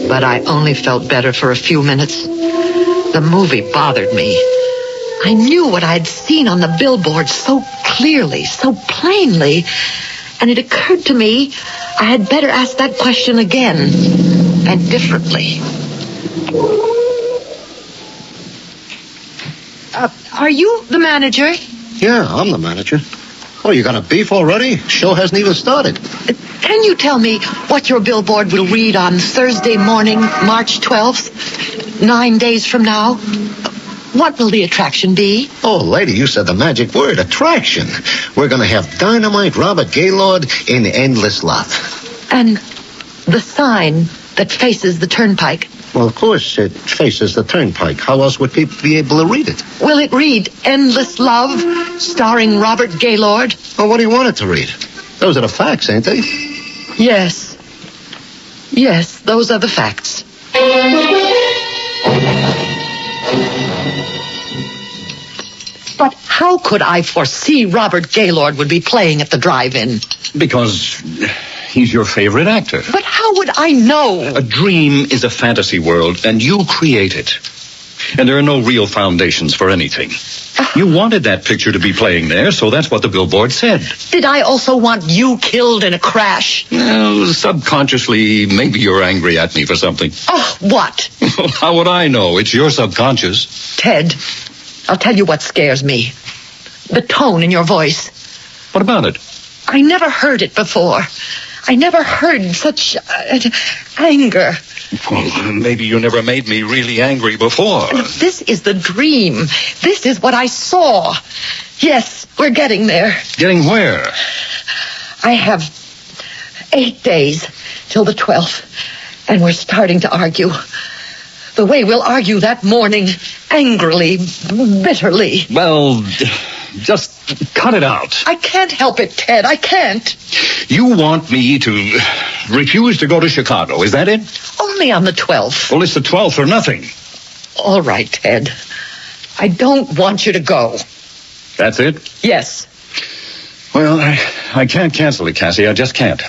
F: But I only felt better for a few minutes. The movie bothered me. I knew what I'd seen on the billboard so clearly, so plainly, and it occurred to me I had better ask that question again, and differently. Are you the manager?
I: Yeah, I'm the manager. Oh, you got a beef already? Show hasn't even started.
F: Can you tell me what your billboard will read on Thursday morning, March 12th, 9 days from now? What will the attraction be?
I: Oh, lady, you said the magic word, attraction. We're going to have Dynamite Robert Gaylord in Endless Love.
F: And the sign that faces the turnpike?
I: Well, of course, it faces the turnpike. How else would people be able to read it?
F: Will it read Endless Love, starring Robert Gaylord?
I: Well, what do you want it to read? Those are the facts, ain't they?
F: Yes. Yes, those are the facts. But how could I foresee Robert Gaylord would be playing at the drive-in?
H: Because he's your favorite actor.
F: But how would I know?
H: A dream is a fantasy world, and you create it. And there are no real foundations for anything. You wanted that picture to be playing there, so that's what the billboard said.
F: Did I also want you killed in a crash?
H: Well, subconsciously, maybe you're angry at me for something.
F: Oh, what?
H: How would I know? It's your subconscious.
F: Ted, I'll tell you what scares me. The tone in your voice.
H: What about it?
F: I never heard it before. I never heard such anger.
H: Well, maybe you never made me really angry before.
F: This is the dream. This is what I saw. Yes, we're getting there.
H: Getting where?
F: I have 8 days till the 12th, and we're starting to argue. The way we'll argue that morning, angrily, bitterly.
H: Well, just cut it out.
F: I can't help it, Ted. I can't.
H: You want me to refuse to go to Chicago, is that it?
F: Only on the 12th.
H: Well, it's the 12th or nothing.
F: All right, Ted. I don't want you to go.
H: That's it?
F: Yes.
H: Well, I can't cancel it, Cassie. I just can't.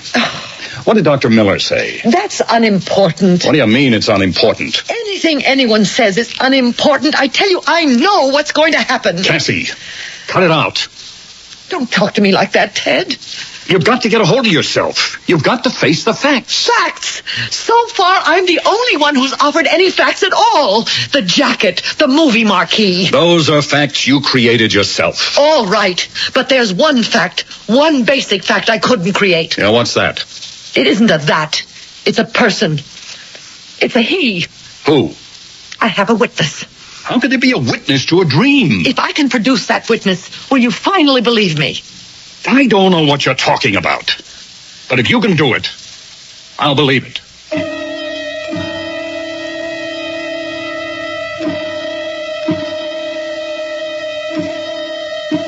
H: What did Dr. Miller say?
F: That's unimportant.
H: What do you mean it's unimportant?
F: Anything anyone says is unimportant. I tell you, I know what's going to happen.
H: Cassie, cut it out.
F: Don't talk to me like that, Ted.
H: You've got to get a hold of yourself. You've got to face the facts.
F: Facts? So far, I'm the only one who's offered any facts at all. The jacket, the movie marquee.
H: Those are facts you created yourself.
F: All right, but there's one fact, one basic fact I couldn't create.
H: Yeah, what's that?
F: It isn't a that. It's a person. It's a he.
H: Who?
F: I have a witness.
H: How could there be a witness to a dream?
F: If I can produce that witness, will you finally believe me?
H: I don't know what you're talking about. But if you can do it, I'll believe it.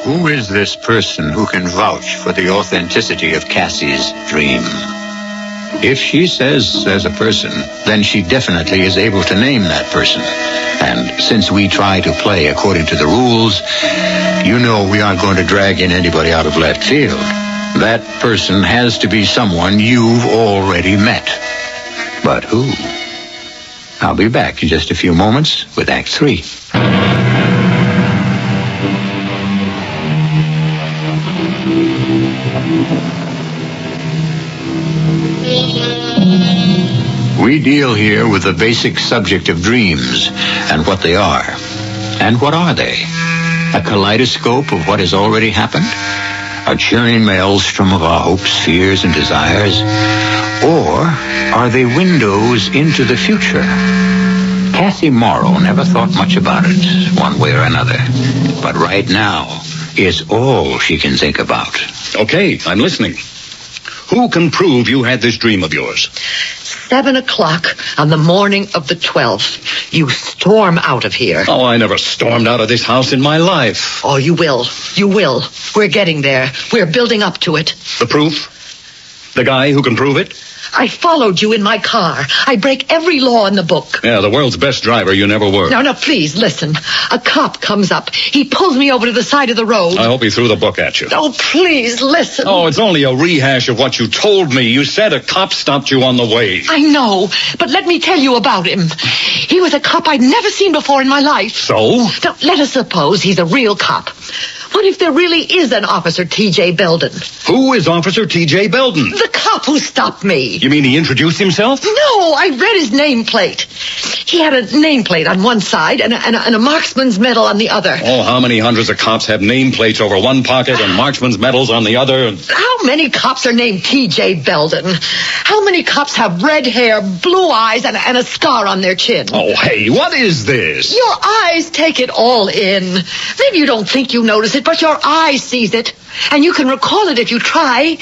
A: Who is this person who can vouch for the authenticity of Cassie's dream? If she says there's a person, then she definitely is able to name that person. And since we try to play according to the rules, you know we aren't going to drag in anybody out of left field. That person has to be someone you've already met. But who? I'll be back in just a few moments with Act 3. We deal here with the basic subject of dreams and what they are. And what are they? A kaleidoscope of what has already happened? A churning maelstrom of our hopes, fears, and desires? Or are they windows into the future? Cassie Morrow never thought much about it, one way or another. But right now, is all she can think about.
H: Okay, I'm listening. Who can prove you had this dream of yours?
F: 7 o'clock on the morning of the 12th. You storm out of here.
H: Oh, I never stormed out of this house in my life.
F: Oh, you will. You will. We're getting there. We're building up to it.
H: The proof? The guy who can prove it?
F: I followed you in my car. I break every law in the book.
H: Yeah, the world's best driver you never were.
F: Now, please, listen. A cop comes up. He pulls me over to the side of the road.
H: I hope he threw the book at you.
F: Oh, please, listen.
H: Oh, it's only a rehash of what you told me. You said a cop stopped you on the way.
F: I know, but let me tell you about him. He was a cop I'd never seen before in my life.
H: So?
F: Now, let us suppose he's a real cop. What if there really is an Officer T.J. Belden?
H: Who is Officer T.J. Belden?
F: The cop who stopped me.
H: You mean he introduced himself?
F: No, I read his nameplate. He had a nameplate on one side and a marksman's medal on the other.
H: Oh, how many hundreds of cops have nameplates over one pocket and marksman's medals on the other?
F: How many cops are named T.J. Belden? How many cops have red hair, blue eyes, and a scar on their chin?
H: Oh, hey, what is this?
F: Your eyes take it all in. Maybe you don't think you notice it, but your eye sees it. And you can recall it if you try.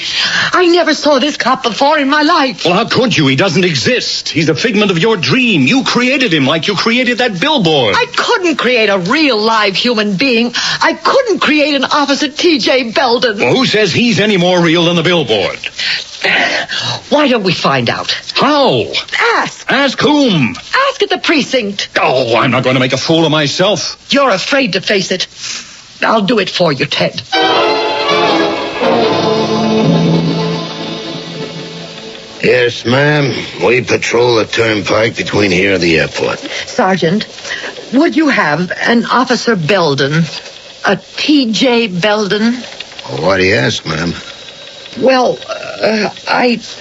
F: I never saw this cop before in my life.
H: Well, how could you? He doesn't exist. He's a figment of your dream. You created him like you created that billboard.
F: I couldn't create a real live human being. I couldn't create an Officer T.J. Belden.
H: Well, who says he's any more real than the billboard?
F: Why don't we find out?
H: How?
F: Ask.
H: Ask whom?
F: Ask at the precinct.
H: Oh, I'm not going to make a fool of myself.
F: You're afraid to face it. I'll do it for you, Ted.
I: Yes, ma'am. We patrol the turnpike between here and the airport.
F: Sergeant, would you have an Officer Belden? A T.J. Belden?
I: Why do you ask, ma'am?
F: Well,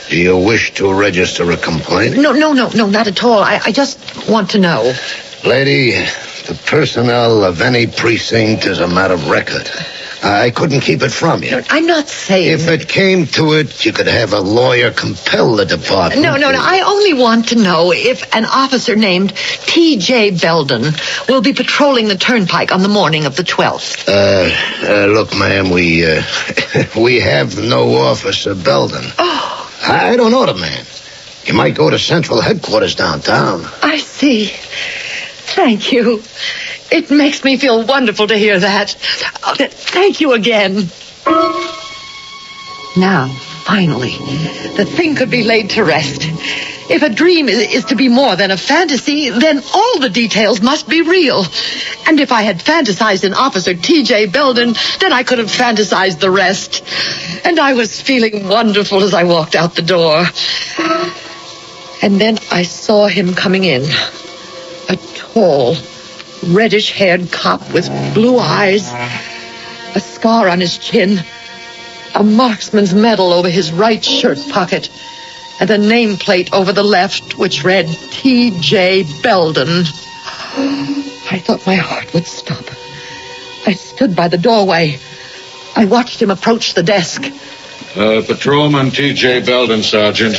I: Do you wish to register a complaint?
F: No, not at all. I just want to know.
I: Lady, the personnel of any precinct is a matter of record. I couldn't keep it from you.
F: I'm not saying...
I: If it came to it, you could have a lawyer compel the department.
F: No. I only want to know if an officer named T.J. Belden will be patrolling the turnpike on the morning of the 12th.
I: Look, ma'am, we have no Officer Belden.
F: Oh.
I: I don't know the man. You might go to Central Headquarters downtown.
F: I see. Thank you. It makes me feel wonderful to hear that. Thank you again. Now, finally, the thing could be laid to rest. If a dream is to be more than a fantasy, then all the details must be real. And if I had fantasized an Officer T.J. Belden, then I could have fantasized the rest. And I was feeling wonderful as I walked out the door. And then I saw him coming in. A tall, reddish-haired cop with blue eyes, a scar on his chin, a marksman's medal over his right shirt pocket, and a nameplate over the left which read T.J. Belden. I thought my heart would stop. I stood by the doorway. I watched him approach the desk.
L: Patrolman T.J. Belden, Sergeant.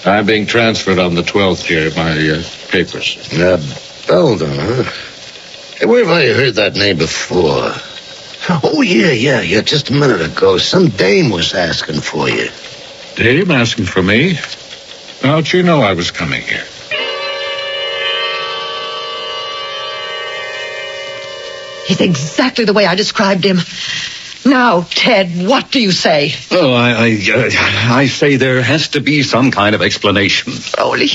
L: I'm being transferred on the 12th here. My papers.
I: Belden, huh? Hey, where have I heard that name before? Oh, yeah. Just a minute ago, some dame was asking for you.
L: Dame asking for me? How'd you know I was coming here?
F: He's exactly the way I described him. Now, Ted, what do you say?
H: Oh, I say there has to be some kind of explanation.
F: Rolly,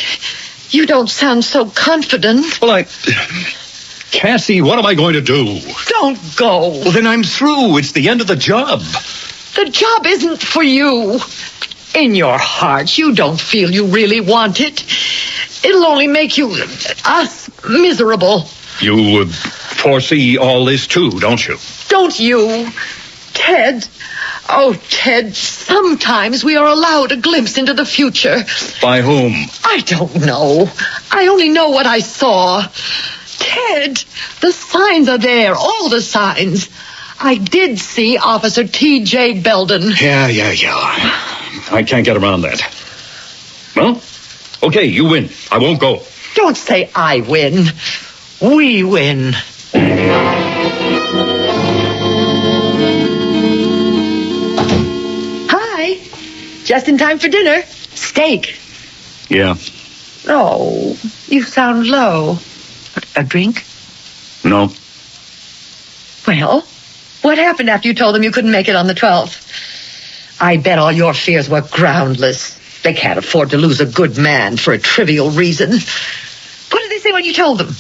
F: you don't sound so confident.
H: Well, Cassie, what am I going to do?
F: Don't go.
H: Well, then I'm through. It's the end of the job.
F: The job isn't for you. In your heart, you don't feel you really want it. It'll only make us miserable.
H: You would foresee all this, too, don't you?
F: Don't you? Ted. Oh, Ted, sometimes we are allowed a glimpse into the future.
H: By whom?
F: I don't know. I only know what I saw. Ted, the signs are there, all the signs. I did see Officer T.J. Belden.
H: Yeah. I can't get around that. Well, okay, you win. I won't go.
F: Don't say I win. We win. Just in time for dinner. Steak.
H: Yeah.
F: Oh, you sound low. A drink?
H: No.
F: Well, what happened after you told them you couldn't make it on the 12th? I bet all your fears were groundless. They can't afford to lose a good man for a trivial reason. What did they say when you told them?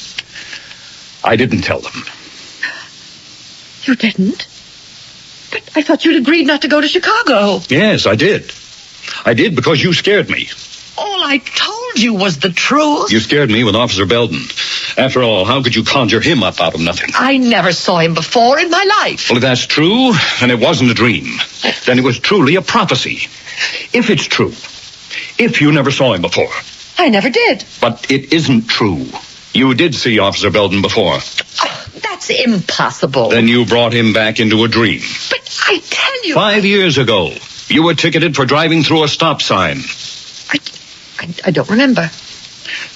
H: I didn't tell them.
F: You didn't? But I thought you'd agreed not to go to Chicago.
H: Yes, I did. I did because you scared me.
F: All I told you was the truth.
H: You scared me with Officer Belden. After all, how could you conjure him up out of nothing?
F: I never saw him before in my life.
H: Well, if that's true, and it wasn't a dream, then it was truly a prophecy. If it's true, if you never saw him before.
F: I never did.
H: But it isn't true. You did see Officer Belden before.
F: Oh, that's impossible.
H: Then you brought him back into a dream.
F: But I tell you...
H: 5 years ago, you were ticketed for driving through a stop sign.
F: I don't remember.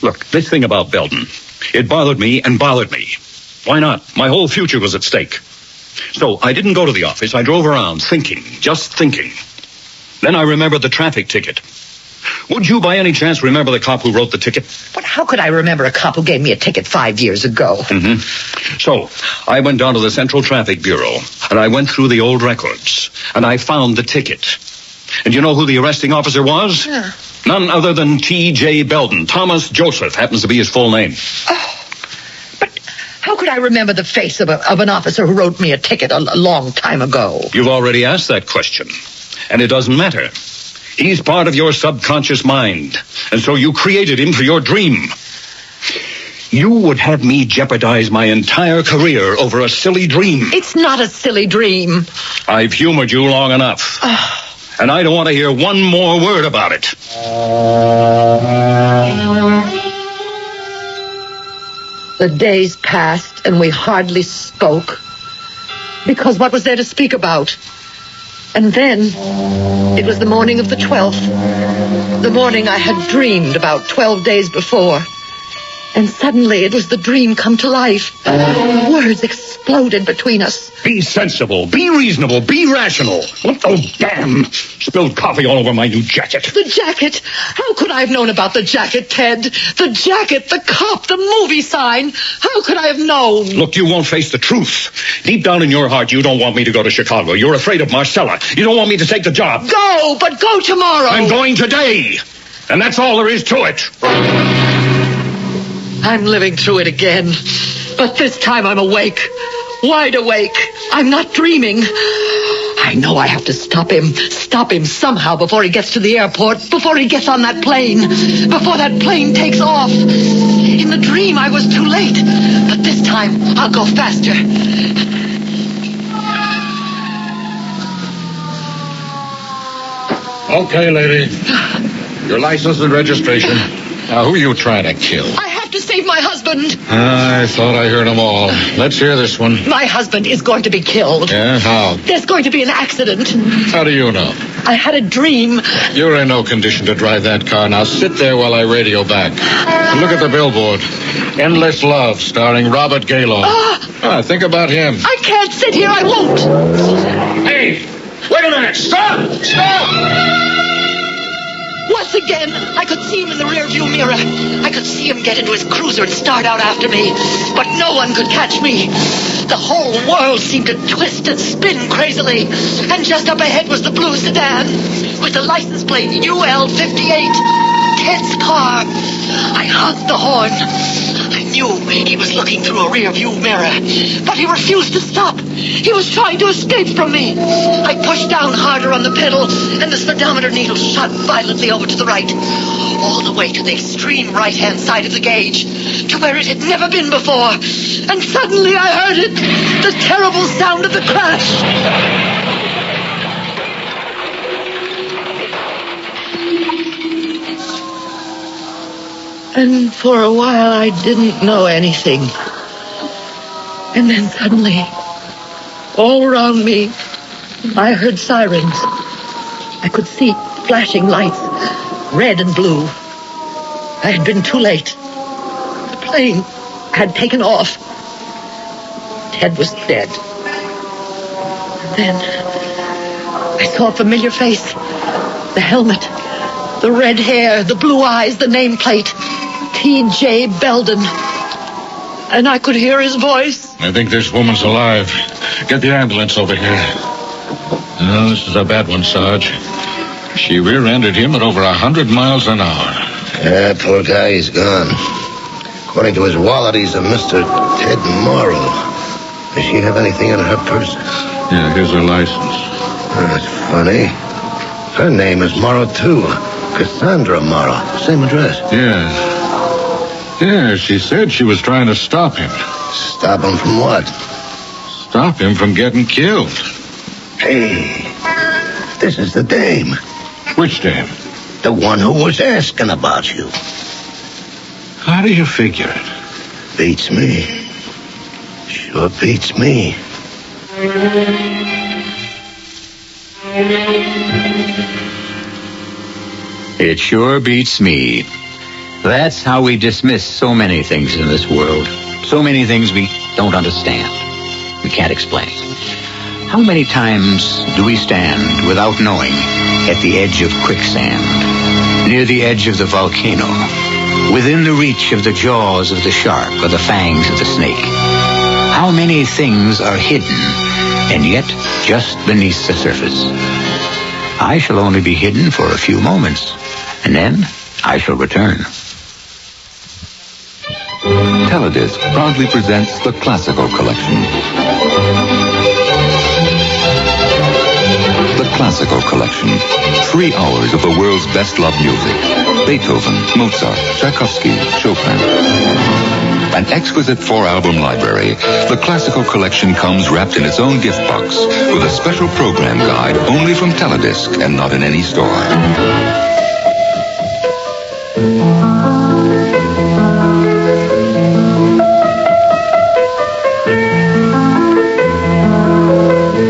H: Look, this thing about Belden, it bothered me and bothered me. Why not? My whole future was at stake. So I didn't go to the office. I drove around thinking, just thinking. Then I remembered the traffic ticket. Would you by any chance remember the cop who wrote the ticket?
F: But how could I remember a cop who gave me a ticket 5 years ago?
H: Mm-hmm. So I went down to the Central Traffic Bureau, and I went through the old records, and I found the ticket. And you know who the arresting officer was?
F: Yeah.
H: None other than T.J. Belden. Thomas Joseph happens to be his full name.
F: Oh, but how could I remember the face of an officer who wrote me a ticket a long time ago?
H: You've already asked that question, and it doesn't matter. He's part of your subconscious mind, and so you created him for your dream. You would have me jeopardize my entire career over a silly dream.
F: It's not a silly dream.
H: I've humored you long enough. And I don't want to hear one more word about it.
F: The days passed, and we hardly spoke. Because what was there to speak about? And then, it was the morning of the 12th. The morning I had dreamed about 12 days before. And suddenly it was the dream come to life. Words exploded between us.
H: Be sensible, be reasonable, be rational. Oh, damn. Spilled coffee all over my new jacket.
F: The jacket? How could I have known about the jacket, Ted? The jacket, the cop, the movie sign. How could I have known?
H: Look, you won't face the truth. Deep down in your heart, you don't want me to go to Chicago. You're afraid of Marcella. You don't want me to take the job.
F: Go, but go tomorrow.
H: I'm going today. And that's all there is to it.
F: I'm living through it again. But this time I'm awake. Wide awake. I'm not dreaming. I know I have to stop him. Stop him somehow before he gets to the airport. Before he gets on that plane. Before that plane takes off. In the dream I was too late. But this time I'll go faster.
L: Okay, lady. Your license and registration. Now, who are you trying to kill?
F: I have to save my husband.
L: I thought I heard them all. Let's hear this one.
F: My husband is going to be killed.
L: Yeah, how?
F: There's going to be an accident.
L: How do you know?
F: I had a dream.
L: You're in no condition to drive that car. Now sit there while I radio back. And look at the billboard. Endless Love, starring Robert Gaylord. Think about him.
F: I can't sit here. I won't.
L: Hey, wait a minute. Stop! Stop!
F: Once again, I could see him in the rearview mirror. I could see him get into his cruiser and start out after me. But no one could catch me. The whole world seemed to twist and spin crazily. And just up ahead was the blue sedan with the license plate UL58. Ted's car. I honked the horn. I knew he was looking through a rearview mirror. But he refused to stop. He was trying to escape from me. I pushed down harder on the pedal, and the speedometer needle shot violently over to the right. All the way to the extreme right-hand side of the gauge, to where it had never been before. And suddenly I heard it, the terrible sound of the crash. And for a while I didn't know anything. And then suddenly, all around me, I heard sirens. I could see flashing lights, red and blue. I had been too late. The plane had taken off. Ted was dead. And then I saw a familiar face. The helmet, the red hair, the blue eyes, the nameplate. T.J. Belden. And I could hear his voice.
L: I think this woman's alive. Get the ambulance over here. No, this is a bad one, Sarge. She rear-ended him at over 100 miles an hour.
I: Yeah, poor guy, he's gone. According to his wallet, he's a Mr. Ted Morrow. Does she have anything in her purse?
L: Yeah, here's her license.
I: That's funny. Her name is Morrow, too. Cassandra Morrow. Same address.
L: Yeah, she said she was trying to stop him.
I: Stop him from what?
L: Stop him from getting killed.
I: Hey, this is the dame.
L: Which dame?
I: The one who was asking about you.
L: How do you figure it?
I: Beats me. Sure beats me.
A: It sure beats me. That's how we dismiss so many things in this world. So many things we don't understand. We can't explain. How many times do we stand without knowing at the edge of quicksand, near the edge of the volcano, within the reach of the jaws of the shark or the fangs of the snake? How many things are hidden and yet just beneath the surface? I shall only be hidden for a few moments, and then I shall return.
N: Teledisc proudly presents the Classical Collection. The Classical Collection. 3 hours of the world's best-loved music. Beethoven, Mozart, Tchaikovsky, Chopin. An exquisite 4-album library, the Classical Collection comes wrapped in its own gift box with a special program guide only from Teledisc and not in any store.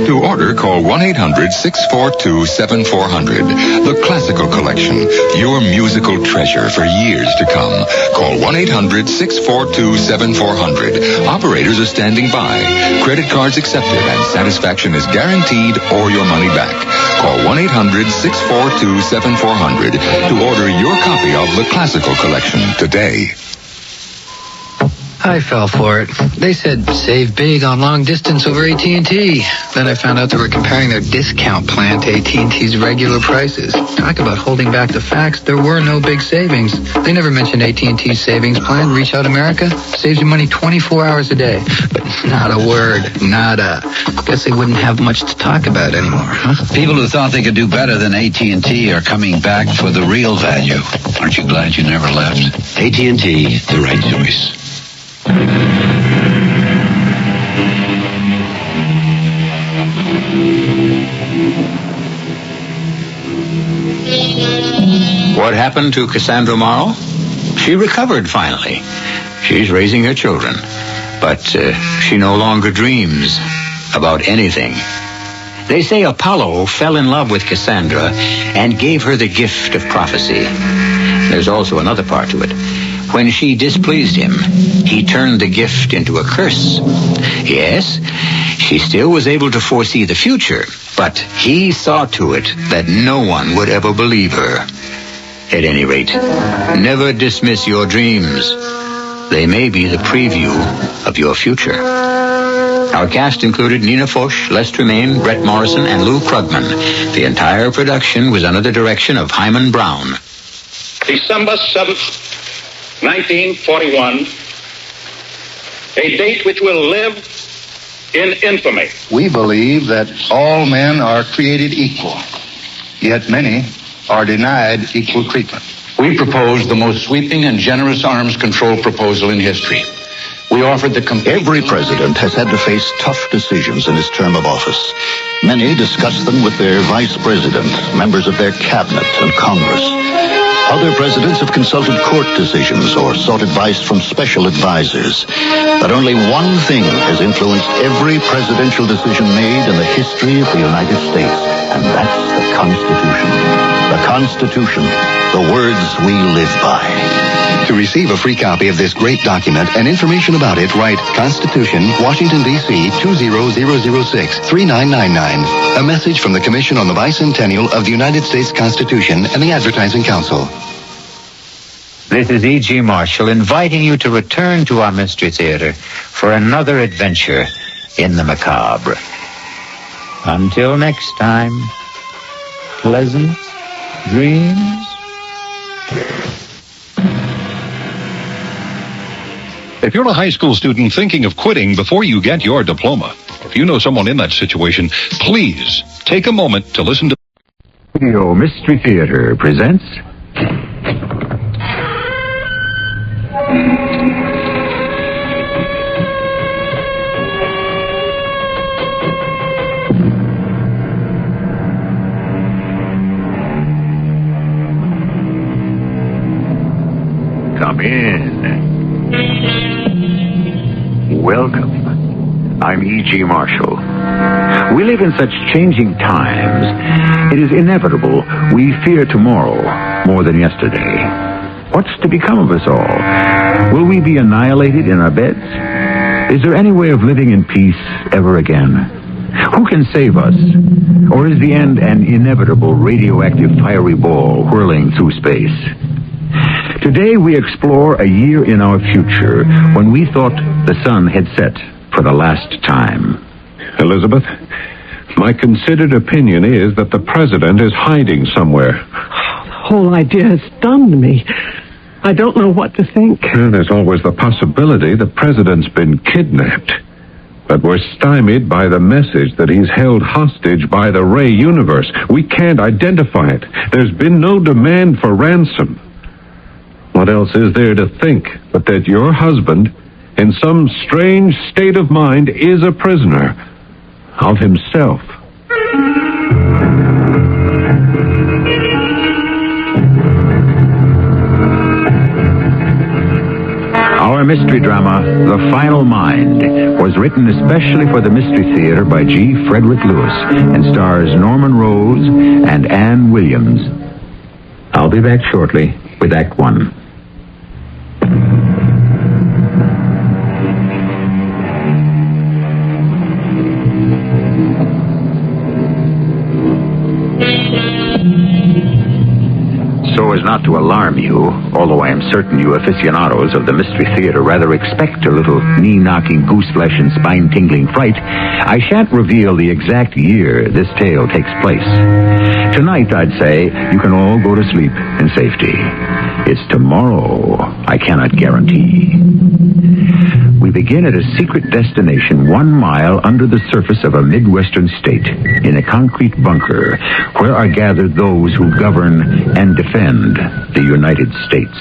N: To order, call 1-800-642-7400. The Classical Collection, your musical treasure for years to come. Call 1-800-642-7400. Operators are standing by. Credit cards accepted and satisfaction is guaranteed or your money back. Call 1-800-642-7400 to order your copy of The Classical Collection today.
O: I fell for it. They said save big on long distance over AT&T. Then I found out they were comparing their discount plan to AT&T's regular prices. Talk about holding back the facts. There were no big savings. They never mentioned AT&T's savings plan, Reach Out America. Saves you money 24 hours a day. But not a word. Nada. Guess they wouldn't have much to talk about anymore, huh?
P: People who thought they could do better than AT&T are coming back for the real value. Aren't you glad you never left? AT&T, the right choice.
A: What happened to Cassandra Morrow? She recovered finally. She's raising her children. But she no longer dreams about anything. They say Apollo fell in love with Cassandra and gave her the gift of prophecy. There's also another part to it. When she displeased him, he turned the gift into a curse. Yes, she still was able to foresee the future, but he saw to it that no one would ever believe her. At any rate, never dismiss your dreams. They may be the preview of your future. Our cast included Nina Foch, Les Tremaine, Brett Morrison, and Lou Krugman. The entire production was under the direction of Hyman Brown.
Q: December 7th, 1941, a date which will live in infamy.
Y: We believe that all men are created equal, yet many are denied equal treatment.
P: We proposed the most sweeping and generous arms control proposal in history. We offered the complete...
Z: Every president has had to face tough decisions in his term of office. Many discuss them with their vice president, members of their cabinet, and Congress. Other presidents have consulted court decisions or sought advice from special advisors. But only one thing has influenced every presidential decision made in the history of the United States, and that's the Constitution. The Constitution, the words we live by.
C: To receive a free copy of this great document and information about it, write Constitution, Washington, D.C. 20006-3999. A message from the Commission on the Bicentennial of the United States Constitution and the Advertising Council.
A: This is E.G. Marshall inviting you to return to our Mystery Theater for another adventure in the macabre. Until next time, pleasant dreams.
H: If you're a high school student thinking of quitting before you get your diploma, if you know someone in that situation, please take a moment to listen to
A: Radio Mystery Theater presents Come in. Welcome. I'm E.G. Marshall. We live in such changing times. It is inevitable we fear tomorrow more than yesterday. What's to become of us all? Will we be annihilated in our beds? Is there any way of living in peace ever again? Who can save us? Or is the end an inevitable radioactive fiery ball whirling through space? Today we explore a year in our future when we thought the sun had set for the last time.
B: Elizabeth, my considered opinion is that the president is hiding somewhere.
G: The whole idea has stunned me. I don't know what to think.
B: Well, there's always the possibility the president's been kidnapped. But we're stymied by the message that he's held hostage by the Ray universe. We can't identify it. There's been no demand for ransom. What else is there to think but that your husband, in some strange state of mind, is a prisoner of himself?
A: Our mystery drama, The Final Mind, was written especially for the Mystery Theater by G. Frederick Lewis and stars Norman Rose and Ann Williams. I'll be back shortly with Act One. So as not to alarm you, although I am certain you aficionados of the Mystery Theater rather expect a little knee-knocking, goose-flesh and spine-tingling fright, I shan't reveal the exact year this tale takes place. Tonight, I'd say, you can all go to sleep in safety. It's tomorrow I cannot guarantee. We begin at a secret destination 1 mile under the surface of a Midwestern state, in a concrete bunker, where are gathered those who govern and defend the United States.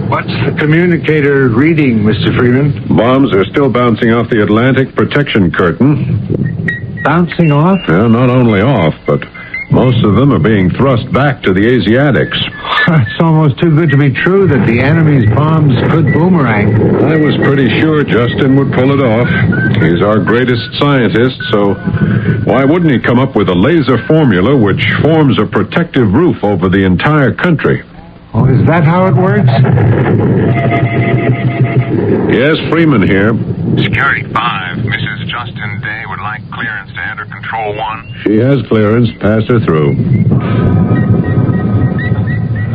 J: What's the communicator reading, Mr. Freeman?
B: Bombs are still bouncing off the Atlantic protection curtain.
J: Bouncing off?
B: Well, not only off, but most of them are being thrust back to the Asiatics.
J: It's almost too good to be true that the enemy's bombs could boomerang.
B: I was pretty sure Justin would pull it off. He's our greatest scientist, so why wouldn't he come up with a laser formula which forms a protective roof over the entire country?
J: Oh, is that how it works?
B: Yes, Freeman here.
K: Security 5, Mrs. Justin Day would like clearance to enter Control 1.
B: She has clearance. Pass her through.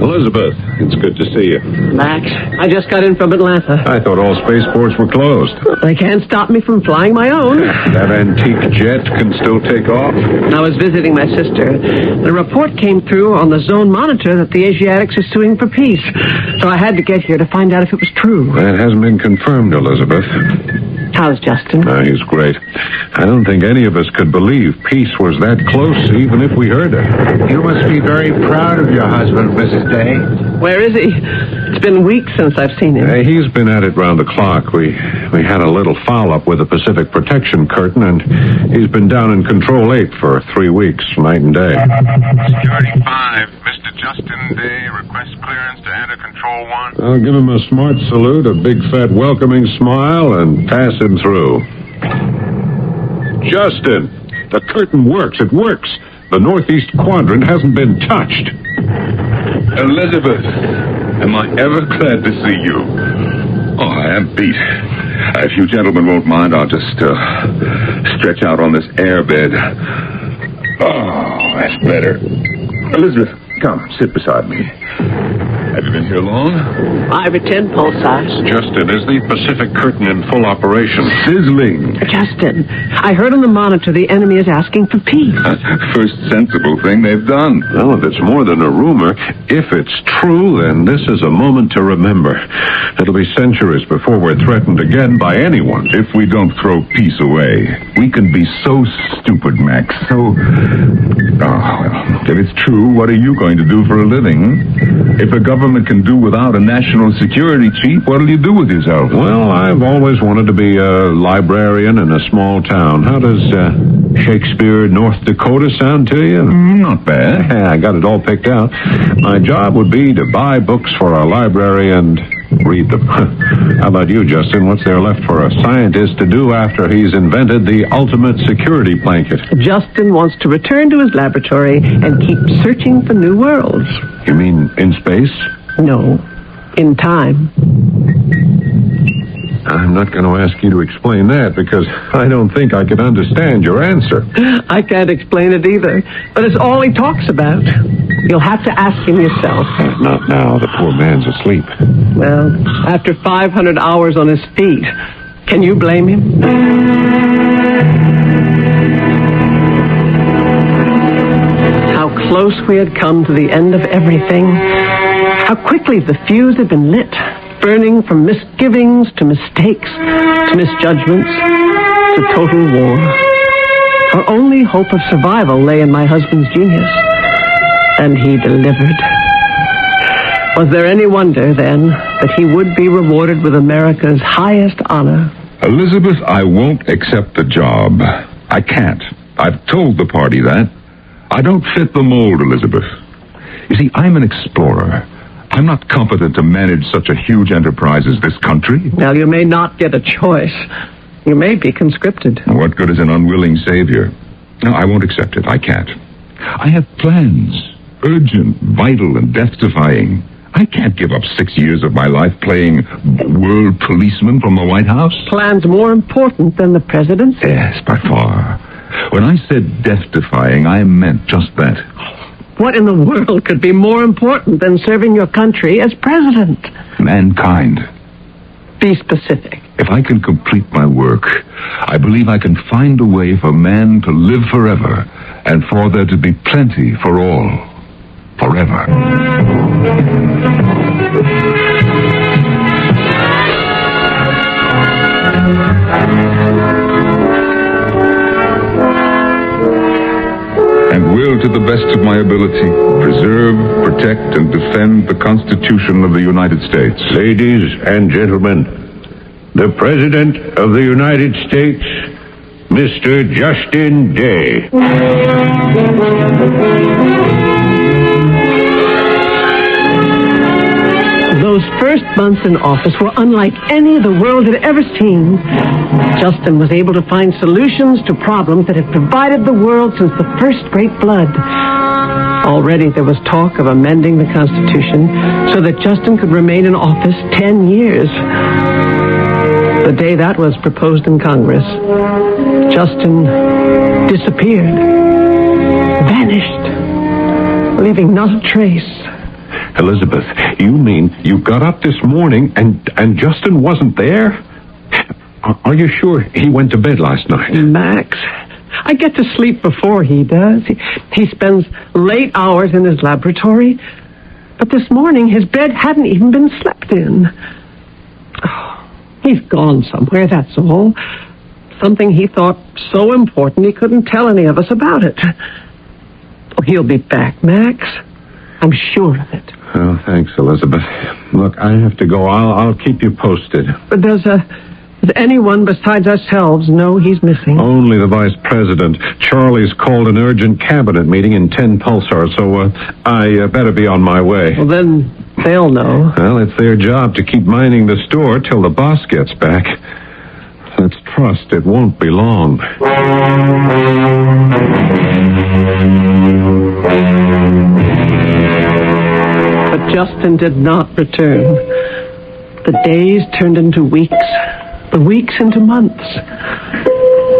B: Elizabeth, it's good to see you.
G: Max, I just got in from Atlanta.
B: I thought all spaceports were closed.
G: They can't stop me from flying my own.
B: That antique jet can still take off?
G: I was visiting my sister. The report came through on the zone monitor that the Asiatics are suing for peace. So I had to get here to find out if it was true.
B: That hasn't been confirmed, Elizabeth.
G: How's Justin?
B: He's great. I don't think any of us could believe peace was that close, even if we heard it.
J: You must be very proud of your husband, Mrs. Day.
G: Where is he? It's been weeks since I've seen him.
B: He's been at it round the clock. We had a little foul-up with the Pacific Protection Curtain, and he's been down in Control 8 for 3 weeks, night and day.
K: Security 5, Mr. Justin Day requests clearance to enter Control 1.
B: I'll give him a smart salute, a big fat welcoming smile, and pass him through. Justin,
J: The curtain works. It works. The northeast quadrant hasn't been touched.
K: Elizabeth, am I ever glad to see you? Oh, I am beat. If you gentlemen won't mind, I'll just stretch out on this air bed. Oh, that's better. Elizabeth, come, sit beside me. Have you been here long?
G: 5 or 10 pulsars.
J: Justin, is the Pacific curtain in full operation?
K: Sizzling.
G: Justin, I heard on the monitor the enemy is asking for peace.
K: First sensible thing they've done.
J: Well, if it's more than a rumor, if it's true, then this is a moment to remember. It'll be centuries before we're threatened again by anyone.
K: If we don't throw peace away, we can be so stupid, Max. So... Oh, well, if it's true, what are you going to do for a living? If the government can do without a national security chief, what'll you do with yourself?
J: Well, I've always wanted to be a librarian in a small town. How does Shakespeare, North Dakota sound to you?
K: Not bad.
J: Yeah, I got it all picked out. My job would be to buy books for our library and read them. How about you, Justin? What's there left for a scientist to do after he's invented the ultimate security blanket?
G: Justin wants to return to his laboratory and keep searching for new worlds.
J: You mean in space?
G: No, in time.
J: I'm not going to ask you to explain that because I don't think I can understand your answer.
G: I can't explain it either, but it's all he talks about. You'll have to ask him yourself.
J: Not now. The poor man's asleep.
G: Well, after 500 hours on his feet, can you blame him? How close we had come to the end of everything. How quickly the fuse had been lit, burning from misgivings to mistakes, to misjudgments, to total war. Our only hope of survival lay in my husband's genius, and he delivered. Was there any wonder, then, that he would be rewarded with America's highest honor?
K: Elizabeth, I won't accept the job. I can't. I've told the party that. I don't fit the mold, Elizabeth. You see, I'm an explorer. I'm not competent to manage such a huge enterprise as this country.
G: Well, you may not get a choice. You may be conscripted.
K: What good is an unwilling savior? No, I won't accept it. I can't. I have plans. Urgent, vital, and death-defying. I can't give up 6 years of my life playing world policeman from the White House.
G: Plans more important than the presidency?
K: Yes, by far. When I said death-defying, I meant just that.
G: What in the world could be more important than serving your country as president?
K: Mankind.
G: Be specific.
K: If I can complete my work, I believe I can find a way for man to live forever and for there to be plenty for all. Forever. And will, to the best of my ability, preserve, protect, and defend the Constitution of the United States.
J: Ladies and gentlemen, the President of the United States, Mr. Justin Day.
G: Those first months in office were unlike any the world had ever seen. Justin was able to find solutions to problems that had divided the world since the first great flood. Already there was talk of amending the Constitution so that Justin could remain in office 10 years. The day that was proposed in Congress, Justin disappeared, vanished, leaving not a trace.
J: Elizabeth, you mean you got up this morning and Justin wasn't there? Are you sure he went to bed last night?
G: Max, I get to sleep before he does. He spends late hours in his laboratory. But this morning, his bed hadn't even been slept in. Oh, he's gone somewhere, that's all. Something he thought so important he couldn't tell any of us about it. Oh, he'll be back, Max. I'm sure of it.
J: Oh, thanks, Elizabeth. Look, I have to go. I'll keep you posted.
G: But does anyone besides ourselves know he's missing?
J: Only the vice president. Charlie's called an urgent cabinet meeting in 10 pulsars, so I better be on my way.
G: Well, then they'll know.
J: Well, it's their job to keep minding the store till the boss gets back. Let's trust it won't be long.
G: Justin did not return. The days turned into weeks, the weeks into months.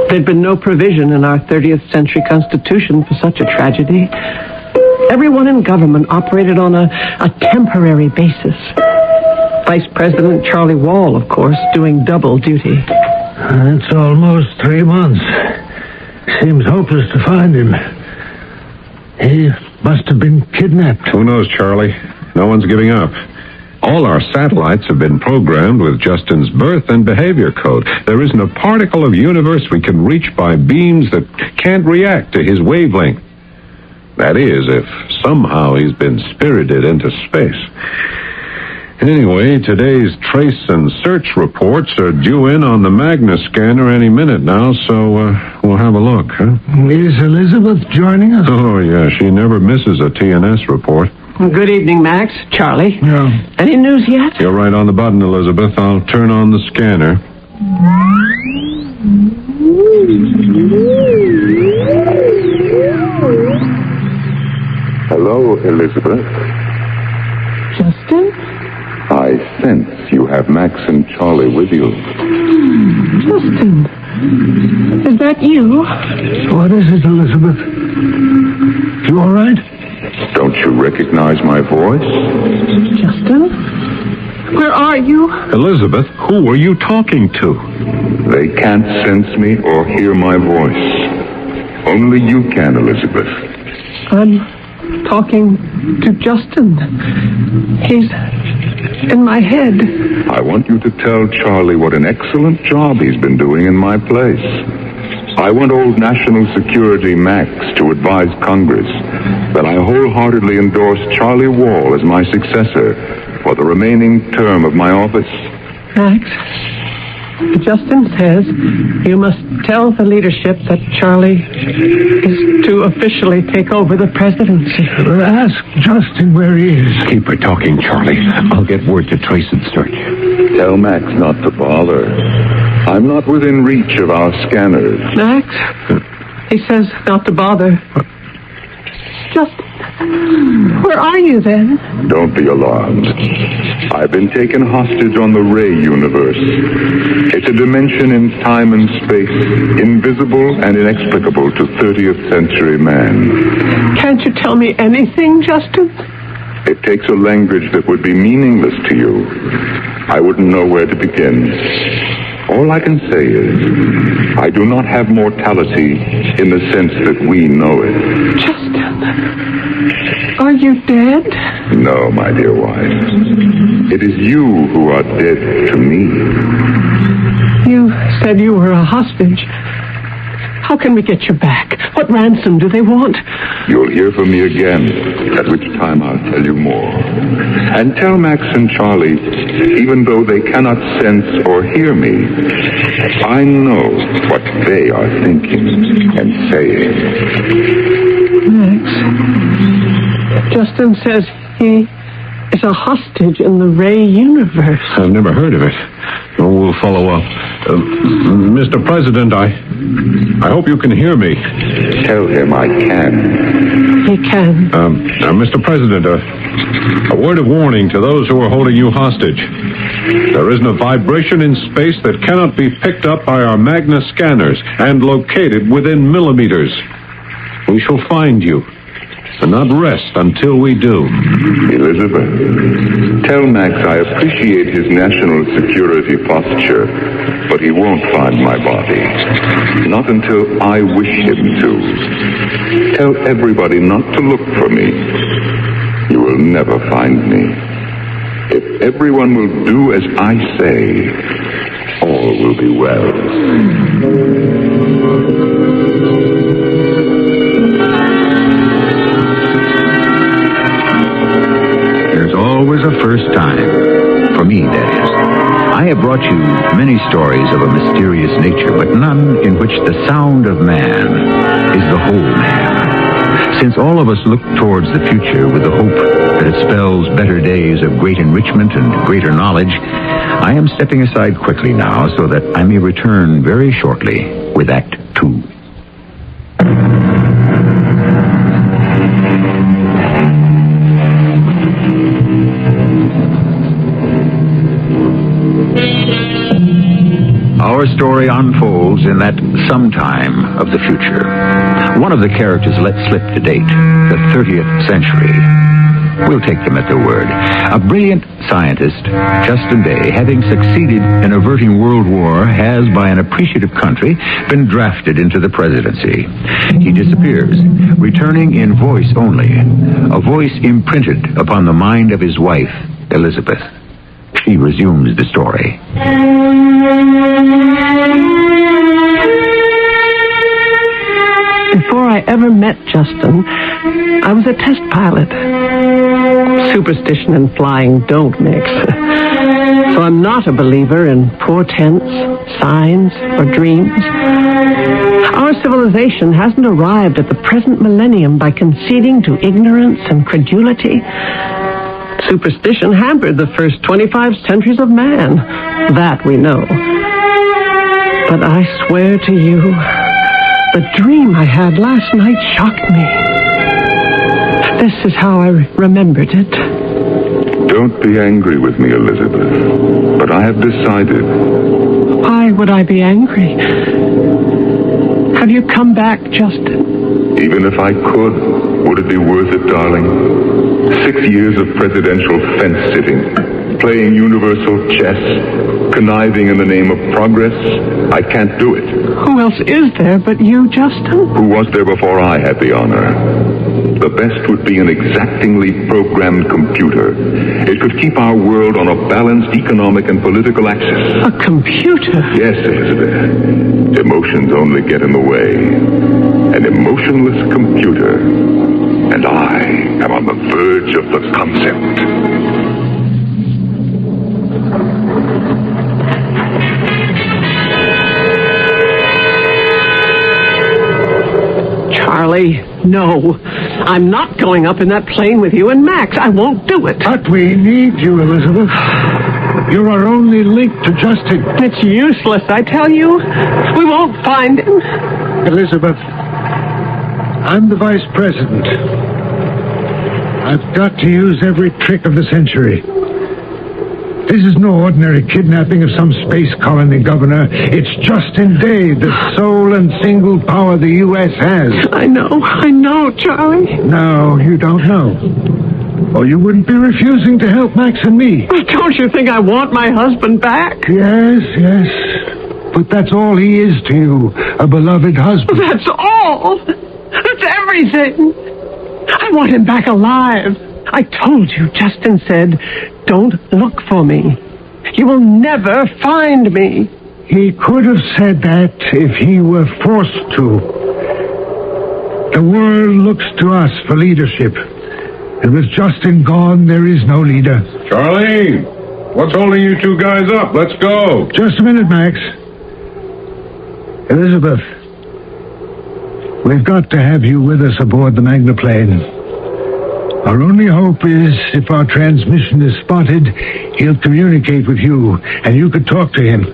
G: There'd been no provision in our 30th century Constitution for such a tragedy. Everyone in government operated on a temporary basis. Vice President Charlie Wall, of course, doing double duty.
D: It's almost 3 months. Seems hopeless to find him. He must have been kidnapped.
J: Who knows, Charlie? No one's giving up. All our satellites have been programmed with Justin's birth and behavior code. There isn't a particle of universe we can reach by beams that can't react to his wavelength. That is, if somehow he's been spirited into space. Anyway, today's trace and search reports are due in on the Magna scanner any minute now, so we'll have a look, huh?
D: Is Elizabeth joining us?
J: Oh, yeah, she never misses a TNS report.
G: Good evening, Max. Charlie.
D: No.
G: Any news yet?
J: You're right on the button, Elizabeth. I'll turn on the scanner.
K: Hello, Elizabeth.
G: Justin?
K: I sense you have Max and Charlie with you.
G: Justin, is that you?
D: What is it, Elizabeth? You all right?
K: Don't you recognize my voice?
G: Justin? Where are you?
J: Elizabeth, who are you talking to?
K: They can't sense me or hear my voice. Only you can, Elizabeth.
G: I'm talking to Justin. He's in my head.
K: I want you to tell Charlie what an excellent job he's been doing in my place. I want old National Security Max to advise Congress that I wholeheartedly endorse Charlie Wall as my successor for the remaining term of my office.
G: Max, Justin says you must tell the leadership that Charlie is to officially take over the presidency.
D: Ask Justin where he is.
J: Keep her talking, Charlie. I'll get word to trace and search.
K: Tell Max not to bother. I'm not within reach of our scanners.
G: Max, he says not to bother. Justin, where are you then?
K: Don't be alarmed. I've been taken hostage on the Ray universe. It's a dimension in time and space, invisible and inexplicable to 30th century man.
G: Can't you tell me anything, Justin?
K: It takes a language that would be meaningless to you. I wouldn't know where to begin. All I can say is, I do not have mortality in the sense that we know it.
G: Justin, are you dead?
K: No, my dear wife. It is you who are dead to me.
G: You said you were a hostage. How can we get you back? What ransom do they want?
K: You'll hear from me again, at which time I'll tell you more. And tell Max and Charlie, even though they cannot sense or hear me, I know what they are thinking and saying.
G: Max, Justin says he is a hostage in the Ray universe.
J: I've never heard of it. We'll follow up. Mr. President, I hope you can hear me.
K: Tell him I can.
G: He can.
J: Mr. President, a word of warning to those who are holding you hostage. There isn't a vibration in space that cannot be picked up by our Magna scanners and located within millimeters. We shall find you, and not rest until we do.
K: Elizabeth, tell Max I appreciate his national security posture, but he won't find my body. Not until I wish him to. Tell everybody not to look for me. You will never find me. If everyone will do as I say, all will be well.
A: Always a first time. For me, that is. I have brought you many stories of a mysterious nature, but none in which the sound of man is the whole man. Since all of us look towards the future with the hope that it spells better days of great enrichment and greater knowledge, I am stepping aside quickly now so that I may return very shortly with Act 2. Our story unfolds in that sometime of the future. One of the characters let slip the date, the 30th century. We'll take them at their word. A brilliant scientist, Justin Day, having succeeded in averting World War, has, by an appreciative country, been drafted into the presidency. He disappears, returning in voice only, a voice imprinted upon the mind of his wife, Elizabeth. She resumes the story.
G: Before I ever met Justin, I was a test pilot. Superstition and flying don't mix. So I'm not a believer in portents, signs, or dreams. Our civilization hasn't arrived at the present millennium by conceding to ignorance and credulity. Superstition hampered the first 25 centuries of man. That we know. But I swear to you, the dream I had last night shocked me. This is how I remembered it.
K: Don't be angry with me, Elizabeth. But I have decided.
G: Why would I be angry? Have you come back, Justin?
K: Even if I could, would it be worth it, darling? 6 years of presidential fence-sitting, playing universal chess, conniving in the name of progress. I can't do it.
G: Who else is there but you, Justin?
K: Who was there before I had the honor? The best would be an exactingly programmed computer. It could keep our world on a balanced economic and political axis.
G: A computer?
K: Yes, Elizabeth. Emotions only get in the way. An emotionless computer. And I am on the verge of the concept.
G: Charlie, no. I'm not going up in that plane with you and Max. I won't do it.
D: But we need you, Elizabeth. You're our only link to Justin.
G: It's useless, I tell you. We won't find him.
D: Elizabeth, I'm the vice president. I've got to use every trick of the century. This is no ordinary kidnapping of some space colony governor. It's Justin Day, the sole and single power the U.S. has.
G: I know, Charlie.
D: No, you don't know. Or you wouldn't be refusing to help Max and me.
G: Don't you think I want my husband back?
D: Yes. But that's all he is to you, a beloved husband.
G: That's all. That's everything. I want him back alive. I told you, Justin said, don't look for me. You will never find me.
D: He could have said that if he were forced to. The world looks to us for leadership. And with Justin gone, there is no leader.
J: Charlie, what's holding you two guys up? Let's go.
D: Just a minute, Max. Elizabeth, we've got to have you with us aboard the Magnaplane. Our only hope is, if our transmission is spotted, he'll communicate with you, and you could talk to him.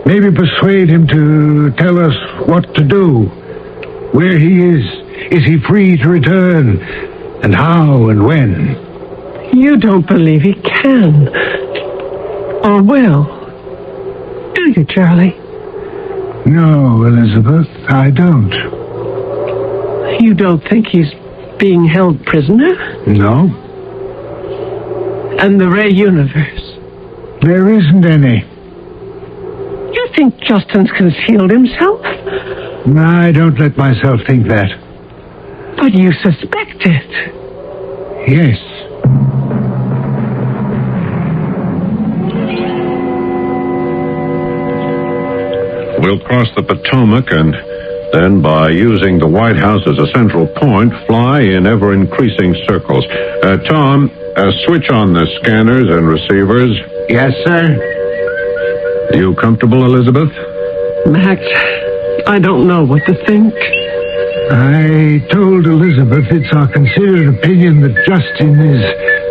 D: Maybe persuade him to tell us what to do, where he is he free to return, and how and when.
G: You don't believe he can, or will, do you, Charlie?
D: No, Elizabeth, I don't.
G: You don't think he's being held prisoner?
D: No.
G: And the Ray universe?
D: There isn't any.
G: You think Justin's concealed himself?
D: I don't let myself think that.
G: But you suspect it.
D: Yes.
J: We'll cross the Potomac and then, by using the White House as a central point, fly in ever-increasing circles. Tom, switch on the scanners and receivers.
D: Yes, sir.
J: You comfortable, Elizabeth?
G: Max, I don't know what to think.
D: I told Elizabeth it's our considered opinion that Justin is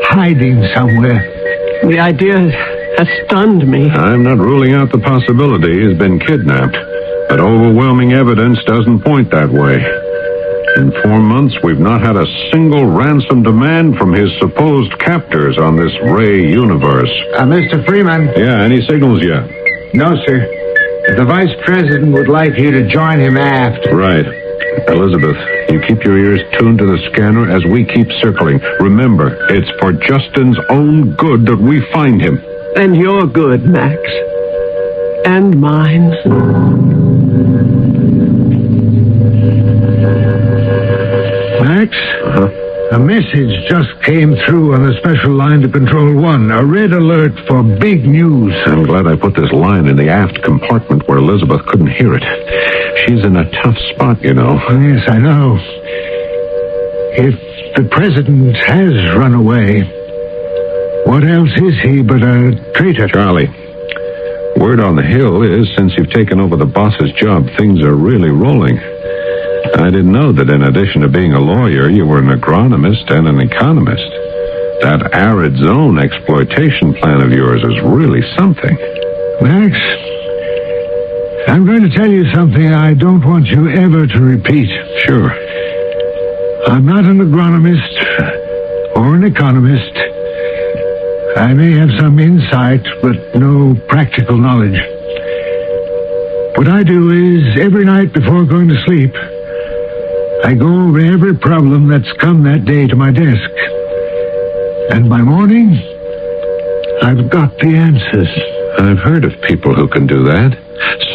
D: hiding somewhere.
G: The idea has stunned me.
J: I'm not ruling out the possibility he's been kidnapped. But overwhelming evidence doesn't point that way. In 4 months, we've not had a single ransom demand from his supposed captors on this Ray universe.
D: Mr. Freeman.
J: Yeah, any signals yet?
D: No, sir. The vice president would like you to join him aft.
J: Right. Elizabeth, you keep your ears tuned to the scanner as we keep circling. Remember, it's for Justin's own good that we find him.
G: And your good, Max. And mine.
D: Max? A message just came through on the special line to Control 1. A red alert for big news.
J: I'm glad I put this line in the aft compartment where Elizabeth couldn't hear it. She's in a tough spot, you know.
D: Yes, I know. If the president has run away, what else is he but a traitor?
J: Charlie, word on the hill is since you've taken over the boss's job, things are really rolling. I didn't know that in addition to being a lawyer, you were an agronomist and an economist. That arid zone exploitation plan of yours is really something.
D: Max, I'm going to tell you something I don't want you ever to repeat.
J: Sure.
D: I'm not an agronomist or an economist. I may have some insight, but no practical knowledge. What I do is, every night before going to sleep, I go over every problem that's come that day to my desk. And by morning, I've got the answers.
J: I've heard of people who can do that.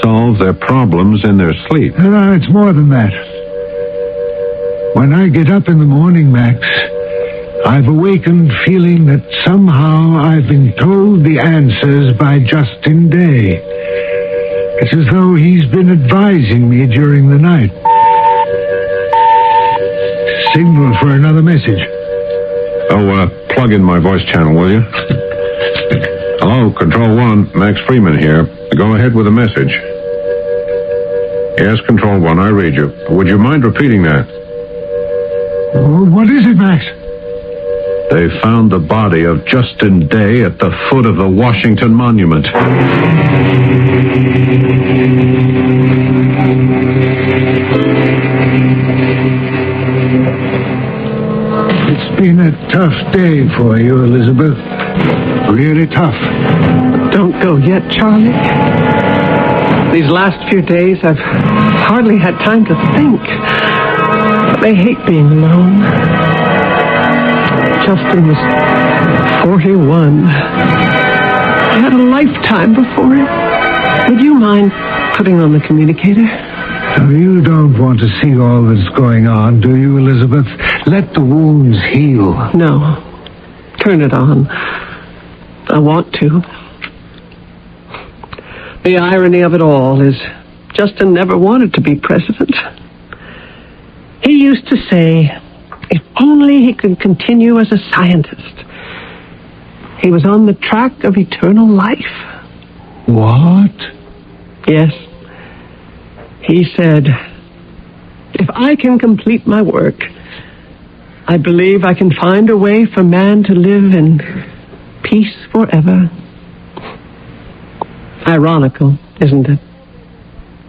J: Solve their problems in their sleep.
D: No, it's more than that. When I get up in the morning, Max, I've awakened feeling that somehow I've been told the answers by Justin Day. It's as though he's been advising me during the night. Signal for another message.
J: Oh, plug in my voice channel, will you? Hello, Control 1, Max Freeman here. Go ahead with the message. Yes, Control 1, I read you. Would you mind repeating that?
D: What is it, Max?
J: They found the body of Justin Day at the foot of the Washington Monument.
D: It's been a tough day for you, Elizabeth. Really tough.
G: Don't go yet, Charlie. These last few days, I've hardly had time to think. But I hate being alone. Justin was 41. He had a lifetime before him. Would you mind putting on the communicator?
D: You don't want to see all that's going on, do you, Elizabeth? Let the wounds heal.
G: No. Turn it on. I want to. The irony of it all is Justin never wanted to be president. He used to say, if only he could continue as a scientist. He was on the track of eternal life.
D: What?
G: Yes. He said, if I can complete my work, I believe I can find a way for man to live in peace forever. Ironical, isn't it?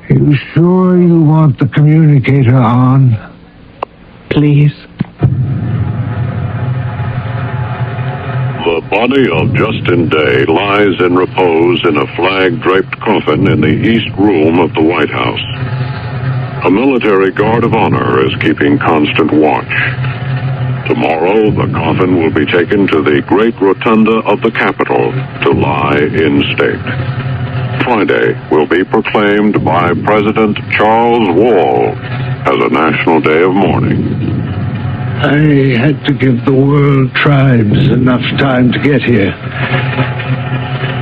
D: You sure you want the communicator on?
G: Please.
J: The body of Justin Day lies in repose in a flag-draped coffin in the East Room of the White House. A military guard of honor is keeping constant watch. Tomorrow, the coffin will be taken to the great rotunda of the Capitol to lie in state. Friday will be proclaimed by President Charles Wall as a national day of mourning.
D: I had to give the world tribes enough time to get here.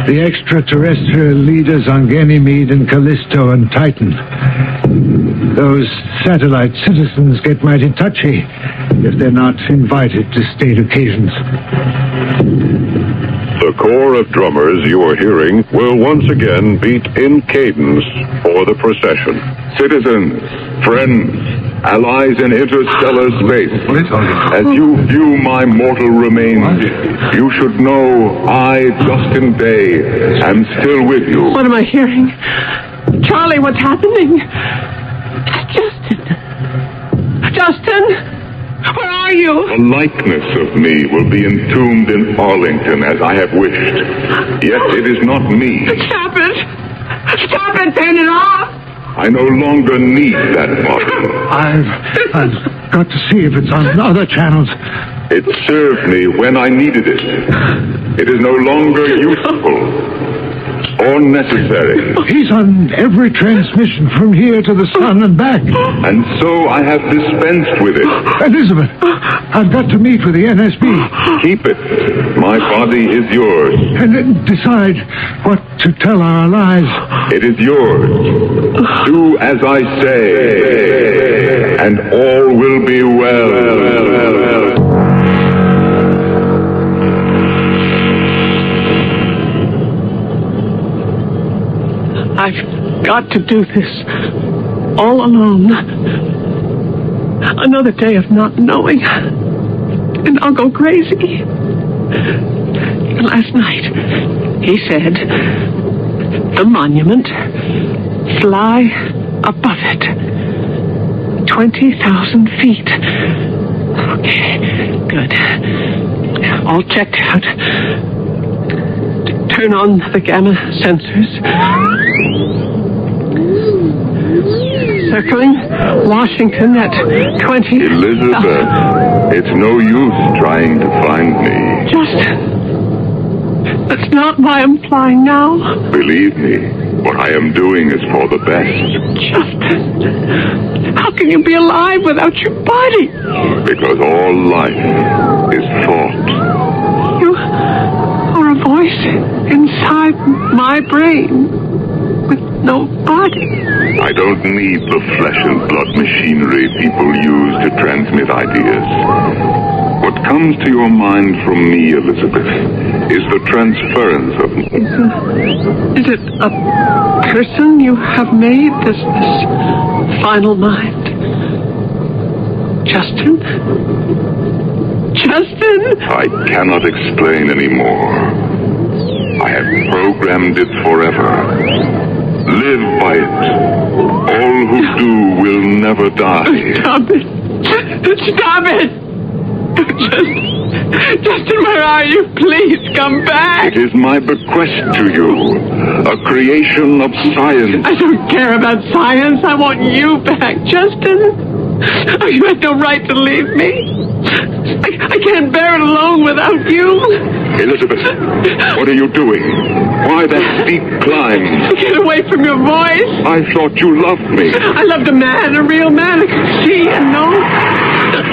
D: The extraterrestrial leaders on Ganymede and Callisto and Titan. Those satellite citizens get mighty touchy if they're not invited to state occasions.
J: The corps of drummers you are hearing will once again beat in cadence for the procession.
K: Citizens, friends, allies in interstellar space, as you view my mortal remains, you should know I, Justin Day, am still with you.
G: What am I hearing? Charlie, what's happening? Justin, where are you?
K: A likeness of me will be entombed in Arlington as I have wished. Yet it is not me.
G: Stop it. Stop it! Turn it off!
K: I no longer need that bottle.
D: I've got to see if it's on other channels.
K: It served me when I needed it. It is no longer useful or necessary.
D: He's on every transmission from here to the sun and back.
K: And so I have dispensed with it.
D: Elizabeth, I've got to meet with the NSB.
K: Keep it. My body is yours.
D: And then decide what to tell our allies.
K: It is yours. Do as I say, and all will be well.
G: I've got to do this all alone. Another day of not knowing, and I'll go crazy. Last night, he said, the monument, fly above it. 20,000 feet. Okay, good. All checked out. Turn on the gamma sensors. Circling Washington at 20...
K: Elizabeth, it's no use trying to find me.
G: That's not why I'm flying now.
K: Believe me, what I am doing is for the best.
G: Justin, how can you be alive without your body?
K: Because all life is thought.
G: You are a voice inside my brain with no body.
K: I don't need the flesh and blood machinery people use to transmit ideas. What comes to your mind from me, Elizabeth, is the transference of...
G: Is it a person you have made, this final mind? Justin? Justin?
K: I cannot explain anymore. I have programmed it forever. Live by it. All who do will never die.
G: Stop it. Stop it. Justin, where are you? Please come back.
K: It is my bequest to you. A creation of science.
G: I don't care about science. I want you back, Justin. Oh, you had no right to leave me. I can't bear it alone without you.
K: Elizabeth, what are you doing? Why that steep climb?
G: Get away from your voice.
K: I thought you loved me.
G: I loved a man, a real man. I could see and know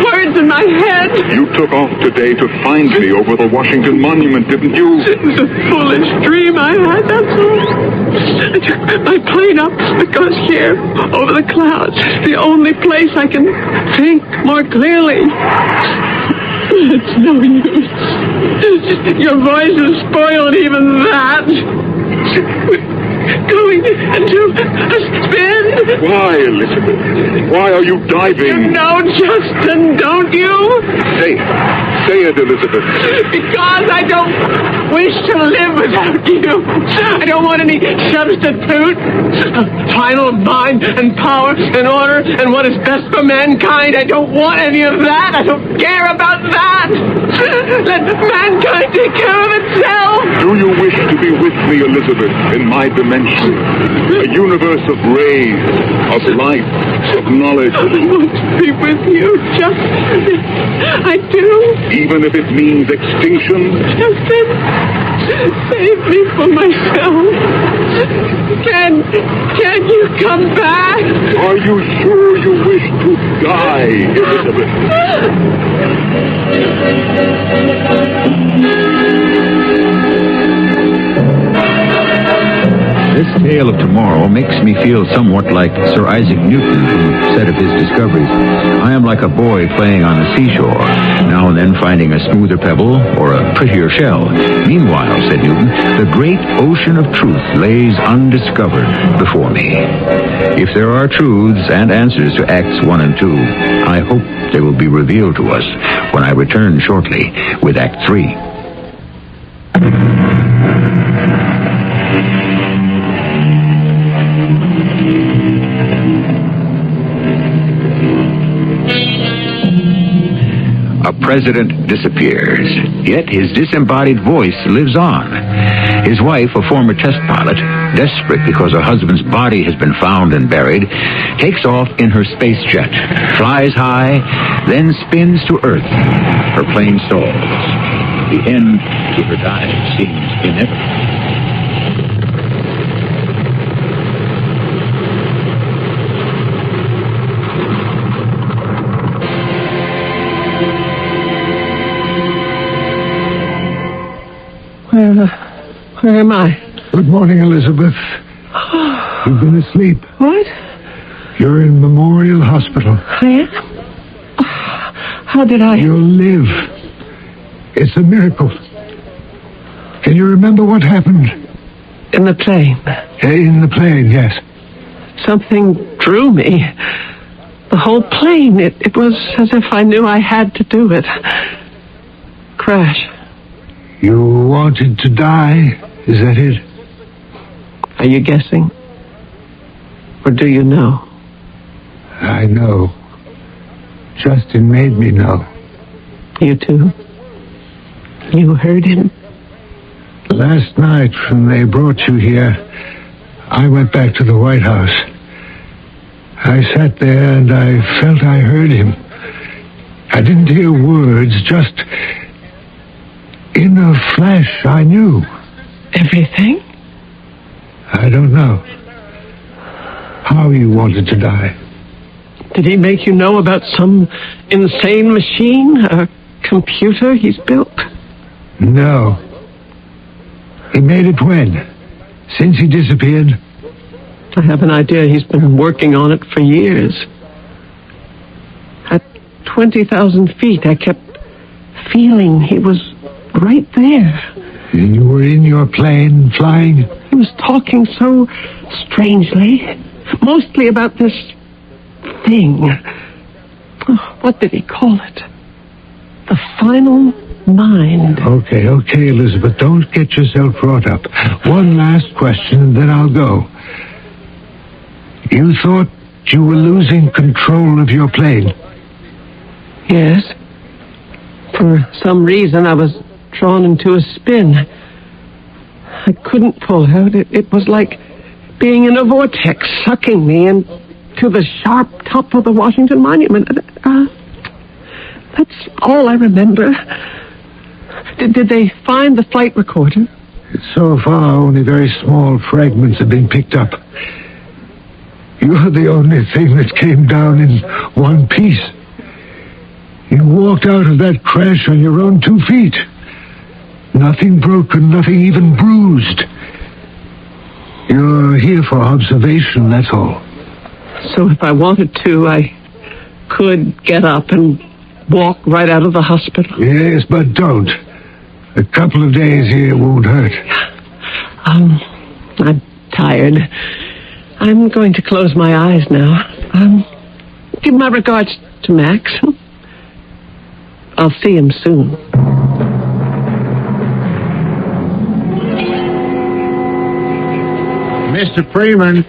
G: words in my head.
K: You took off today to find me over the Washington Monument, didn't you?
G: It was a foolish dream I had, that's all. I took my plane up because here, over the clouds, the only place I can think more clearly. It's no use. Your voice has spoiled even that. Going into a spin.
K: Why, Elizabeth? Why are you diving?
G: You know, Justin, don't you?
K: Say it, Elizabeth.
G: Because I don't wish to live without you. I don't want any substitute. Final mind and power and order and what is best for mankind. I don't want any of that. I don't care about that. Let mankind take care of itself.
K: Do you wish to be with me, Elizabeth, in my dimension? A universe of rays, of light, of knowledge.
G: I want to be with you, Justin. I do.
K: Even if it means extinction?
G: Justin, save me from myself. Can you come back?
K: Are you sure you wish to die, Elizabeth?
A: This tale of tomorrow makes me feel somewhat like Sir Isaac Newton, who said of his discoveries, I am like a boy playing on the seashore, now and then finding a smoother pebble or a prettier shell. Meanwhile, said Newton, the great ocean of truth lays undiscovered before me. If there are truths and answers to Acts 1 and 2, I hope they will be revealed to us when I return shortly with Act 3. A president disappears, yet his disembodied voice lives on. His wife, a former test pilot, desperate because her husband's body has been found and buried, takes off in her space jet, flies high, then spins to Earth. Her plane stalls. The end to her dive seems inevitable.
G: Where am I?
D: Good morning, Elizabeth. You've been asleep.
G: What?
D: You're in Memorial Hospital.
G: I am? How did I...
D: You'll live. It's a miracle. Can you remember what happened?
G: In the plane.
D: In the plane, yes.
G: Something drew me. The whole plane. It was as if I knew I had to do it. Crash.
D: You wanted to die? Is that it?
G: Are you guessing? Or do you know?
D: I know. Justin made me know.
G: You too? You heard him?
D: Last night, when they brought you here, I went back to the White House. I sat there and I felt I heard him. I didn't hear words, just... in a flash, I knew.
G: Everything?
D: I don't know. How you wanted to die.
G: Did he make you know about some insane machine? A computer he's built?
D: No. He made it when? Since he disappeared?
G: I have an idea he's been working on it for years. At 20,000 feet, I kept feeling he was right there.
D: You were in your plane, flying?
G: He was talking so strangely. Mostly about this thing. Oh, what did he call it? The final mind.
D: Okay, Elizabeth. Don't get yourself wrought up. One last question, and then I'll go. You thought you were losing control of your plane?
G: Yes. For some reason, I was drawn into a spin. I couldn't pull out. It was like being in a vortex, sucking me into the sharp top of the Washington Monument. That's all I remember. Did they find the flight recorder?
D: So far, only very small fragments have been picked up. You're the only thing that came down in one piece. You walked out of that crash on your own 2 feet. Nothing broken, nothing even bruised. You're here for observation, that's all.
G: So if I wanted to, I could get up and walk right out of the hospital?
D: Yes, but don't. A couple of days here won't hurt.
G: I'm tired. I'm going to close my eyes now. Give my regards to Max. I'll see him soon.
E: Mr. Freeman,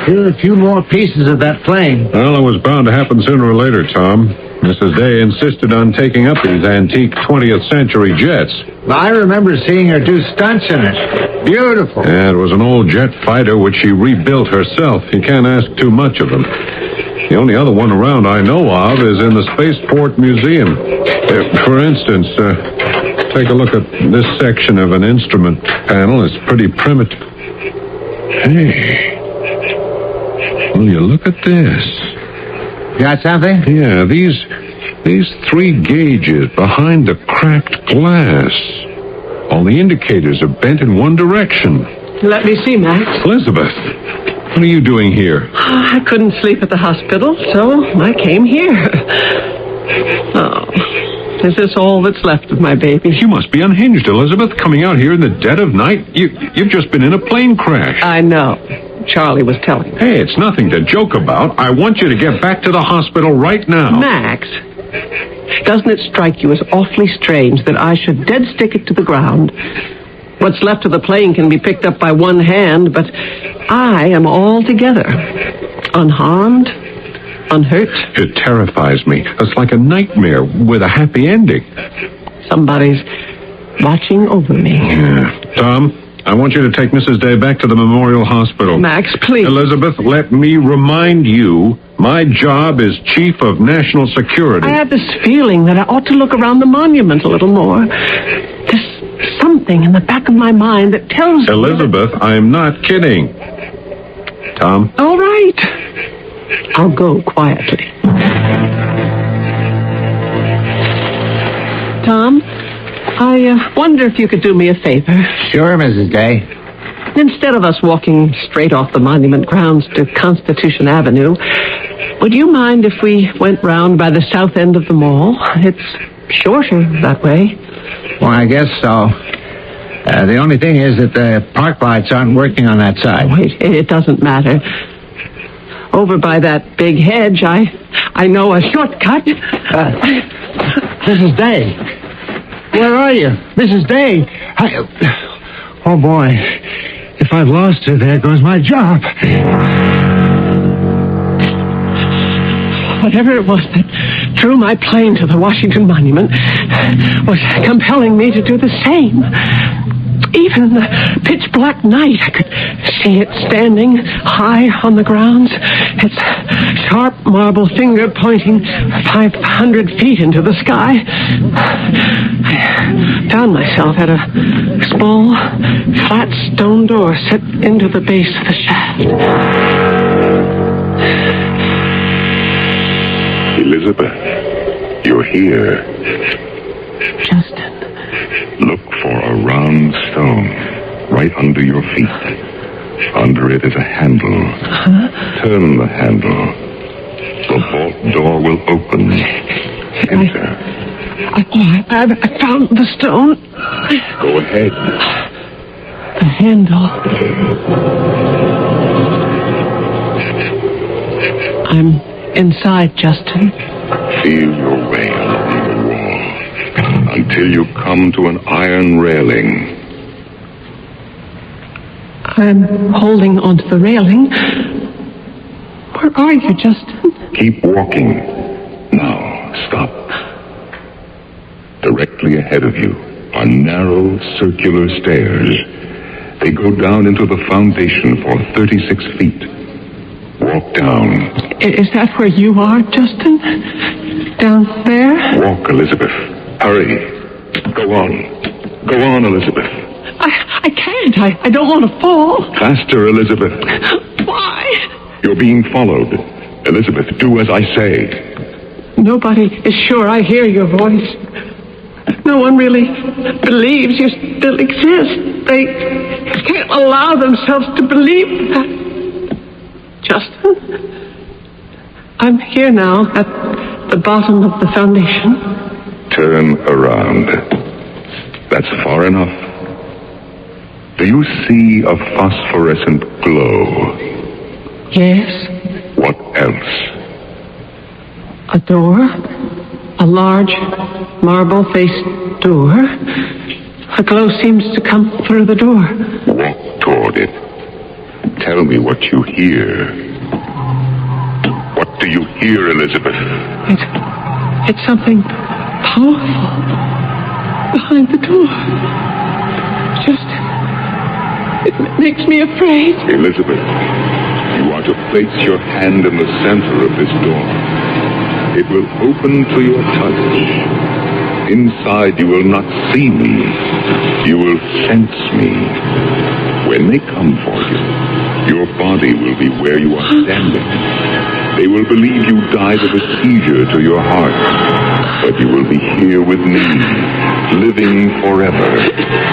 E: here are a few more pieces of that plane.
J: Well, it was bound to happen sooner or later, Tom. Mrs. Day insisted on taking up these antique 20th century jets.
E: I remember seeing her do stunts in it. Beautiful.
J: Yeah, it was an old jet fighter which she rebuilt herself. You can't ask too much of them. The only other one around I know of is in the Spaceport Museum. For instance, take a look at this section of an instrument panel. It's pretty primitive. Hey. Will you look at this?
E: Got something?
J: Yeah, these 3 gauges behind the cracked glass. All the indicators are bent in one direction.
G: Let me see, Max.
J: Elizabeth, what are you doing here?
G: I couldn't sleep at the hospital, so I came here. Oh, is this all that's left of my baby?
J: You must be unhinged, Elizabeth, coming out here in the dead of night. You've just been in a plane crash.
G: I know. Charlie was telling me.
J: Hey, it's nothing to joke about. I want you to get back to the hospital right now.
G: Max, doesn't it strike you as awfully strange that I should dead stick it to the ground? What's left of the plane can be picked up by one hand, but I am all together. Unharmed, unhurt.
J: It terrifies me. It's like a nightmare with a happy ending.
G: Somebody's watching over me.
J: Yeah. Tom, I want you to take Mrs. Day back to the Memorial Hospital.
G: Max, please.
J: Elizabeth, let me remind you, my job is Chief of National Security.
G: I have this feeling that I ought to look around the monument a little more. There's something in the back of my mind that tells me...
J: Elizabeth, I'm not kidding. Tom?
G: All right. I'll go quietly. Tom, I wonder if you could do me a favor.
E: Sure, Mrs. Day.
G: Instead of us walking straight off the monument grounds to Constitution Avenue, would you mind if we went round by the south end of the mall? It's shorter that way.
E: Well, I guess so. The only thing is that the park lights aren't working on that side.
G: Wait, it doesn't matter. Over by that big hedge, I know a shortcut.
E: Mrs. Day. Where are you? Mrs. Day. Oh, boy. If I've lost her, there goes my job.
G: Whatever it was that drew my plane to the Washington Monument was compelling me to do the same. Even in the pitch-black night, I could see it standing high on the grounds, its sharp marble finger pointing 500 feet into the sky. I found myself at a small, flat stone door set into the base of the shaft.
K: Elizabeth, you're here.
G: Justin.
K: Look for a round stone right under your feet. Under it is a handle. Turn the handle. The vault door will open. Enter.
G: I found the stone.
K: Go ahead.
G: The handle. I'm inside, Justin.
K: Feel your way along the wall until you come to an iron railing.
G: I'm holding onto the railing. Where are you, Justin?
K: Keep walking. Now, stop. Directly ahead of you are narrow, circular stairs. They go down into the foundation for 36 feet. Walk down.
G: Is that where you are, Justin? Down there?
K: Walk, Elizabeth. Hurry. Go on. Go on, Elizabeth.
G: I can't. I don't want to fall.
K: Faster, Elizabeth.
G: Why?
K: You're being followed. Elizabeth, do as I say.
G: Nobody is sure I hear your voice. No one really believes you still exist. They can't allow themselves to believe that. Justin? I'm here now at the bottom of the foundation.
K: Turn around. That's far enough. Do you see a phosphorescent glow?
G: Yes.
K: What else?
G: A door. A large marble-faced door. A glow seems to come through the door.
K: Walk toward it. Tell me what you hear. What do you hear, Elizabeth?
G: It's something powerful behind the door. It makes me afraid.
K: Elizabeth, you are to place your hand in the center of this door. It will open to your touch. Inside, you will not see me. You will sense me. When they come for you, your body will be where you are standing. They will believe you died of a seizure to your heart. But you will be here with me, living forever.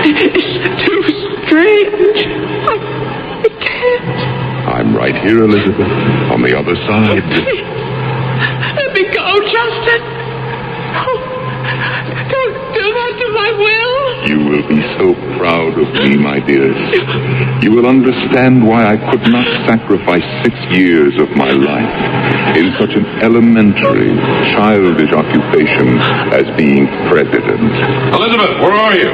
G: It's too strange. I can't.
K: I'm right here, Elizabeth, on the other side.
G: Let me go, Justin. Oh, don't do that to my will.
K: You will be so proud of me, my dears. You will understand why I could not sacrifice 6 years of my life in such an elementary, childish occupation as being president.
J: Elizabeth, where are you?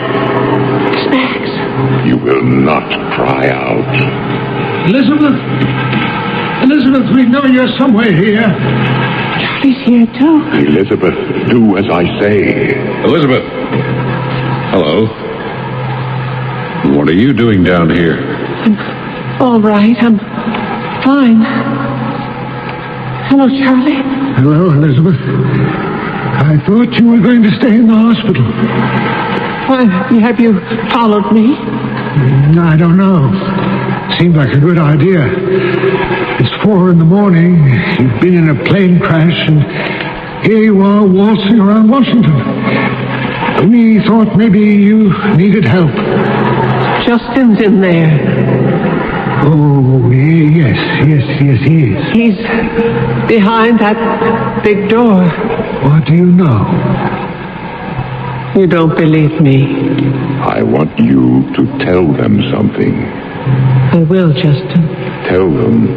G: It's Max.
K: You will not cry out.
D: Elizabeth? Elizabeth, we know you're somewhere here.
G: Charlie's here, too.
K: Elizabeth, do as I say.
J: Elizabeth. Hello. What are you doing down here?
G: I'm all right. I'm fine. Hello, Charlie.
D: Hello, Elizabeth. I thought you were going to stay in the hospital.
G: Why, have you followed me?
D: I don't know. Seemed like a good idea. It's 4 a.m. You've been in a plane crash, and here you are waltzing around Washington. We thought maybe you needed help.
G: Justin's in there.
D: Oh, yes, he is.
G: He's behind that big door.
D: What do you know?
G: You don't believe me.
K: I want you to tell them something.
G: I will, Justin.
K: Tell them,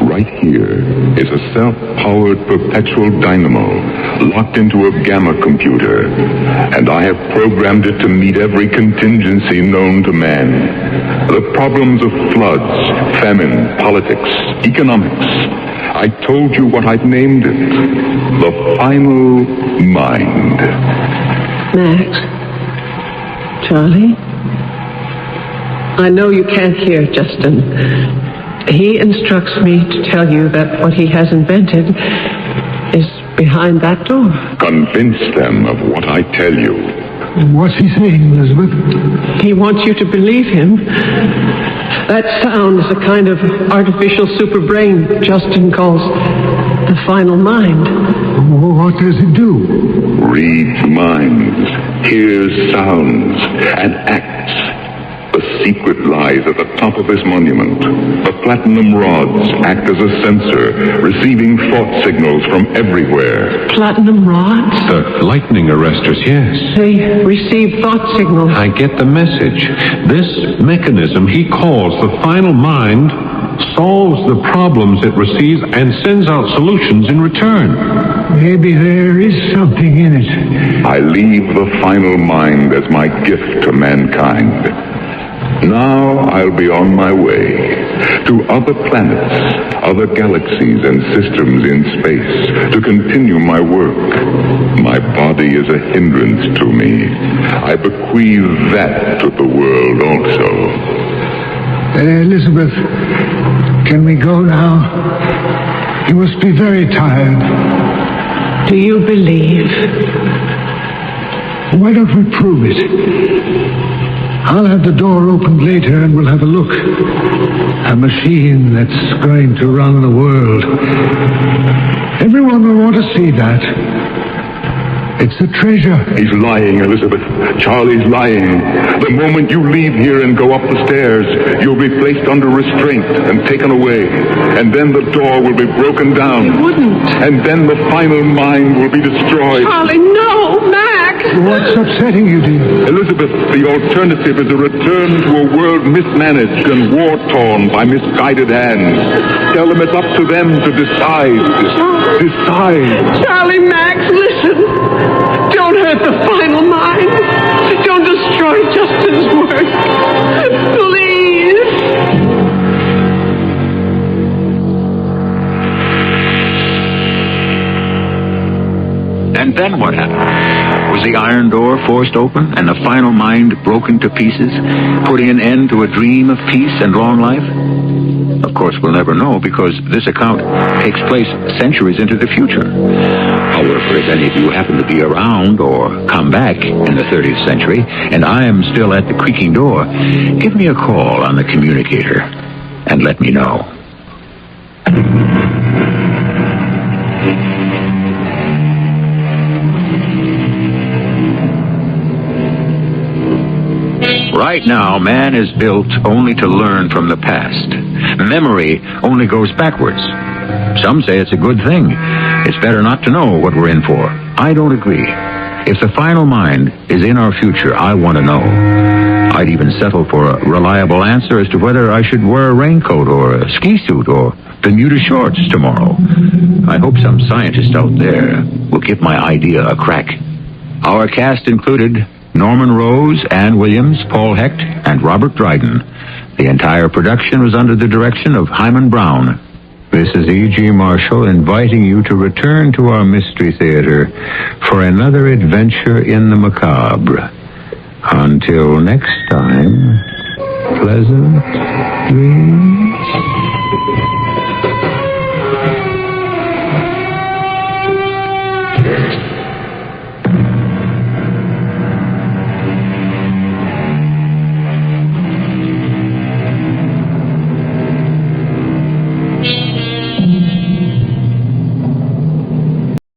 K: right here is a self-powered perpetual dynamo locked into a gamma computer, and I have programmed it to meet every contingency known to man. The problems of floods, famine, politics, economics. I told you what I've named it. The final mind.
G: Max. Charlie. I know you can't hear Justin. He instructs me to tell you that what he has invented is behind that door.
K: Convince them of what I tell you.
D: What's he saying, Elizabeth?
G: He wants you to believe him. That sound is a kind of artificial super brain Justin calls the final mind.
D: What does it do?
K: Reads minds, hears sounds, and acts. The secret lies at the top of this monument. The platinum rods act as a sensor, receiving thought signals from everywhere.
G: Platinum rods?
J: The lightning arresters, yes.
G: They receive thought signals.
J: I get the message. This mechanism he calls the final mind solves the problems it receives and sends out solutions in return.
D: Maybe there is something in it.
K: I leave the final mind as my gift to mankind. Now I'll be on my way to other planets, other galaxies and systems in space to continue my work. My body is a hindrance to me. I bequeath that to the world also.
D: Elizabeth, can we go now? You must be very tired.
G: Do you believe?
D: Why don't we prove it? I'll have the door opened later and we'll have a look. A machine that's going to run the world. Everyone will want to see that. It's a treasure.
K: He's lying, Elizabeth. Charlie's lying. The moment you leave here and go up the stairs, you'll be placed under restraint and taken away. And then the door will be broken down.
G: It wouldn't.
K: And then the final mind will be destroyed.
G: Charlie, no! Max!
D: What's upsetting you, dear?
K: Elizabeth, the alternative is a return to a world mismanaged and war-torn by misguided hands. Tell them it's up to them to decide. Decide.
G: Charlie, Max, listen. Don't hurt the final mind. Don't destroy Justin's work. Please.
A: And then what happened? Was the iron door forced open and the final mind broken to pieces, putting an end to a dream of peace and long life? Of course, we'll never know because this account takes place centuries into the future. However, if any of you happen to be around or come back in the 30th century, and I am still at the creaking door, give me a call on the communicator and let me know. Right now, man is built only to learn from the past. Memory only goes backwards. Some say it's a good thing. It's better not to know what we're in for. I don't agree. If the final mind is in our future, I want to know. I'd even settle for a reliable answer as to whether I should wear a raincoat or a ski suit or Bermuda shorts tomorrow. I hope some scientist out there will give my idea a crack. Our cast included Norman Rose, Ann Williams, Paul Hecht, and Robert Dryden. The entire production was under the direction of Hyman Brown. This is E.G. Marshall inviting you to return to our Mystery Theater for another adventure in the macabre. Until next time...
D: pleasant dreams.